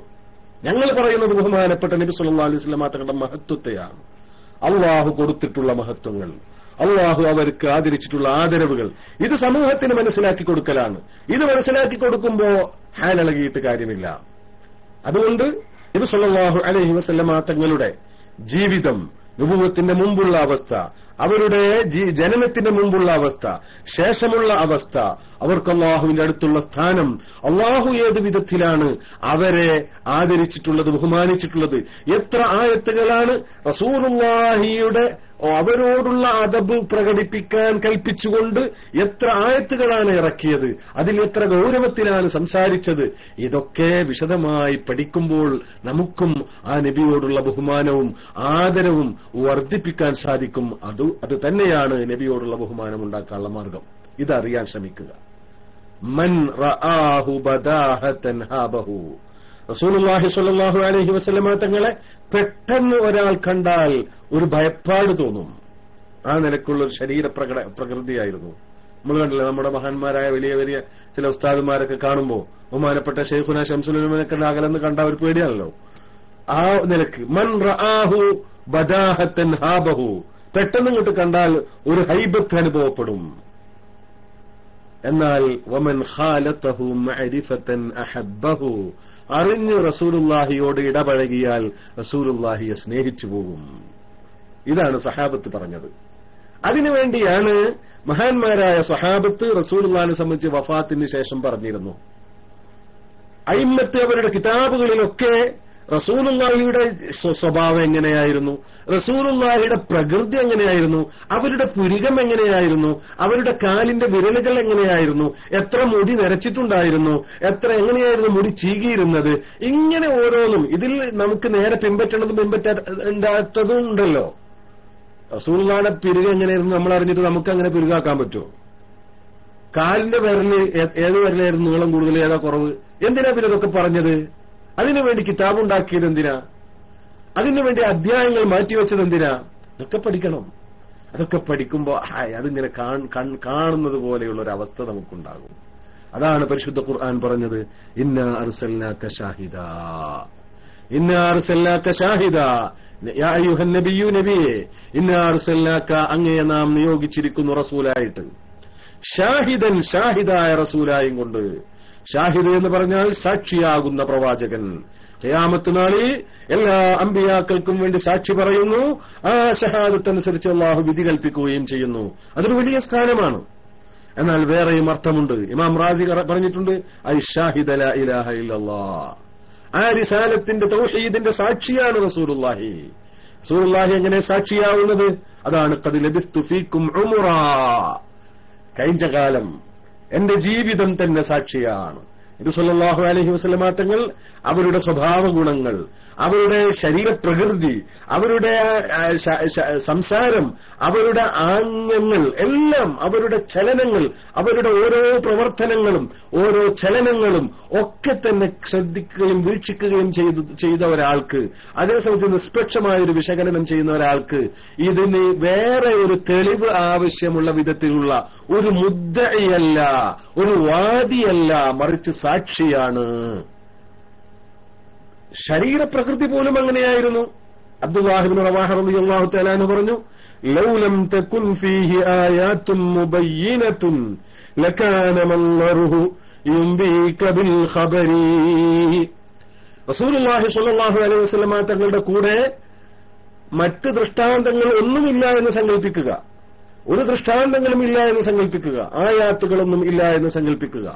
ഞങ്ങൾ പറയുന്നത് ബഹുമാനപ്പെട്ട നബി സല്ലല്ലാഹു അലൈഹി വസല്ലം തങ്ങളുടെ മഹത്വത്തെയാണ്. അള്ളാഹു കൊടുത്തിട്ടുള്ള മഹത്വങ്ങൾ, അള്ളാഹു അവർക്ക് ആദരിച്ചിട്ടുള്ള ആദരവുകൾ, ഇത് സമൂഹത്തിന് മനസ്സിലാക്കി കൊടുക്കലാണ്. ഇത് മനസ്സിലാക്കി കൊടുക്കുമ്പോ ഹാലിളകിയിട്ട് കാര്യമില്ല. അതുകൊണ്ട് നബി സല്ലല്ലാഹു അലൈഹി വസല്ലം തങ്ങളുടെ ജീവിതം, നുബുവത്തിന്റെ മുമ്പുള്ള അവസ്ഥ, അവരുടെ ജനനത്തിന്റെ മുമ്പുള്ള അവസ്ഥ, ശേഷമുള്ള അവസ്ഥ, അവർക്ക് അള്ളാഹുവിന്റെ അടുത്തുള്ള സ്ഥാനം, അള്ളാഹു ഏത് വിധത്തിലാണ് അവരെ ആദരിച്ചിട്ടുള്ളത്, ബഹുമാനിച്ചിട്ടുള്ളത്, എത്ര ആയത്തുകളാണ് റസൂലുള്ളാഹിയുടെ അവരോടുള്ള അദബ് പ്രകടിപ്പിക്കാൻ കൽപ്പിച്ചുകൊണ്ട് എത്ര ആയത്തുകളാണ് ഇറക്കിയത്, അതിൽ എത്ര ഗൗരവത്തിലാണ് സംസാരിച്ചത്. ഇതൊക്കെ വിശദമായി പഠിക്കുമ്പോൾ നമുക്കും ആ നബിയോടുള്ള ബഹുമാനവും ആദരവും വർദ്ധിപ്പിക്കാൻ സാധിക്കും. അത് തന്നെയാണ് നബിയോടുള്ള ബഹുമാനം ഉണ്ടാക്കാനുള്ള മാർഗം. ഇതറിയാൻ ശ്രമിക്കുക. മൻ റആഹു ബദാഹതൻ ഹാബഹു. റസൂലുള്ളാഹി സ്വല്ലല്ലാഹു അലൈഹി വസല്ലമ തങ്ങളെ പെട്ടെന്ന് ഒരാൾ കണ്ടാൽ ഒരു ഭയപ്പാട് തോന്നും. ആ നിലക്കുള്ള ഒരു ശരീര പ്രകൃതിയായിരുന്നു. നമ്മൾ കണ്ടില്ല, നമ്മുടെ മഹാന്മാരായ വലിയ വലിയ ചില ഉസ്താദുമാരൊക്കെ കാണുമ്പോൾ ബഹുമാനപ്പെട്ട ശൈഖുനാ ശംസുൽ ഉലമയൊക്കെ അകലെന്ന് കണ്ട ഒരു പേടിയാണല്ലോ. ആ നിലക്ക് മൻ റആഹു ബദാഹതൻ ഹാബഹു, പെട്ടെന്ന് ഇങ്ങോട്ട് കണ്ടാൽ ഒരു ഹൈബത്ത് അനുഭവപ്പെടും. എന്നാൽ വമൻ ഖാലതഹു മഅരിഫതൻ അഹബ്ബഹു, അറിഞ്ഞ് റസൂലുള്ളാഹിയോട് ഇടപഴകിയാൽ റസൂലുള്ളാഹിയെ സ്നേഹിച്ചു പോകും. ഇതാണ് സഹാബത്ത് പറഞ്ഞത്. അതിനുവേണ്ടിയാണ് മഹാന്മാരായ സഹാബത്ത് റസൂലുള്ളാഹിനെ സംബന്ധിച്ച് വഫാത്തിന് ശേഷം പറഞ്ഞിരുന്നു. അയിമ്മത്ത് അവരുടെ കിതാബുകളിലൊക്കെ റസൂലുള്ളാഹിയുടെ സ്വഭാവം എങ്ങനെയായിരുന്നു, റസൂലുള്ളാഹിയുടെ പ്രകൃതി എങ്ങനെയായിരുന്നു, അവരുടെ പുരികം എങ്ങനെയായിരുന്നു, അവരുടെ കാലിന്റെ വിരലുകൾ എങ്ങനെയായിരുന്നു, എത്ര മുടി നരച്ചിട്ടുണ്ടായിരുന്നു, എങ്ങനെയായിരുന്നു മുടി ചീകിയിരുന്നത്, ഇങ്ങനെ ഓരോന്നും ഇതിൽ നമുക്ക് നേരെ പിൻപറ്റേണ്ടതും പിൻപറ്റാത്തതും ഉണ്ടല്ലോ. റസൂലുള്ളാഹിയുടെ പിരുക എങ്ങനെയായിരുന്നു നമ്മൾ അറിഞ്ഞിട്ട് നമുക്ക് അങ്ങനെ പിരുകാക്കാൻ പറ്റുമോ? കാലിന്റെ വിരല് ഏത് വിരലായിരുന്നു നീളം കൂടുതൽ, ഏതാ കുറവ്? എന്തിനാ പിന്നെ ഇതൊക്കെ പറഞ്ഞത്? അതിനുവേണ്ടി കിതാബുണ്ടാക്കിയത് എന്തിനാ? അതിനുവേണ്ടി അധ്യായങ്ങൾ മാറ്റിവെച്ചത് എന്തിനാ? ഇതൊക്കെ പഠിക്കണം. അതൊക്കെ പഠിക്കുമ്പോ അതിങ്ങനെ കാണുന്നത് പോലെയുള്ള ഒരു അവസ്ഥ നമുക്കുണ്ടാകും. അതാണ് പരിശുദ്ധ ഖുർആൻ പറഞ്ഞത്, ഇന്നാ അർസൽനാക ഷാഹിദാ, ഇന്നാ അർസൽനാക ഷാഹിദാ യാ അയ്യുഹൻ നബിയ്യു, നബിയേ, ഇന്നാ അർസൽനാക, അങ്ങയെ നാം നിയോഗിച്ചിരിക്കുന്നു റസൂലായിട്ട്, ഷാഹിദൻ, ഷാഹിദായ റസൂലായും കൊണ്ട്. ഷാഹിദ് എന്ന് പറഞ്ഞാൽ സാക്ഷിയാകുന്ന പ്രവാചകൻ. ഖിയാമത്ത് നാളിൽ എല്ലാ അമ്പിയാക്കൾക്കും വേണ്ടി സാക്ഷി പറയുന്നു. ആ ഷഹാദത്ത് അനുസരിച്ച് അള്ളാഹു വിധി കൽപ്പിക്കുകയും ചെയ്യുന്നു. അതൊരു വലിയ സ്ഥാനമാണ്. എന്നാൽ വേറെയും അർത്ഥമുണ്ട്. ഇമാം റാസി പറഞ്ഞിട്ടുണ്ട്, ഐ ഷാഹിദ ലാ ഇലാഹ ഇല്ലല്ലാഹ്, ആ റിസാലത്തിന്റെ തൗഹീദിന്റെ സാക്ഷിയാണ് റസൂലുള്ളാഹി. റസൂലുള്ളാഹി എങ്ങനെ സാക്ഷിയാവുന്നത്? അതാണ് ഖദ് ലബിസ്തു ഫീകും ഉമറാ, കഴിഞ്ഞ കാലം എന്റെ ജീവിതം തന്നെ സാക്ഷിയാണ്. നബി സല്ലല്ലാഹു അലൈഹി വസല്ലമ തങ്ങൾ അവരുടെ സ്വഭാവ ഗുണങ്ങൾ, അവരുടെ ശരീരപ്രകൃതി, അവരുടെ സംസാരം, അവരുടെ ആംഗ്യങ്ങൾ എല്ലാം, അവരുടെ ചലനങ്ങൾ, അവരുടെ ഓരോ പ്രവർത്തനങ്ങളും ഓരോ ചലനങ്ങളും ഒക്കെ തന്നെ ശ്രദ്ധിക്കുകയും വീക്ഷിക്കുകയും ചെയ്ത ഒരാൾക്ക്, അതേ സംബന്ധിച്ച് നിഷ്പക്ഷമായൊരു വിശകലനം ചെയ്യുന്ന ഒരാൾക്ക് ഇതിന് വേറെ ഒരു തെളിവ് ആവശ്യമുള്ള വിധത്തിലുള്ള ഒരു മുദ്ദഇയല്ല, ഒരു വാദിയല്ല, മറിച്ച് സാക്ഷിയാണ്. ശരീരപ്രകൃതി പോലും അങ്ങനെയായിരുന്നു. അബ്ദുല്ലാഹി ഇബ്നു റവാഹ റളിയല്ലാഹു തആല അൻഹു പറഞ്ഞു, ലൗ ലം തകുൻ ഫീഹി ആയാതുൻ മുബയ്യിനതുൻ ലകാന മൻളറുഹു യുംബീക ബിൽ ഖബരി. റസൂലുള്ളാഹി സ്വല്ലല്ലാഹു അലൈഹി വസല്ലമ തങ്ങളുടെ കൂടെ മറ്റ് ദൃഷ്ടാന്തങ്ങൾ ഒന്നുമില്ല എന്ന് സങ്കല്പിക്കുക, ഒരു ദൃഷ്ടാന്തങ്ങളും ഇല്ല എന്ന് സങ്കല്പിക്കുക, ആയാത്തുകളൊന്നും ഇല്ല എന്ന് സങ്കല്പിക്കുക,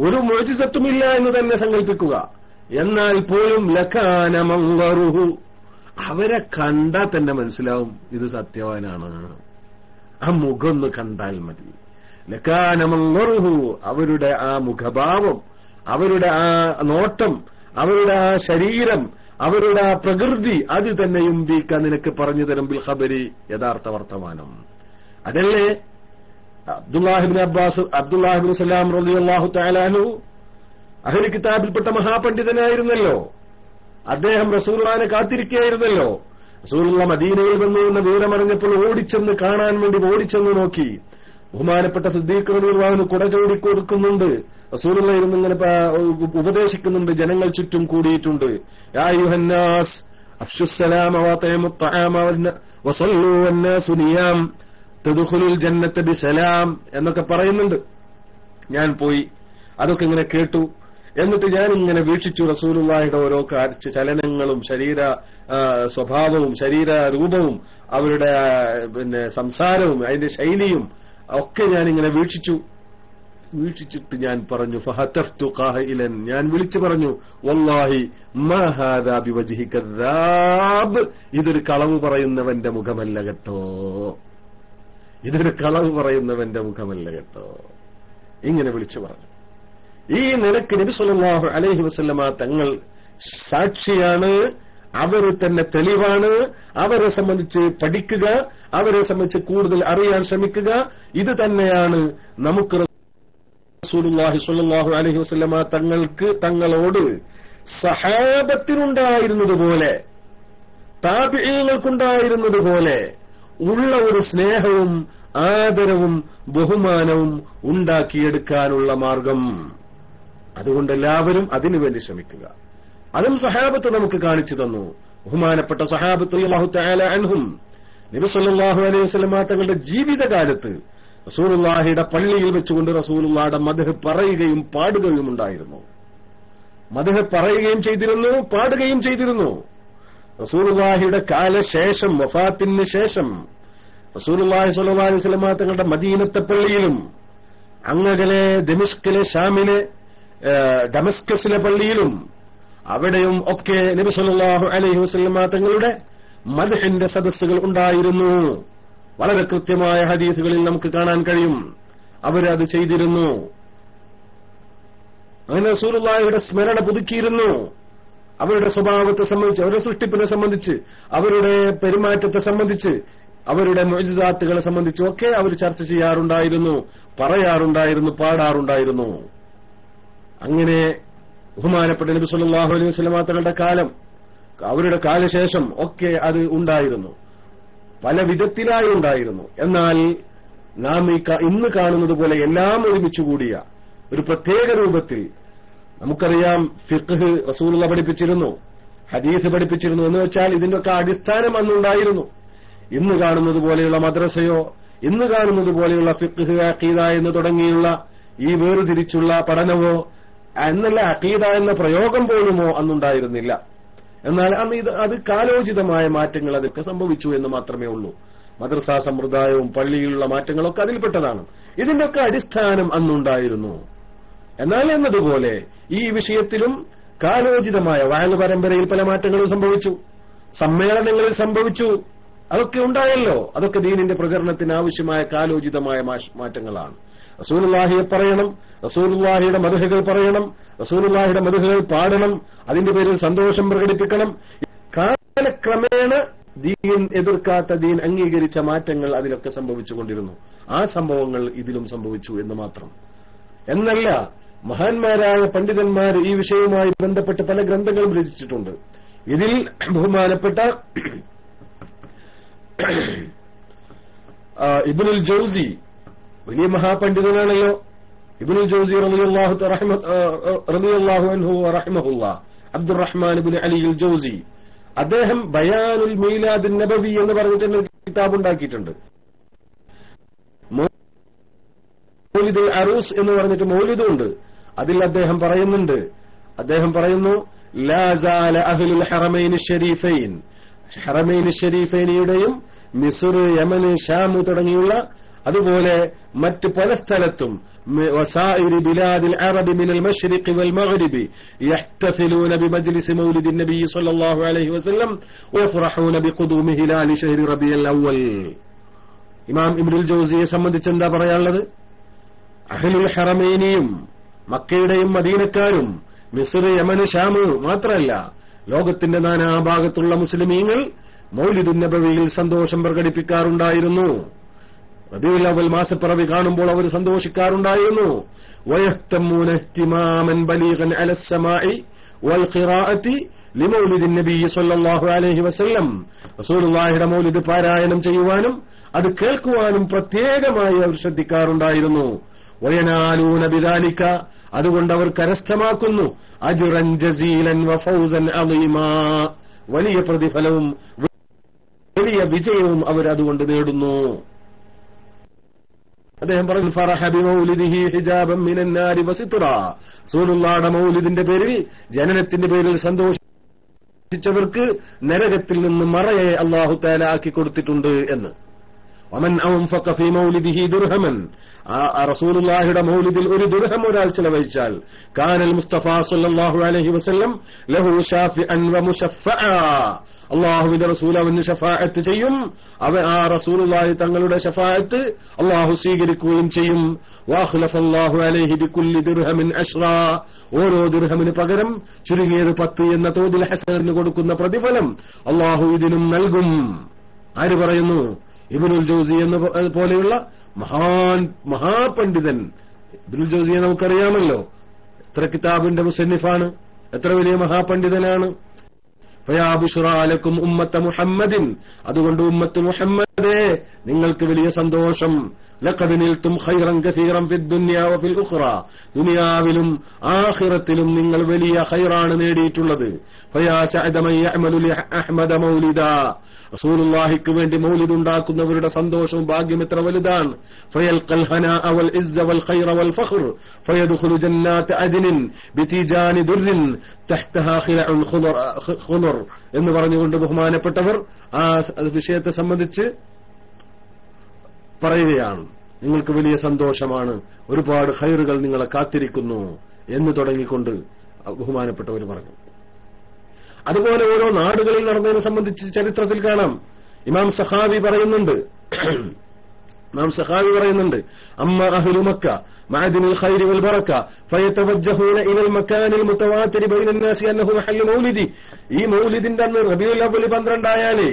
ഒരു മുഅ്ജിസത്തുമില്ല എന്ന് തന്നെ സങ്കല്പിക്കുക. എന്നാൽ പോലും ലകാന മൻളറുഹു, അവരെ കണ്ടാൽ തന്നെ മനസ്സിലാവും ഇത് സത്യവാനാണ്. ആ മുഖം ഒന്ന് കണ്ടാൽ മതി. ലകാന മൻളറുഹു, അവരുടെ ആ മുഖഭാവം, അവരുടെ ആ നോട്ടം, അവരുടെ ആ ശരീരം, അവരുടെ ആ പ്രകൃതി, അത് തന്നെ യുംബീക, നിനക്ക് പറഞ്ഞു തരും ബിൽ ഖബരി, യഥാർത്ഥ വർത്തമാനം. അതല്ലേ അബ്ദുല്ലാഹിബ്നു സലാം റളിയല്ലാഹു തആല അൻഹു അഹ്ലു കിതാബിൽപ്പെട്ട മഹാപണ്ഡിതനായിരുന്നല്ലോ. അദ്ദേഹം റസൂലുള്ളാഹിനെ കാത്തിരിക്കുകയായിരുന്നല്ലോ. റസൂലുള്ള മദീനയിൽ വന്നു എന്ന വിവരമറിഞ്ഞപ്പോൾ ഓടിച്ചെന്ന് കാണാൻ വേണ്ടി ഓടിച്ചെന്ന് നോക്കി. ബഹുമാനപ്പെട്ട സിദ്ദീഖ് റളിയല്ലാഹു അൻഹു കുട ചൂടി കൊടുക്കുന്നുണ്ട്. റസൂലുള്ള ഇരുന്ന് ഇങ്ങനെ ഉപദേശിക്കുന്നുണ്ട്. ജനങ്ങൾ ചുറ്റും കൂടിയിട്ടുണ്ട്. യാ അയ്യുഹന്നാസ് അഫ്ശുസ്സലാമ വഅത്ഇമുത് തആമ വസല്ലു വന്നാസു നിയാം തദ്ഖുലുൽ ജന്നത ബിസലാം എന്നൊക്കെ പറയുന്നുണ്ട്. ഞാൻ പോയി അതൊക്കെ ഇങ്ങനെ കേട്ടു. എന്നിട്ട് ഞാൻ ഇങ്ങനെ വീക്ഷിച്ചു റസൂലുള്ളാഹിയുടെ ഓരോ ചലനങ്ങളും ശരീര സ്വഭാവവും ശരീര രൂപവും അവരുടെ സംസാരവും അതിന്റെ ശൈലിയും ഒക്കെ ഞാനിങ്ങനെ വീക്ഷിച്ചിട്ട് ഞാൻ പറഞ്ഞു ഫഹതഫ്തു ഖായിലൻ, ഞാൻ വിളിച്ചു പറഞ്ഞു വല്ലാഹി മാ ഹാദാ ബിവജ്ഹി കദ്ദാബ്, ഇതൊരു കളവ് പറയുന്നവന്റെ മുഖമല്ല കേട്ടോ, ഇതൊരു കളവ് പറയുന്നവന്റെ മുഖമല്ല കേട്ടോ. ഇങ്ങനെ വിളിച്ചു പറഞ്ഞു. ഈ നിലക്ക് നബി സല്ലല്ലാഹു അലൈഹി വസല്ലമ തങ്ങൾ സാക്ഷിയാണ്, അവർ തന്നെ തെളിവാണ്. അവരെ സംബന്ധിച്ച് പഠിക്കുക, അവരെ സംബന്ധിച്ച് കൂടുതൽ അറിയാൻ ശ്രമിക്കുക. ഇത് തന്നെയാണ് നമുക്ക് റസൂലുള്ളാഹി സ്വല്ലല്ലാഹു അലൈഹി വസല്ലമ തങ്ങളോട് സഹാബത്തിനുണ്ടായിരുന്നതുപോലെ താബിഈങ്ങൾക്കുണ്ടായിരുന്നതുപോലെ ഉള്ള ഒരു സ്നേഹവും ആദരവും ബഹുമാനവും ഉണ്ടാക്കിയെടുക്കാനുള്ള മാർഗം. അതുകൊണ്ട് എല്ലാവരും അതിനുവേണ്ടി ശ്രമിക്കുക. അതും സഹാബത്ത് നമുക്ക് കാണിച്ചു തന്നു. ബഹുമാനപ്പെട്ട സഹാബത്ത് റളിയല്ലാഹു തആല അൻഹും നബി സല്ലല്ലാഹു അലൈഹി വസല്ലമ തങ്ങളുടെ ജീവിതകാലത്ത് റസൂലുള്ളാഹിയുടെ പള്ളിയിൽ വെച്ചുകൊണ്ട് റസൂലുള്ളാഹിയുടെ മദ്ഹ് പറയുകയും പാടുകയും ഉണ്ടായിരുന്നു. മദ്ഹ് പറയുകയും ചെയ്തിരുന്നു, പാടുകയും ചെയ്തിരുന്നു. റസൂലുള്ളാഹിയുടെ കാലശേഷം വഫാത്തിന് ശേഷം റസൂലുള്ളാഹി സ്വല്ലല്ലാഹു അലൈഹി വസല്ലമ തങ്ങളുടെ മദീനത്തെ പള്ളിയിലും അങ്ങകലെ ദമിഷ്കിലെ ഷാമിലെ ഡമസ്കസിലെ പള്ളിയിലും അവിടെയും ഒക്കെ നബി സല്ലല്ലാഹു അലൈഹി വസല്ലമ തങ്ങളുടെ മദ്ഹിന്റെ സദസ്സുകൾ ഉണ്ടായിരുന്നു. വളരെ കൃത്യമായ ഹദീസുകളിൽ നമുക്ക് കാണാൻ കഴിയും. അവരത് ചെയ്തിരുന്നു. അങ്ങനെ റസൂലുള്ളാഹിയുടെ സ്മരണ പുതുക്കിയിരുന്നു. അവരുടെ സ്വഭാവത്തെ സംബന്ധിച്ച്, അവരുടെ സൃഷ്ടിപ്പിനെ സംബന്ധിച്ച്, അവരുടെ പെരുമാറ്റത്തെ സംബന്ധിച്ച്, അവരുടെ മുഅ്ജിസാത്തുകളെ സംബന്ധിച്ചും ഒക്കെ അവർ ചർച്ച ചെയ്യാറുണ്ടായിരുന്നു, പറയാറുണ്ടായിരുന്നു, പാടാറുണ്ടായിരുന്നു. അങ്ങനെ ബഹുമാനപ്പെട്ട നബി സല്ലല്ലാഹു അലൈഹി വസല്ലമ തങ്ങളുടെ കാലം, അവരുടെ കാലശേഷം ഒക്കെ അത് ഉണ്ടായിരുന്നു. പല വിധത്തിലായി ഉണ്ടായിരുന്നു. എന്നാൽ നാം ഇന്ന് കാണുന്നത് പോലെ എല്ലാം ഒരുമിച്ചുകൂടിയ ഒരു പ്രത്യേക രൂപത്തിൽ നമുക്കറിയാം. ഫിഖ്ഹ് റസൂലുള്ളാഹി പഠിപ്പിച്ചിരുന്നു, ഹദീസ് പഠിപ്പിച്ചിരുന്നു. എന്ന് വെച്ചാൽ ഇതിന്റെയൊക്കെ അടിസ്ഥാനം അന്നുണ്ടായിരുന്നു. ഇന്ന് കാണുന്നത് പോലെയുള്ള മദ്രസയോ ഇന്ന് കാണുന്നത് പോലെയുള്ള ഫിഖ്ഹ് അഖീദ എന്ന് തുടങ്ങിയുള്ള ഈ വേർതിരിച്ചുള്ള പഠനമോ എന്നല്ല, അഖീദ എന്ന പ്രയോഗം പോലുമോ അന്നുണ്ടായിരുന്നില്ല. എന്നാൽ അത് കാലോചിതമായ മാറ്റങ്ങൾ അതൊക്കെ സംഭവിച്ചു എന്ന് മാത്രമേ ഉള്ളൂ. മദ്രസാ സമ്പ്രദായവും പള്ളിയിലുള്ള മാറ്റങ്ങളൊക്കെ അതിൽപ്പെട്ടതാണ്. ഇതിന്റെയൊക്കെ അടിസ്ഥാനം അന്നുണ്ടായിരുന്നു. എന്നാൽ എന്നതുപോലെ ഈ വിഷയത്തിലും കാലോചിതമായ വഅള് പരമ്പരയിൽ പല മാറ്റങ്ങളും സംഭവിച്ചു, സമ്മേളനങ്ങളിൽ സംഭവിച്ചു. അതൊക്കെ ഉണ്ടായല്ലോ. അതൊക്കെ ദീനിന്റെ പ്രചരണത്തിന് ആവശ്യമായ കാലോചിതമായ മാറ്റങ്ങളാണ്. റസൂലുള്ളാഹിയെ പറയണം, റസൂലുള്ളാഹിയുടെ മദ്ഹുകൾ പറയണം, റസൂലുള്ളാഹിയുടെ മദ്ഹുകൾ പാടണം, അതിന്റെ പേരിൽ സന്തോഷം പ്രകടിപ്പിക്കണം. കാലക്രമേണ ദീൻ എതിർക്കാത്ത, ദീൻ അംഗീകരിച്ച മാറ്റങ്ങൾ അതിലൊക്കെ സംഭവിച്ചുകൊണ്ടിരുന്നു. ആ സംഭവങ്ങൾ ഇതിലും സംഭവിച്ചു എന്ന് മാത്രം. എന്നല്ല, മഹാന്മാരായ പണ്ഡിതന്മാർ ഈ വിഷയവുമായി ബന്ധപ്പെട്ട് പല ഗ്രന്ഥങ്ങളും രചിച്ചിട്ടുണ്ട്. ഇതിൽ ബഹുമാനപ്പെട്ട ഇബ്നുൽ ജൗസി വലിയ മഹാപണ്ഡിതനാണല്ലോ. ഇബ്നുൽ ജൗസി റളിയല്ലാഹു അൻഹു റഹിമഹുല്ലാഹ്, അബ്ദുറഹ്മാൻ ഇബ്നു അലി അൽ ജൗസി, അദ്ദേഹം ബയാനുൽ മീലാദുൻ നബവി എന്ന് പറഞ്ഞിട്ട് കിതാബ് ഉണ്ടാക്കിയിട്ടുണ്ട്. മൗലിദുൽ അറൂസ് എന്ന് പറഞ്ഞിട്ട് മൗലിദുണ്ട്. അതിൽ അദ്ദേഹം പറയുന്നു ലാ സാല അഹ്ലുൽ ഹറമൈനി ശരീഫൈൻ, ഹറമൈനി ശരീഫൈനിയുടെയും മിസ്ർ, യമൻ, ഷാം തുടങ്ങിയുള്ള അതുപോലെ മറ്റ് പല സ്ഥലത്തും വസായിരി ബിലാദിൽ അറബി മിനൽ മശ്രിഖി വൽ മഗ്രിബി യഹ്തഫിലൂന ബിമജ്ലിസ് മൗലിദിൻ നബി സ്വല്ലല്ലാഹു അലൈഹി വസല്ലം വയഫ്റഹൂന ബിഖുദൂമി ഹിലാലി ശഹ്രി റബീഉൽ അവ്വൽ. ഇമാം ഇബ്നുൽ ജൗസിയെ സംബന്ധിച്ച് എന്താ പറയാനുള്ളത്? അഹ്ലുൽ ഹറമൈനിയും മക്കയുടെയും മദീനക്കാരും മിസ്ർ, യമൻ, ഷാം മാത്രമല്ല, ലോകത്തിന്റെ നാനാഭാഗത്തുള്ള മുസ്ലിമീങ്ങൾ മൗലിദുൻ നബവിയിൽ സന്തോഷം പ്രകടിപ്പിക്കാറുണ്ടായിരുന്നു. റബീഉൽ അവ്വൽ മാസപ്പിറവി കാണുമ്പോൾ അവർ സന്തോഷിക്കാറുണ്ടായിരുന്നു. വയഹ്തമൂന ഇഹ്തിമാമൻ ബലീഗൻ അലസ് സമാഇ വൽ ഖിറാഅത്തി ലിമൗലിദിൻ നബി സ്വല്ലല്ലാഹു അലൈഹി വസല്ലം, റസൂലുള്ളാഹിയുടെ മൗലിദ് പാരായണം ചെയ്യുവാനും അത് കേൾക്കുവാനും പ്രത്യേകമായി അവർ ശ്രദ്ധിക്കാറുണ്ടായിരുന്നു. വയനാലൂന ബിദാലിക, അതുകൊണ്ട് അവർ കരസ്ഥമാക്കുന്നു അജ്റൻ ജസീലൻ വഫൗസൻ അളീമാ, വലിയ പ്രതിഫലവും വലിയ വിജയവും അവർ അതുകൊണ്ട് നേടുന്നു. അദ്ദേഹം പറഞ്ഞു, ഫറഹ ബിമൗലിദിഹി ഹിജാബൻ മിനൻ നാരി വസിത്റ, റസൂലുള്ളാഹിയുടെ മൗലിദിന്റെ പേരിൽ, ജനനത്തിന്റെ പേരിൽ സന്തോഷിച്ചവർക്ക് നരകത്തിൽ നിന്ന് മറയെ അല്ലാഹു തആല ആക്കി കൊടുത്തിട്ടുണ്ട് എന്ന്. വമൻ അൻഫഖ ഫീ മൗലിദിഹി ദിർഹമൻ, റസൂലുള്ളാഹിയുടെ മൗലിദിൽ ഒരു ദിർഹം ഒരാൾ ചെലവഴിച്ചാൽ, കാനൽ മുസ്തഫ സ്വല്ലല്ലാഹു അലൈഹി വസല്ലം ലഹു ഷാഫിഅൻ വമുശഫഅ, അല്ലാഹുവിന്റെ റസൂൽ അവന് ശഫാഅത്ത് ചെയ്യും. ആ റസൂലുള്ളാഹി തങ്ങളുടെ ശഫാഅത്ത് അല്ലാഹു സ്വീകരിക്കുകയും ചെയ്യും. വഖലഫല്ലാഹു അലൈഹി ബികുല്ലി ദിർഹമിൻ അശ്റാ, ഓരോ ദിർഹമിന് പകരം ചുരുങ്ങിയത് 10 എന്ന തോതിൽ ഹസനന് കൊടുക്കുന്ന പ്രതിഫലം അല്ലാഹു ഇതിനും നൽകും. ആര് പറയുന്നു? ഇബ്നുൽ ജൗസി എന്ന പോലെയുള്ള മഹാപണ്ഡിതൻ. ഇബ്നുൽ ജൗസിയെ നമുക്കറിയാമല്ലോ, എത്ര കിതാബിന്റെ മുസന്നിഫാണ്, എത്ര വലിയ മഹാപണ്ഡിതനാണ്. ഫയാ ബുശ്റാ ലക്കും ഉമ്മത്ത മുഹമ്മദിൻ, അതുകൊണ്ട് ഉമ്മത്ത് മുഹമ്മദേ നിങ്ങൾക്ക് വലിയ സന്തോഷം. ലഖദ് നിൽതും ഖൈറൻ കസീറൻ ഫിദ് ദുനിയാ വഫിൽ ഉഖ്റ, ദുനിയാവിലും ആഖിറത്തിലും നിങ്ങൾ വലിയ ഖൈറാണ് നേടിയിട്ടുള്ളത്. ഫയാ സഅദ മൻ യഅമലു ലി അഹ്മദ മൗലിദാ, റസൂലുള്ളാഹിക്ക് വേണ്ടി മൗലിദ് ഉണ്ടാക്കുന്നവരുടെ സന്തോഷവും ഭാഗ്യം എത്ര വലുതാണ്. ഫയൽഖൽ ഹനാഅ വൽ ഇസ്സ വൽ ഖൈറ വൽ ഫഖർ ഫയദ്ഖുലു ജന്നാത അദ്നിൻ ബിതിജാനി ദുർരിൻ തഹ്തഹാ ഖിലഉൻ ഖുദർ എന്ന് പറഞ്ഞുകൊണ്ട് ബഹുമാനപ്പെട്ടവർ ആ വിഷയത്തെ സംബന്ധിച്ച് പറയുകയാണ്. നിങ്ങൾക്ക് വലിയ സന്തോഷമാണ്, ഒരുപാട് ഖൈറുകൾ നിങ്ങളെ കാത്തിരിക്കുന്നു എന്ന് തുടങ്ങിക്കൊണ്ട് ബഹുമാനപ്പെട്ടവർ പറഞ്ഞു. അതുപോലെ ഓരോ നാടുകളിൽ നടന്നതിനെ സംബന്ധിച്ച് ചരിത്രത്തിൽ കാണാം. ഇമാം സഖാവി പറയുന്നുണ്ട്, അമ്മ അഹ്ലു മക്ക മഅദിനുൽ ഖൈരി വൽ ബറക ഫയതവജ്ജഹൂന ഇലൽ മകാനിൽ മുതവാതിർ ബൈനൻ നാസി അന്നഹു മഹല്ലു മൗലിദി. ഈ മൗലിദിന്റെ അന്ന് റബീഉൽ അവ്വൽ 12 ആയാലേ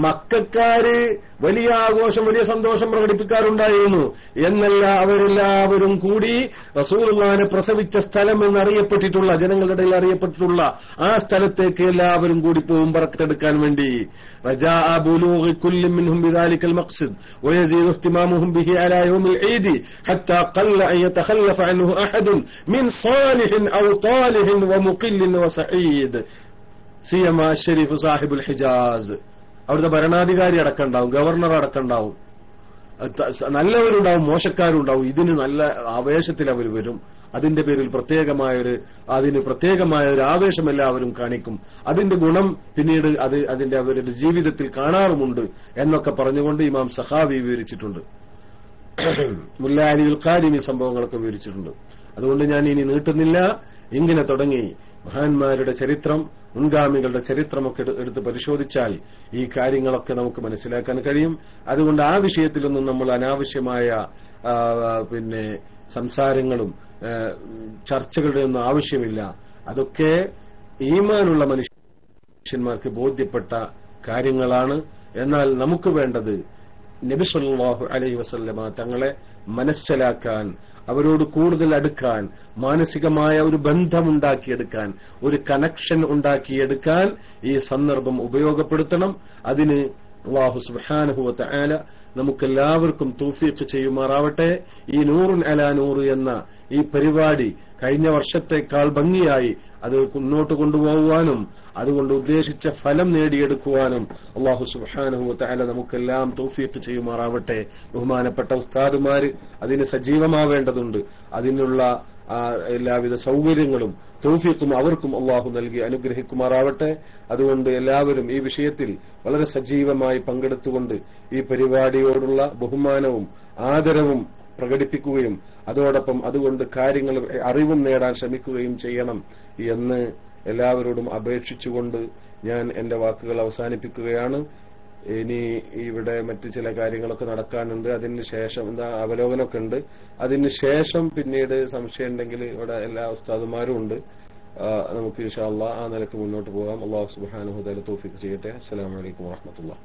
മക്കക്കാര് വലിയ ആഘോഷം, വലിയ സന്തോഷം പ്രകടിപ്പിക്കാറുണ്ടായിരുന്നു. എന്നല്ല, അവരെല്ലാവരും കൂടി റസൂലുള്ളാഹിനെ പ്രസവിച്ച സ്ഥലം എന്നറിയപ്പെട്ടിട്ടുള്ള, ജനങ്ങളുടെ ഇടയിൽ അറിയപ്പെട്ടിട്ടുള്ള ആ സ്ഥലത്തേക്ക് എല്ലാവരും കൂടി പോകും ബറക്കത്തെടുക്കാൻ വേണ്ടി. റജാഅ ബുലൂഗി കുല്ലി മിൻഹും ബിദാലിക്കൽ മഖ്സദ് വയസീദു ഇഹ്തിമാമുഹും ബിഹി അലാ യൗമിൽ ഈദ് ഹത്താ ഖല്ല അൻ യതഖല്ലഫ അൻഹു അഹദുൻ മിൻ സാലിഹിൻ ഔ താലിഹിൻ വമുഖില്ലിൻ വസഈദ് സിയമാ ശരീഫ് സാഹിബുൽ ഹിജാസ്. അവിടുത്തെ ഭരണാധികാരി അടക്കമുണ്ടാവും, ഗവർണർ അടക്കമുണ്ടാവും, നല്ലവരുണ്ടാവും, മോശക്കാരുണ്ടാവും. ഇതിന് നല്ല ആവേശത്തിൽ അവർ വരും. അതിന്റെ പേരിൽ പ്രത്യേകമായ ഒരു ആവേശം എല്ലാവരും കാണിക്കും. അതിന്റെ ഗുണം പിന്നീട് അതിന്റെ അവരുടെ ജീവിതത്തിൽ കാണാറുമുണ്ട് എന്നൊക്കെ പറഞ്ഞുകൊണ്ട് ഇമാം സഖാവി വിവരിച്ചിട്ടുണ്ട്. മുല്ല അലിയുൽ ഖാരിമി സംഭവങ്ങളൊക്കെ വിവരിച്ചിട്ടുണ്ട്. അതുകൊണ്ട് ഞാൻ ഇനി നീട്ടുന്നില്ല. ഇങ്ങനെ തുടങ്ങി മഹാന്മാരുടെ ചരിത്രം, മുൻഗാമികളുടെ ചരിത്രമൊക്കെ എടുത്ത് പരിശോധിച്ചാൽ ഈ കാര്യങ്ങളൊക്കെ നമുക്ക് മനസ്സിലാക്കാൻ കഴിയും. അതുകൊണ്ട് ആ വിഷയത്തിലൊന്നും നമ്മൾ അനാവശ്യമായ സംസാരങ്ങളും ചർച്ചകളുടെ ഒന്നും ആവശ്യമില്ല. അതൊക്കെ ഈമാനുള്ള മനുഷ്യന്മാർക്ക് ബോധ്യപ്പെട്ട കാര്യങ്ങളാണ്. എന്നാൽ നമുക്ക് വേണ്ടത് നബി സല്ലല്ലാഹു അലൈഹി വസല്ലമ തങ്ങളെ മനസ്സിലാക്കാൻ, അവരോട് കൂടുതൽ അടുക്കാൻ, മാനസികമായ ഒരു ബന്ധമുണ്ടാക്കിയെടുക്കാൻ, ഒരു കണക്ഷൻ ഉണ്ടാക്കിയെടുക്കാൻ ഈ സന്ദർഭം ഉപയോഗപ്പെടുത്തണം. അതിന് അല്ലാഹു സുബ്ഹാനഹു വ തആല നമുക്കെല്ലാവർക്കും തൗഫീഖ് ചെയ്യുമാറാവട്ടെ. ഈ നൂറുൻ അലാ നൂറ് എന്ന ഈ പരിപാടി കഴിഞ്ഞ വർഷത്തേക്കാൾ ഭംഗിയായി അത് മുന്നോട്ട് കൊണ്ടുപോകുവാനും അതുകൊണ്ട് ഉദ്ദേശിച്ച ഫലം നേടിയെടുക്കുവാനും അല്ലാഹു സുബ്ഹാനഹു വ തആല നമുക്കെല്ലാം തൗഫീഖ് ചെയ്യുമാറാവട്ടെ. ബഹുമാനപ്പെട്ട ഉസ്താദുമാര് അതിന് സജീവമാവേണ്ടതുണ്ട്. അതിനുള്ള എല്ലാവിധ സൗകര്യങ്ങളും തൗഫീഖും അവർക്കും അല്ലാഹു നൽകി അനുഗ്രഹിക്കുമാറാവട്ടെ. അതുകൊണ്ട് എല്ലാവരും ഈ വിഷയത്തിൽ വളരെ സജീവമായി പങ്കെടുത്തുകൊണ്ട് ഈ പരിപാടിയോടുള്ള ബഹുമാനവും ആദരവും പ്രകടിപ്പിക്കുകയും അതോടൊപ്പം അതുകൊണ്ട് കാര്യങ്ങൾ അറിവും നേടാൻ ശ്രമിക്കുകയും ചെയ്യണം എന്ന് എല്ലാവരോടും അപേക്ഷിച്ചുകൊണ്ട് ഞാൻ എന്റെ വാക്കുകൾ അവസാനിപ്പിക്കുകയാണ്. ഇനി ഇവിടെ മറ്റു ചില കാര്യങ്ങളൊക്കെ നടക്കാനുണ്ട്. അതിനുശേഷം അവലോകനമൊക്കെ ഉണ്ട്. അതിനുശേഷം പിന്നീട് സംശയം ഉണ്ടെങ്കിൽ ഇവിടെ എല്ലാ ഉസ്താദുമാരും ഉണ്ട്. നമുക്ക് ഇൻഷാ അല്ലാഹ് ആ നിലക്ക് മുന്നോട്ട് പോകാം. അല്ലാഹു സുബ്ഹാനഹു വ തആല തൗഫീഖ് ചെയ്യട്ടെ. അസ്സലാമു അലൈക്കും വറഹ്മത്തുള്ളാഹി.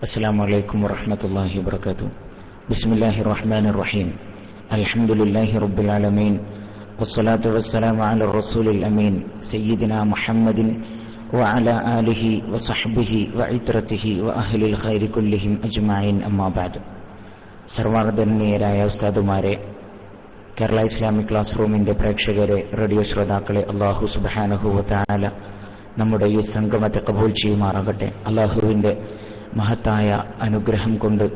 അസ്സലാമു അലൈക്കും വറഹ്മത്തുള്ളാഹി വബറകാതുഹു. ബിസ്മില്ലാഹിർ റഹ്മാനിർ റഹീം. അൽഹംദുലില്ലാഹി റബ്ബിൽ ആലമീൻ വസ്സലാത്തു വസ്സലാമു അലാ റസൂലിൽ അമീൻ സയ്യിദിനാ മുഹമ്മദിൻ വഅലാ ആലിഹി വസഹ്ബിഹി വഇത്രതിഹി വഅഹ്ലിൽ ഖൈരി കുല്ലിഹിം അജ്മഈൻ അമ്മാ ബഅദ്. സർവാദരണീയരായ ഉസ്താദുമാരെ, കേരള ഇസ്ലാമിക് ക്ലാസ് റൂമിന്റെ പ്രേക്ഷകരെ, റേഡിയോ ശ്രോതാക്കളെ, അല്ലാഹു സുബ്ഹാനഹു വ തആല നമ്മുടെ ഈ സംഗമത്തെ കബൂൽ ചെയ്യുമാറാകട്ടെ. അല്ലാഹുവിന്റെ മഹത്തായ അനുഗ്രഹം കൊണ്ട്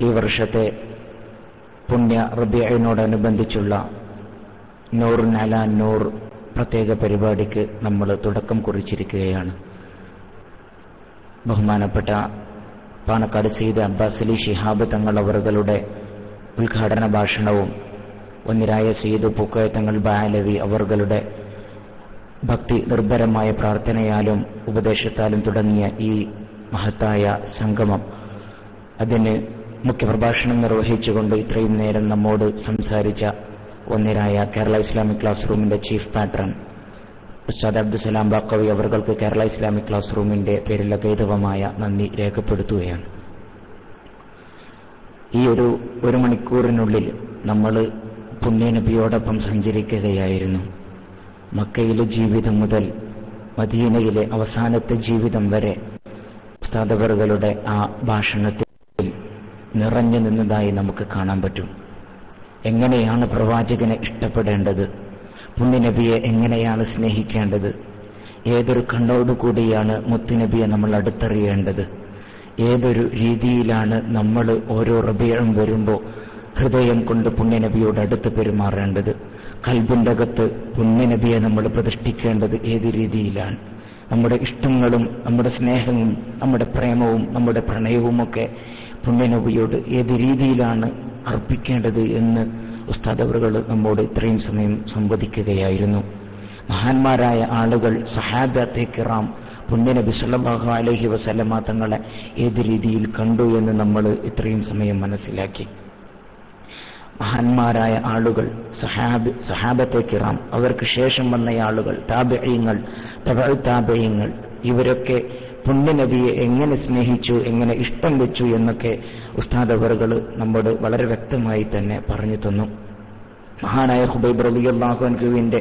ഈ വർഷത്തെ പുണ്യ റബീഇനോടനുബന്ധിച്ചുള്ള നൂറുൻ അലാ നൂർ പ്രത്യേക പരിപാടിക്ക് നമ്മൾ തുടക്കം കുറിച്ചിരിക്കുകയാണ്. ബഹുമാനപ്പെട്ട പാണക്കാട് സയ്യിദ് അബ്ബാസ് അലി ശിഹാബ് തങ്ങൾ അവറുകളുടെ ഉദ്ഘാടന ഭാഷണവും ഒന്നിരായ സയ്യിദ് പൂക്കോയ തങ്ങൾ ബാലവി അവറുകളുടെ ഭക്തി നിർഭരമായ പ്രാർത്ഥനയാലും ഉപദേശത്താലും തുടങ്ങിയ ഈ മഹത്തായ സംഗമം, അതിന് മുഖ്യപ്രഭാഷണം നിർവഹിച്ചുകൊണ്ട് ഇത്രയും നേരം നമ്മോട് സംസാരിച്ച ഒന്നിരായ കേരള ഇസ്ലാമിക് ക്ലാസ് റൂമിന്റെ ചീഫ് പാട്രൺ ഉസ്താദ് അബ്ദുസലാം ബാക്കവി അവർക്ക് കേരള ഇസ്ലാമിക് ക്ലാസ് റൂമിന്റെ പേരിൽ അഗൈതവമായ നന്ദി രേഖപ്പെടുത്തുകയാണ്. ഈ ഒരു മണിക്കൂറിനുള്ളിൽ നമ്മൾ പുണ്യനബിയോടൊപ്പം സഞ്ചരിക്കുകയായിരുന്നു. മക്കയിലെ ജീവിതം മുതൽ മദീനയിലെ അവസാനത്തെ ജീവിതം വരെ ഉസ്താദ് അവറുകളുടെ ആ ഭാഷണത്തിൽ നിറഞ്ഞു നിന്നതായി നമുക്ക് കാണാൻ പറ്റും. എങ്ങനെയാണ് പ്രവാചകനെ ഇഷ്ടപ്പെടേണ്ടത്, പുണ്യനബിയെ എങ്ങനെയാണ് സ്നേഹിക്കേണ്ടത്, ഏതൊരു കണ്ണോടുകൂടിയാണ് മുത്തുനബിയെ നമ്മൾ അടുത്തറിയേണ്ടത്, ഏതൊരു രീതിയിലാണ് നമ്മൾ ഓരോ റബീഉം വരുമ്പോൾ ഹൃദയം കൊണ്ട് പുണ്യനബിയോട് അടുത്ത് പെരുമാറേണ്ടത്, ഖൽബിന്റെ അകത്ത് പുണ്യനബിയെ നമ്മൾ പ്രതിഷ്ഠിക്കേണ്ടത് ഏത് രീതിയിലാണ്, നമ്മുടെ ഇഷ്ടങ്ങളും നമ്മുടെ സ്നേഹവും നമ്മുടെ പ്രേമവും നമ്മുടെ പ്രണയവുമൊക്കെ പുണ്യനബിയോട് ഏത് രീതിയിലാണ് അർപ്പിക്കേണ്ടത് എന്ന് ഉസ്താദ് അവറുകൾ നമ്മോട് ഇത്രയും സമയം സംവദിക്കുകയായിരുന്നു. മഹാന്മാരായ ആളുകൾ, സഹാബത്തെ കിറാം, പുണ്യനബി സല്ലല്ലാഹു അലൈഹി വസല്ലമ തങ്ങളെ ഏത് രീതിയിൽ കണ്ടു എന്ന് നമ്മൾ ഇത്രയും സമയം മനസ്സിലാക്കി. മഹാന്മാരായ ആളുകൾ, സഹാബത്തെ കിറാം, അവർക്ക് ശേഷം വന്ന ആളുകൾ, താബിഈങ്ങൾ, തബഉ താബിഈങ്ങൾ, ഇവരൊക്കെ പുണ്യനബിയെ എങ്ങനെ സ്നേഹിച്ചു, എങ്ങനെ ഇഷ്ടം വെച്ചു എന്നൊക്കെ ഉസ്താദ് അവറുകൾ നമ്മോട് വളരെ വ്യക്തമായി തന്നെ പറഞ്ഞു തന്നു. മഹാനായ ഖുബൈബ് റളിയല്ലാഹു അൻഹുവിന്റെ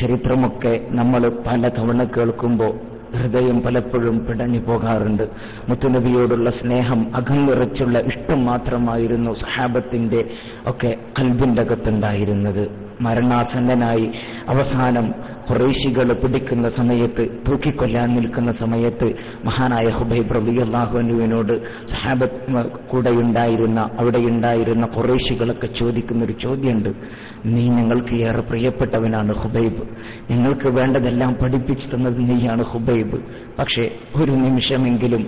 ചരിത്രമൊക്കെ നമ്മൾ പല തവണ കേൾക്കുമ്പോൾ ഹൃദയം പലപ്പോഴും പിടഞ്ഞു പോകാറുണ്ട്. മുത്തുനബിയോടുള്ള സ്നേഹം, അകന്നിറച്ചുള്ള ഇഷ്ടം മാത്രമായിരുന്നു സഹാബത്തിന്റെ ഒക്കെ ഖൽബിന്റെ അകത്തുണ്ടായിരുന്നത്. മരണാസന്നനായി അവസാനം ഖുറൈശികൾ പിടിക്കുന്ന സമയത്ത്, തൂക്കിക്കൊല്ലാൻ നിൽക്കുന്ന സമയത്ത് മഹാനായ ഖുബൈബ് റളിയല്ലാഹു അൻഹുവിനോട് സഹാബത്ത് അവിടെയുണ്ടായിരുന്ന ഖുറൈശികളൊക്കെ ചോദിക്കുന്നൊരു ചോദ്യമുണ്ട്. നീ ഞങ്ങൾക്ക് ഏറെ പ്രിയപ്പെട്ടവനാണ് ഖുബൈബ്, ഞങ്ങൾക്ക് വേണ്ടതെല്ലാം പഠിപ്പിച്ചു തന്നത് നീയാണ് ഖുബൈബ്, പക്ഷേ ഒരു നിമിഷമെങ്കിലും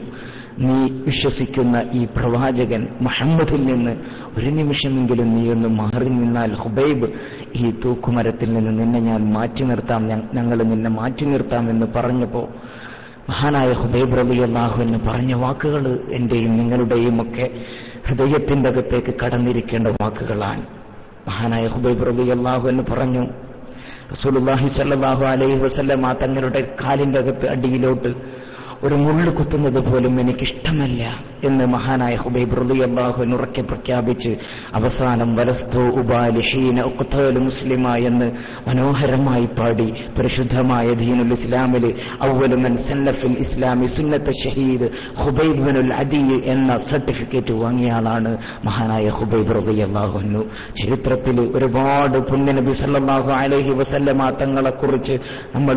നീ വിശ്വസിക്കുന്ന ഈ പ്രവാചകൻ മുഹമ്മദിൽ നിന്ന് ഒരു നിമിഷമെങ്കിലും നീ ഒന്ന് മാറി നിന്നാൽ ഖുബൈബ്, ഈ തൂക്കുമരത്തിൽ നിന്ന് നിന്നെ ഞാൻ മാറ്റി നിർത്താം, ഞങ്ങൾ നിന്നെ മാറ്റി നിർത്താം എന്ന് പറഞ്ഞപ്പോൾ മഹാനായ ഖുബൈബ് റളിയല്ലാഹു അൻഹു പറഞ്ഞ വാക്കുകൾ എന്റെയും നിങ്ങളുടെയും ഒക്കെ ഹൃദയത്തിന്റെ അകത്തേക്ക് കടന്നിരിക്കേണ്ട വാക്കുകളാണ്. മഹാനായ ഖുബൈബ് റളിയല്ലാഹു അൻഹു പറഞ്ഞു, റസൂലുള്ളാഹി സ്വല്ലല്ലാഹു അലൈഹി വസല്ലം തങ്ങളുടെ കാലിന്റെ അകത്ത് അടിയിലോട്ട് ഒരു മുള്ളു കുത്തുന്നത് പോലും എനിക്കിഷ്ടമല്ല എന്ന് മഹാനായ ഖുബൈബ് റളിയല്ലാഹു അൻഹു ഉറക്കെ പ്രഖ്യാപിച്ച് അവസാനം വലസ്തു ഉബാലി ഹീന ഉഖ്തലു മുസ്ലിമ എന്ന് മനോഹരമായി പാടി പരിശുദ്ധമായ ദീനുൽ ഇസ്ലാമിൽ അവ്വലു മൻ സന്നഫിൽ ഇസ്ലാമി സുന്നത്ത ഷഹീദ് ഖുബൈബ് ബിനുൽ അദി എന്ന സർട്ടിഫിക്കറ്റ് വാങ്ങിയ ആളാണ് മഹാനായ ഖുബൈബ് റളിയല്ലാഹു അൻഹു. ചരിത്രത്തിൽ ഒരുപാട് പുണ്യനബി സല്ലല്ലാഹു അലൈഹി വസല്ലമ തങ്ങളെക്കുറിച്ച് നമ്മൾ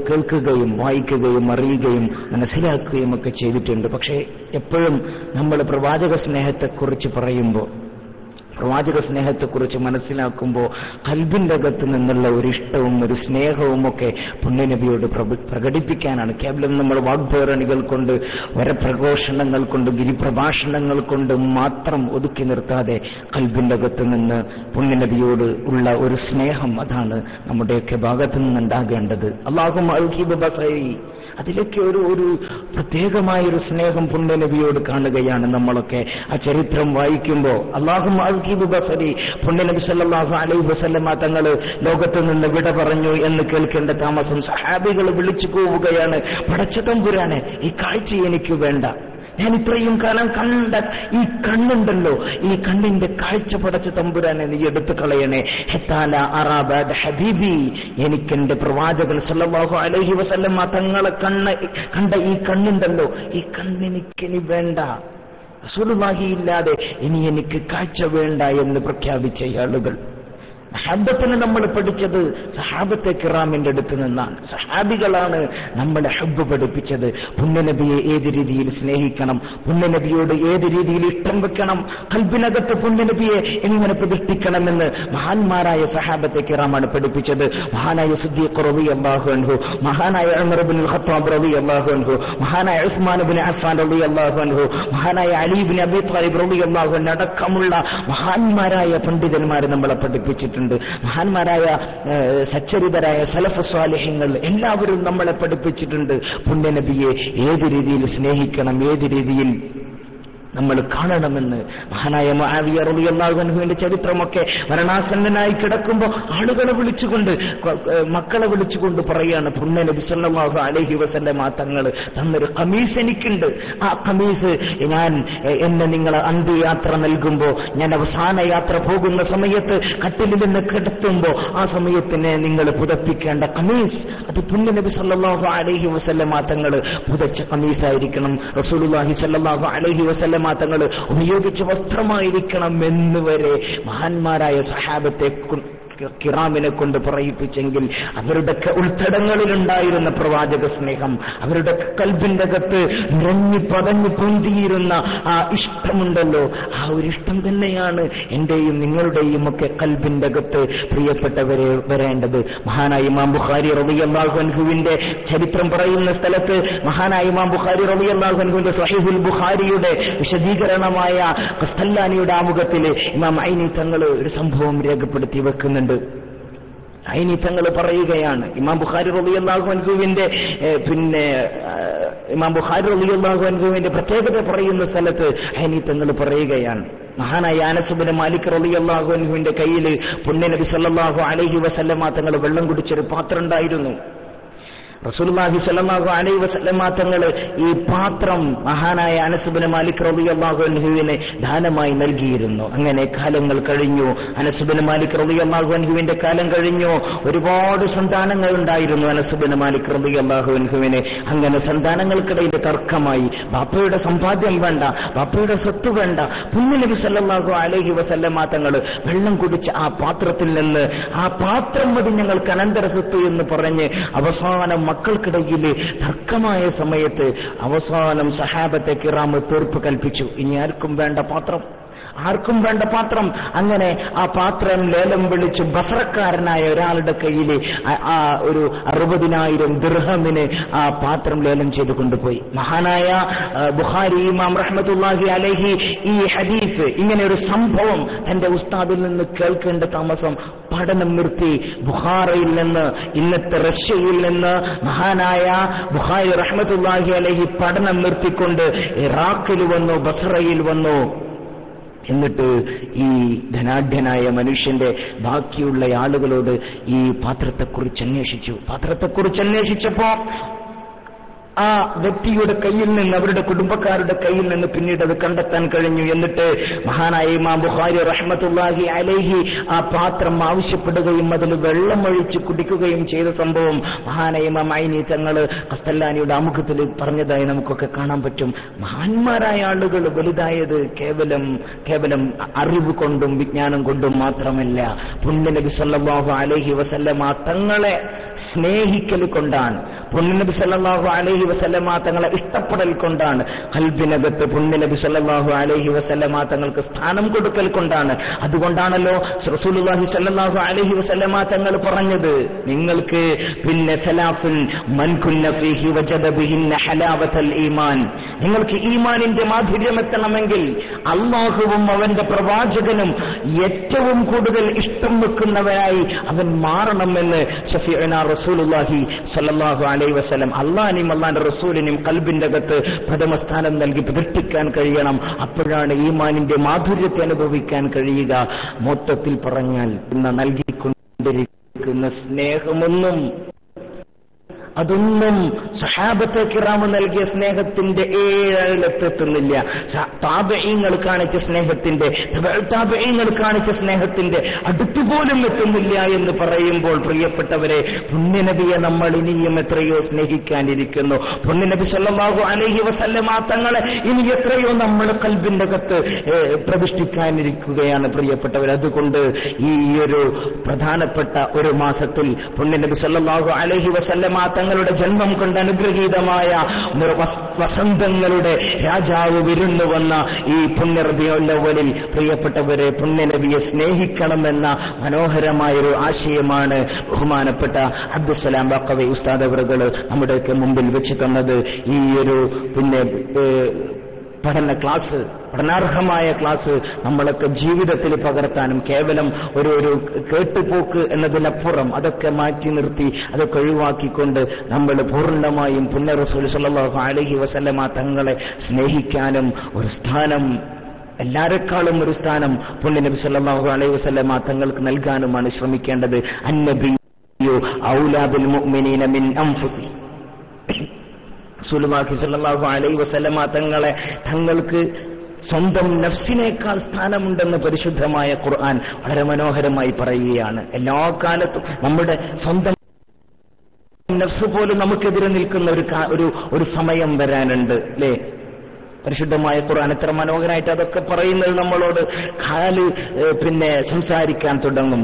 കേൾക്കുകയും വായിക്കുകയും അറിയുകയും മനസ്സിലാക്കുകയും ഒക്കെ ചെയ്തിട്ടുണ്ട്. പക്ഷേ എപ്പോഴും നമ്മൾ പ്രവാചക സ്നേഹത്തെക്കുറിച്ച് പറയുമ്പോൾ, പ്രവാചക സ്നേഹത്തെക്കുറിച്ച് മനസ്സിലാക്കുമ്പോൾ ഖൽബിന്റെ അകത്ത് നിന്നുള്ള ഒരു ഇഷ്ടവും ഒരു സ്നേഹവും ഒക്കെ പുണ്യനബിയോട് പ്രകടിപ്പിക്കാനാണ്. കേവലം നമ്മൾ വാഗ്ധോരണികൾ കൊണ്ട്, വരപ്രഘോഷണങ്ങൾ കൊണ്ട്, ഗിരിപ്രഭാഷണങ്ങൾ കൊണ്ട് മാത്രം ഒതുക്കി നിർത്താതെ ഖൽബിന്റെ അകത്ത് നിന്ന് പുണ്യനബിയോട് ഉള്ള ഒരു സ്നേഹം, അതാണ് നമ്മുടെയൊക്കെ ഭാഗത്ത് നിന്നുണ്ടാകേണ്ടത്. അല്ലാഹുമ്മ അൽഖിബ് ബസരി, അതിലൊക്കെ ഒരു പ്രത്യേകമായൊരു സ്നേഹം പുണ്യനബിയോട് കാണുകയാണ് നമ്മളൊക്കെ. ആ ചരിത്രം വായിക്കുമ്പോൾ അല്ലാഹുമ്മ അൽഖിബ് ബസരി, പുണ്യനബി സല്ലല്ലാഹു അലൈഹി വസല്ലമ തങ്ങൾ ലോകത്ത് നിന്ന് വിട പറഞ്ഞു എന്ന് കേൾക്കേണ്ട താമസം സഹാബികൾ വിളിച്ചു പോവുകയാണ്, പടച്ച തമ്പുരാനെ ഈ കാഴ്ച എനിക്ക് വേണ്ട, ഞാൻ ഇത്രയും കാലം കണ്ട ഈ കണ്ണുണ്ടല്ലോ, ഈ കണ്ണിന്റെ കാഴ്ച പടച്ച തമ്പുരാനെ നീ എടുത്തു കളയണേ. ഹത്താല അറാബാദ് ഹബീബി, എനിക്കെന്റെ പ്രവാചകൻ സല്ലല്ലാഹു അലൈഹി വസല്ലം തങ്ങളെ കണ്ട ഈ കണ്ണുണ്ടല്ലോ, ഈ കണ്ണെനിക്കിനി വേണ്ട, റസൂലുള്ളാഹി ഇല്ലാതെ ഇനി എനിക്ക് കാഴ്ച വേണ്ട എന്ന് പ്രഖ്യാപിച്ച ആളുകൾ. മഹബ്ബത്തിന് നമ്മൾ പഠിച്ചത് സഹാബത്തെ കിറാമിന്റെ അടുത്ത് നിന്നാണ്. സഹാബികളാണ് നമ്മളെ ഹബ്ബ് പഠിപ്പിച്ചത്. പുണ്യനബിയെ ഏത് രീതിയിൽ സ്നേഹിക്കണം, പുണ്യനബിയോട് ഏത് രീതിയിൽ ഇഷ്ടം വെക്കണം, ഖൽബിനകത്ത് പുണ്യനബിയെ എങ്ങനെ പ്രതിഷ്ഠിക്കണമെന്ന് മഹാന്മാരായ സഹാബത്തെ കിറാമാണ് പഠിപ്പിച്ചത്. മഹാനായ സിദ്ദീഖ് റളിയല്ലാഹു അൻഹു, മഹാനായ ഉമർ ഇബ്നുൽ ഖത്താബ് റളിയല്ലാഹു അൻഹു, മഹാനായ ഉസ്മാൻ ഇബ്നു അഫ്ഫാൻ റളിയല്ലാഹു അൻഹു, മഹാനായ അലി ഇബ്നു അബീ ത്വാലിബ് റളിയല്ലാഹു അൻഹു അടക്കമുള്ള മഹാന്മാരായ പണ്ഡിതന്മാരെ നമ്മളെ പഠിപ്പിച്ചിട്ടുണ്ട്. മഹാന്മാരായ സച്ചരിതരായ സലഫ് സ്വാലിഹ്യങ്ങൾ എല്ലാവരും നമ്മളെ പഠിപ്പിച്ചിട്ടുണ്ട് പുണ്യനബിയെ ഏത് രീതിയിൽ സ്നേഹിക്കണം, ഏത് രീതിയിൽ നമ്മൾ കാണണമെന്ന്. മഹാനായ മുആവിയ റളിയല്ലാഹു അൻഹുവിന്റെ ചരിത്രമൊക്കെ മരണാസന്നനായി കിടക്കുമ്പോൾ ആളുകളെ വിളിച്ചുകൊണ്ട്, മക്കളെ വിളിച്ചുകൊണ്ട് പറയാണ്, പുണ്യനബി സല്ലല്ലാഹു അലൈഹി വസല്ലം തങ്ങൾ തന്നൊരു ഖമീസ് എനിക്കുണ്ട്, ആ ഖമീസ് എന്നെ നിങ്ങൾ അന്ത്യയാത്ര നൽകുമ്പോൾ, ഞാൻ അവസാന യാത്ര പോകുന്ന സമയത്ത് കട്ടിലിൽ നിന്ന് കിടത്തുമ്പോൾ ആ സമയത്തിനെ നിങ്ങൾ പുതപ്പിക്കേണ്ട ഖമീസ്, അത് പുണ്യനബി സല്ലല്ലാഹു അലൈഹി വസല്ലം തങ്ങൾ പുതച്ച ഖമീസായിരിക്കണം, റസൂലുള്ളാഹി സല്ലല്ലാഹു അലൈഹി വസല്ലം തങ്ങൾ ഉപയോഗിച്ച വസ്ത്രമായിരിക്കണം എന്നുവരെ മഹാന്മാരായ സഹാബത്തെ കിറാമിനെ കൊണ്ട് പറയിപ്പിച്ചെങ്കിൽ അവരുടെ ഉൾത്തടങ്ങളിലുണ്ടായിരുന്ന പ്രവാചക സ്നേഹം, അവരുടെ കൽബിന്റെ അകത്ത് നിറഞ്ഞു പതഞ്ഞു പൊന്തിയിരുന്ന ആ ഇഷ്ടമുണ്ടല്ലോ, ആ ഒരു ഇഷ്ടം തന്നെയാണ് എന്റെയും നിങ്ങളുടെയും ഒക്കെ കൽബിന്റെ അകത്ത് പ്രിയപ്പെട്ടവരെ വരേണ്ടത്. മഹാനായ ഇമാം ബുഖാരി റളിയല്ലാഹു അൻഹുവിന്റെ ചരിത്രം പറയുന്ന സ്ഥലത്ത്, മഹാനായ ഇമാം ബുഖാരി റളിയല്ലാഹു അൻഹുവിന്റെ സ്വഹീഹുൽ ബുഖാരിയുടെ വിശദീകരണമായ ഖസ്തല്ലാനിയുടെ ആമുഖത്തിൽ ഇമാം ഐനി തങ്ങൾ ഒരു സംഭവം രേഖപ്പെടുത്തി വെക്കുന്നുണ്ട്. ഐനി തങ്ങൾ പറയുകയാണ്, ഇമാം ബുഖാരി റളിയല്ലാഹു അൻഹുവിന്റെ ഇമാം ബുഖാരി റളിയല്ലാഹു അൻഹുവിന്റെ പ്രത്യേകത പറയുന്ന സ്ഥലത്ത് ഐനി തങ്ങൾ പറയുകയാണ്, മഹാനായ അനസ് ഇബ്നു മാലിക് റളിയല്ലാഹു അൻഹുവിന്റെ കയ്യിൽ പുണ്യനബി സല്ലല്ലാഹു അലൈഹി വസല്ലം തങ്ങൾ വെള്ളം കുടിച്ചൊരു പാത്രം ഉണ്ടായിരുന്നു. റസൂലുള്ളാഹി സ്വല്ലല്ലാഹു അലൈഹി വസല്ലം തങ്ങൾ ഈ പാത്രം മഹാനായ അനസ് ഇബ്നു മാലിക് റളിയല്ലാഹു അൻഹുവിനെ ദാനമായി നൽകിയിരുന്നു. അങ്ങനെ കാലങ്ങൾ കഴിഞ്ഞു. അനസ് ഇബ്നു മാലിക് റളിയല്ലാഹു അൻഹുവിന്റെ കാലം കഴിഞ്ഞു. ഒരുപാട് സന്താനങ്ങൾ ഉണ്ടായിരുന്നു അനസ് ഇബ്നു മാലിക് റളിയല്ലാഹു അൻഹുവിന്. അങ്ങനെ സന്താനങ്ങൾക്കിടയിൽ തർക്കമായി. ബാപ്പയുടെ സമ്പാദ്യം വേണ്ട, ബാപ്പയുടെ സ്വത്ത് വേണ്ട, പുണ്യനബി സല്ലല്ലാഹു അലൈഹി വസല്ലം തങ്ങൾ വെള്ളം കുടിച്ച ആ പാത്രത്തിൽ നിന്ന് ആ പാത്രം മതി ഞങ്ങൾക്ക് അനന്തര സ്വത്ത് എന്ന് പറഞ്ഞ് അവസാനം മക്കൾക്കിടയിൽ തർക്കമായ സമയത്ത് അവസാനം സഹാബത്തെ കിറാം തീർപ്പ് കൽപ്പിച്ചു, ഇനി ആർക്കും വേണ്ട പാത്രം, ആർക്കും വേണ്ട പാത്രം. അങ്ങനെ ആ പാത്രം ലേലം വിളിച്ച് ബസറക്കാരനായ ഒരാളുടെ കയ്യിൽ ആ ഒരു 60,000 ദിർഹമിന് ആ പാത്രം ലേലം ചെയ്ത് കൊണ്ടുപോയി. മഹാനായ ബുഖാരി ഇമാം റഹ്മത്തുള്ളാഹി അലൈഹി ഈ ഹദീസ്, ഇങ്ങനെ ഒരു സംഭവം തന്റെ ഉസ്താദിൽ നിന്ന് കേൾക്കേണ്ട താമസം പഠനം നിർത്തി ബുഖാറയിൽ നിന്ന്, ഇന്നത്തെ റഷ്യയിൽ നിന്ന് മഹാനായ ബുഖാരി റഹ്മത്തുള്ളാഹി അലൈഹി പഠനം നിർത്തിക്കൊണ്ട് ഇറാഖിൽ വന്നു, ബസറയിൽ വന്നു. എന്നിട്ട് ഈ ധനാഢ്യനായ മനുഷ്യന്റെ ബാക്കിയുള്ള ആളുകളോട് ഈ പാത്രത്തെക്കുറിച്ച് അന്വേഷിച്ചപ്പോ ആ വ്യക്തിയുടെ കയ്യിൽ നിന്ന്, അവരുടെ കുടുംബക്കാരുടെ കയ്യിൽ നിന്ന് പിന്നീട് അത് കണ്ടെത്താൻ കഴിഞ്ഞു. എന്നിട്ട് മഹാനായ ഇമാം ബുഖാരി റഹ്മത്തുള്ളാഹി അലൈഹി ആ പാത്രം ആവശ്യപ്പെടുകയും അതിൽ വെള്ളമൊഴിച്ച് കുടിക്കുകയും ചെയ്ത സംഭവം മഹാനായ ഇമാം ഐനി തങ്ങൾ ഖസ്തല്ലാനിയുടെ ആമുഖത്തിൽ പറഞ്ഞതായി നമുക്കൊക്കെ കാണാൻ പറ്റും. മഹാന്മാരായ ആളുകൾ വലുതായത് കേവലം അറിവ് കൊണ്ടും വിജ്ഞാനം കൊണ്ടും മാത്രമല്ല, പുണ്യനബി സല്ലല്ലാഹു അലൈഹി വസല്ലമ തങ്ങളെ സ്നേഹിക്കൽ കൊണ്ടാണ്, പുണ്യനബി സല്ലല്ലാഹു അലൈഹി വസല്ലമ തങ്ങളെ ഇഷ്ടപ്പെടൽ കൊണ്ടാണ്, ഖൽബിനകത്ത് പുണ്യനബി സല്ലല്ലാഹു അലൈഹി വസല്ലമ തങ്ങൾക്ക് സ്ഥാനം കൊടുക്കൽ കൊണ്ടാണ്. അതുകൊണ്ടാണല്ലോ റസൂലുള്ളാഹി സല്ലല്ലാഹു അലൈഹി വസല്ലമ തങ്ങൾ പറഞ്ഞത്, നിങ്ങൾക്ക് സലാഫുൻ മൻ കുന്ന ഫീഹി വജദ ബിഹിന്ന ഹലാവത്തൽ ഈമാൻ, നിങ്ങൾക്ക് ഈമാനിന്റെ മാധുര്യം എത്തണമെങ്കിൽ അല്ലാഹുവും അവന്റെ പ്രവാചകനും ഏറ്റവും കൂടുതൽ ഇഷ്ടം വെക്കുന്നവരായി അവൻ മാറണമെന്ന് ശഫീഉനാ റസൂലുള്ളാഹി സ്വല്ലല്ലാഹു അലൈഹി വസല്ലം അല്ലാഹുവിനും അല്ലാഹുവിന്റെ റസൂലിനും കൽബിന്റെ അകത്ത് പ്രഥമ സ്ഥാനം നൽകി പ്രതിഷ്ഠിക്കാൻ കഴിയണം. അപ്പോഴാണ് ഈമാനിന്റെ മാധുര്യത്തെ അനുഭവിക്കാൻ കഴിയുക. മൊത്തത്തിൽ പറഞ്ഞാൽ ഇന്ന് നൽകിക്കൊണ്ടിരിക്കുന്ന സ്നേഹമൊന്നും അതൊന്നും സഹാബത്തെ കിറാമ് നൽകിയ സ്നേഹത്തിന്റെ ഏഴെത്തുന്നില്ല. താബഈങ്ങൾ കാണിച്ച സ്നേഹത്തിന്റെ, താബഈങ്ങൾ കാണിച്ച സ്നേഹത്തിന്റെ അടുത്തുപോലും എത്തുന്നില്ല എന്ന് പറയുമ്പോൾ പ്രിയപ്പെട്ടവരെ, പുണ്യനബിയെ നമ്മൾ ഇനിയും എത്രയോ സ്നേഹിക്കാനിരിക്കുന്നു. പുണ്യനബി സല്ലല്ലാഹു അലൈഹി വസല്ലമ തങ്ങളെ ഇനി എത്രയോ നമ്മൾ ഖൽബിന്റെ അകത്ത് പ്രതിഷ്ഠിക്കാനിരിക്കുകയാണ് പ്രിയപ്പെട്ടവർ. അതുകൊണ്ട് ഈ ഒരു പ്രധാനപ്പെട്ട ഒരു മാസത്തിൽ പുണ്യനബി സല്ലല്ലാഹു അലൈഹി വസല്ലമ തങ്ങളുടെ ജന്മം കൊണ്ട് അനുഗ്രഹീതമായ വസന്തങ്ങളുടെ രാജാവ് വിരുന്നു വന്ന ഈ പുണ്യ റബീഉൽ അവ്വലിൽ പ്രിയപ്പെട്ടവരെ, പുണ്യനബിയെ സ്നേഹിക്കണമെന്ന മനോഹരമായൊരു ആശയമാണ് ബഹുമാനപ്പെട്ട അബ്ദുസ്സലാം ബാഖവി ഉസ്താദ് അവറുകൾ നമ്മുടെയൊക്കെ മുമ്പിൽ വെച്ച് തന്നത്. ഈ ഒരു പഠന ക്ലാസ്, പഠനാർഹമായ ക്ലാസ് നമ്മളൊക്കെ ജീവിതത്തിൽ പകർത്താനും, കേവലം ഒരു കേട്ടുപോക്ക് എന്നതിനപ്പുറം അതൊക്കെ മാറ്റി നിർത്തി, അതൊക്കെ ഒഴിവാക്കിക്കൊണ്ട് നമ്മൾ പൂർണ്ണമായും പുണ്യ റസൂൽ സല്ലല്ലാഹു അലൈഹി വസല്ലമ തങ്ങളെ സ്നേഹിക്കാനും, ഒരു സ്ഥാനം, എല്ലാരെക്കാളും ഒരു സ്ഥാനം പുണ്യനബി സല്ലല്ലാഹു അലൈഹി വസല്ലമ തങ്ങൾക്ക് നൽകാനുമാണ് ശ്രമിക്കേണ്ടത്. അന്നബിയ്യു ഔലാ ബിൽ മുഅ്മിനീന മിൻ അൻഫുസിഹിം. റസൂലുള്ളാഹി സ്വല്ലല്ലാഹു അലൈഹി വസല്ലമ തങ്ങൾക്ക് സ്വന്തം നഫ്സിനേക്കാൾ സ്ഥാനമുണ്ടെന്ന് പരിശുദ്ധമായ ഖുർആൻ വളരെ മനോഹരമായി പറയുകയാണ്. എല്ലാ കാലത്തും നമ്മുടെ സ്വന്തം നഫ്സ് പോലും നമുക്കെതിരെ നിൽക്കുന്ന ഒരു സമയം വരാനുണ്ട് അല്ലേ? പരിശുദ്ധമായ ഖുർആൻ എത്ര മനോഹരമായിട്ട് അതൊക്കെ പറയുന്നത് നമ്മളോട്. സംസാരിക്കാൻ തുടങ്ങും,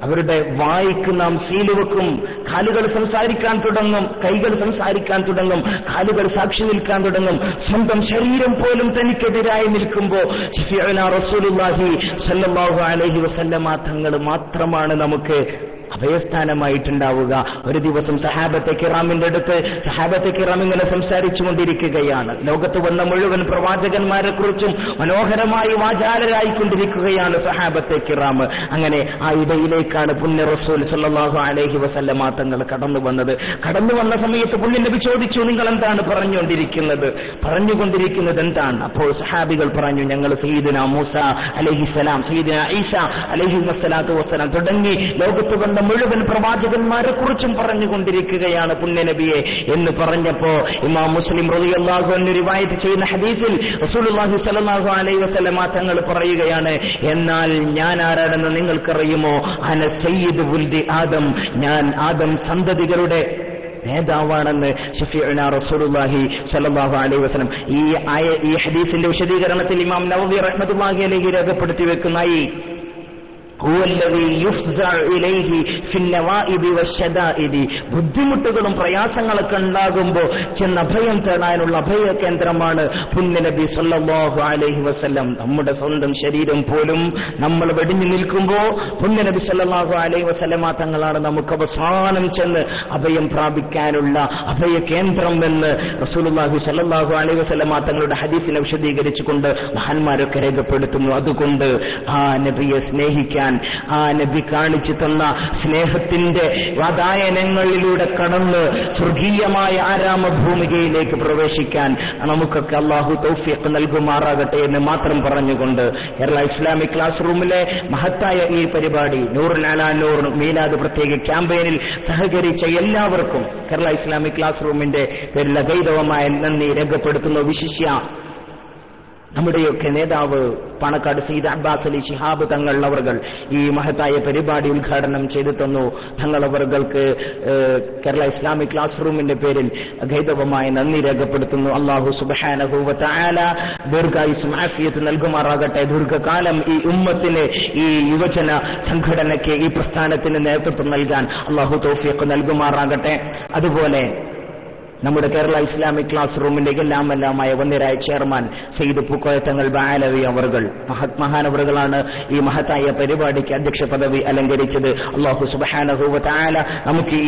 അവരുടെ വായ്ക്ക് നാം സീല് വെക്കും, കാലുകൾ സംസാരിക്കാൻ തുടങ്ങും, കൈകൾ സംസാരിക്കാൻ തുടങ്ങും, കാലുകൾ സാക്ഷി നിൽക്കാൻ തുടങ്ങും. സ്വന്തം ശരീരം പോലും തനിക്കെതിരായി നിൽക്കുമ്പോൾ ശഫീഉനാ റസൂലുള്ളാഹി സ്വല്ലല്ലാഹു അലൈഹി വസല്ലമ തങ്ങൾ മാത്രമാണ് നമുക്ക് അഭയസ്ഥാനമായിട്ടുണ്ടാവുക. ഒരു ദിവസം സഹാബത്തെ കിറാമിന്റെ അടുത്ത് സഹാബത്തെ കിറാം ഇങ്ങനെ സംസാരിച്ചു കൊണ്ടിരിക്കുകയാണ്. ലോകത്ത് വന്ന മുഴുവൻ പ്രവാചകന്മാരെ കുറിച്ചും മനോഹരമായി വാചാലരായിക്കൊണ്ടിരിക്കുകയാണ് സഹാബത്തെ കിറാം. അങ്ങനെ ആ ഇടയിലേക്കാണ് പുണ്യ റസൂൽ സല്ലല്ലാഹു അലൈഹി വസല്ലമ തങ്ങൾ കടന്നു വന്നത്. കടന്നു വന്ന സമയത്ത് പുണ്യ നബി ചോദിച്ചു, നിങ്ങൾ എന്താണ് പറഞ്ഞുകൊണ്ടിരിക്കുന്നത് എന്താണ്? അപ്പോൾ സഹാബികൾ പറഞ്ഞു, ഞങ്ങൾ സയ്യിദുനാ മൂസ അലൈഹിസ്സലാം, സയ്യിദുനാ ഈസ അലൈഹിസ്സലാത്തു വസ്സലാം തുടങ്ങി ലോകത്ത് വന്ന മുഴുവൻ പ്രവാചകന്മാരെ കുറിച്ചും പറഞ്ഞുകൊണ്ടിരിക്കുകയാണ് പുണ്യനബിയെ എന്ന് പറഞ്ഞപ്പോ ഇമാം മുസ്ലിം റളിയല്ലാഹു അൻഹു റിവായത്ത് ചെയ്യുന്ന ഹദീസിൽ റസൂലുള്ളാഹി സ്വല്ലല്ലാഹു അലൈഹി വസല്ലമ തങ്ങൾ പറയുകയാണ്, എന്നാൽ ഞാൻ ആരാണെന്ന് നിങ്ങൾക്കറിയുമോ? അന സയ്യിദു വുൽദി ആദം, ഞാൻ ആദം സന്തതികളുടെ നേതാവാണെന്ന് ശഫീഉനാ റസൂലുള്ളാഹി സ്വല്ലല്ലാഹു അലൈഹി വസല്ലം ഈ ഹദീസിന്റെ വിശദീകരണത്തിൽ ഇമാം നവവി റഹ്മത്തുള്ളാഹി അലൈഹി രേഖപ്പെടുത്തി വെക്കുന്നതായി ബുദ്ധിമുട്ടുകളും പ്രയാസങ്ങളൊക്കെ ഉണ്ടാകുമ്പോൾ ചെന്ന് അഭയം തേടാനുള്ള അഭയ കേന്ദ്രമാണ് പുണ്യനബി സല്ലല്ലാഹു അലൈഹി വസല്ലം. നമ്മുടെ സ്വന്തം ശരീരം പോലും നമ്മൾ വെടിഞ്ഞു നിൽക്കുമ്പോൾ പുണ്യനബി സല്ലല്ലാഹു അലൈഹി വസല്ലമ തങ്ങളാണ് നമുക്ക് അവസാനം ചെന്ന് അഭയം പ്രാപിക്കാനുള്ള അഭയ കേന്ദ്രം എന്ന് റസൂലുള്ളാഹി സല്ലല്ലാഹു അലൈഹി വസല്ലമ തങ്ങളുടെ ഹദീസിനെ വിശദീകരിച്ചുകൊണ്ട് മഹാന്മാരൊക്കെ രേഖപ്പെടുത്തുന്നു. അതുകൊണ്ട് ആ നബിയെ സ്നേഹിക്കാൻ, ആ നബി കാണിച്ചു തന്ന സ്നേഹത്തിന്റെ വാതായനങ്ങളിലൂടെ കടന്ന് സ്വർഗീയമായ ആരാമഭൂമികയിലേക്ക് പ്രവേശിക്കാൻ നമുക്കൊക്കെ അല്ലാഹു തൗഫീഖ് നൽകുമാറാകട്ടെ എന്ന് മാത്രം പറഞ്ഞുകൊണ്ട് കേരള ഇസ്ലാമിക് ക്ലാസ് റൂമിലെ മഹത്തായ ഈ പരിപാടി നൂറുൻ അലാ നൂർ മീലാദ് പ്രത്യേക ക്യാമ്പയിനിൽ സഹകരിച്ച എല്ലാവർക്കും കേരള ഇസ്ലാമിക് ക്ലാസ് റൂമിന്റെ പേരിൽ അഗൈതവമായ നന്ദി രേഖപ്പെടുത്തുന്നു. വിശിഷ്യ നമ്മുടെയൊക്കെ നേതാവ് പാണക്കാട് സയ്യിദ് അബ്ബാസ് അലി ശിഹാബ് തങ്ങൾ അവർകൾ ഈ മഹത്തായ പരിപാടി ഉദ്ഘാടനം ചെയ്തു തന്നു. തങ്ങൾ അവർകൾക്ക് കേരള ഇസ്ലാമിക് ക്ലാസ് റൂമിന്റെ പേരിൽ ഗൈതവമായ നന്ദി രേഖപ്പെടുത്തുന്നു. അല്ലാഹു സുബ്ഹാനഹു വ തആല ദീർഘായുസ്സും ആഫിയത്തും നൽകുമാറാകട്ടെ. ദീർഘകാലം ഈ ഉമ്മത്തിന്, ഈ യുവജന സംഘടനയ്ക്ക്, ഈ പ്രസ്ഥാനത്തിന് നേതൃത്വം നൽകാൻ അല്ലാഹു തൗഫീഖ് നൽകുമാറാകട്ടെ. അതുപോലെ നമ്മുടെ കേരള ഇസ്ലാമിക് ക്ലാസ് റൂമിന്റെ എല്ലാമായ വന്യരായ ചെയർമാൻ സയ്യിദ് പൂക്കോയത്തങ്ങൾ ബാലവി അവർകൾ, മഹാനവറുകളാണ് ഈ മഹത്തായ പരിപാടിക്ക് അധ്യക്ഷ പദവി അലങ്കരിച്ചത്. അല്ലാഹു സുബ്ഹാനഹു വ തആല നമുക്ക്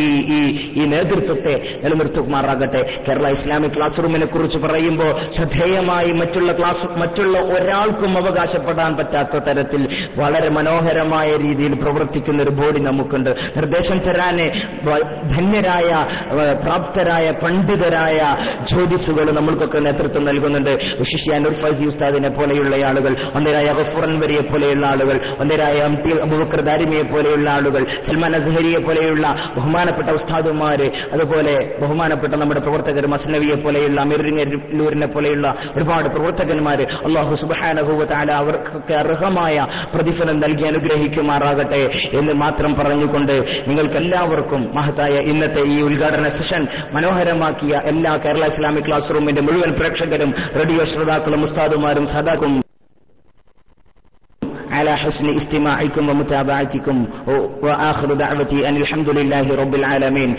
ഈ നേതൃത്വത്തെ നിലനിർത്തുമാറാകട്ടെ. കേരള ഇസ്ലാമിക് ക്ലാസ് റൂമിനെ കുറിച്ച് പറയുമ്പോൾ ശ്രദ്ധേയമായി മറ്റുള്ള ഒരാൾക്കും അവകാശപ്പെടാൻ പറ്റാത്ത തരത്തിൽ വളരെ മനോഹരമായ രീതിയിൽ പ്രവർത്തിക്കുന്ന ഒരു ബോഡി നമുക്കുണ്ട്. നിർദ്ദേശം തരാന് ധന്യരായ പ്രാപ്തരായ പണ്ഡിതരായ ജ്യോതിസുകൾ നമ്മൾക്കൊക്കെ നേതൃത്വം നൽകുന്നുണ്ട്. വിശിഷ്യ നൂർ ഫൈസി ഉസ്താദിനെ പോലെയുള്ള ആളുകൾ, ഒന്നരായ ഗഫൂർ അൻവരിയെ പോലെയുള്ള ആളുകൾ, ഒന്നരായ MT അബൂബക്കർ ദാരിമിയെ പോലെയുള്ള ആളുകൾ, സൽമാൻ അസ്ഹരിയെ പോലെയുള്ള ബഹുമാനപ്പെട്ട ഉസ്താദുമാര്, അതുപോലെ ബഹുമാനപ്പെട്ട നമ്മുടെ പ്രവർത്തകർ മസ്നവിയെ പോലെയുള്ള അമീറിനെ പോലെയുള്ള ഒരുപാട് പ്രവർത്തകന്മാര്, അല്ലാഹു സുബ്ഹാനഹു വ തആല അവർക്കൊക്കെ അർഹമായ പ്രതിഫലം നൽകി അനുഗ്രഹിക്കുമാറാകട്ടെ എന്ന് മാത്രം പറഞ്ഞുകൊണ്ട് നിങ്ങൾക്കെല്ലാവർക്കും മഹത്തായ ഇന്നത്തെ ഈ ഉദ്ഘാടന സെഷൻ മനോഹരമാക്കിയ എല്ലാ കേരള ഇസ്ലാമിക് ക്ലാസ് റൂമിന്റെ മുഴുവൻ പ്രേക്ഷകരും, റേഡിയോ ശ്രോതാക്കളും, ഉസ്താദുമാരും സദാക്കും على حسن استماعكم ومتابعتكم وآخر دعوتي أن الحمد لله رب العالمين.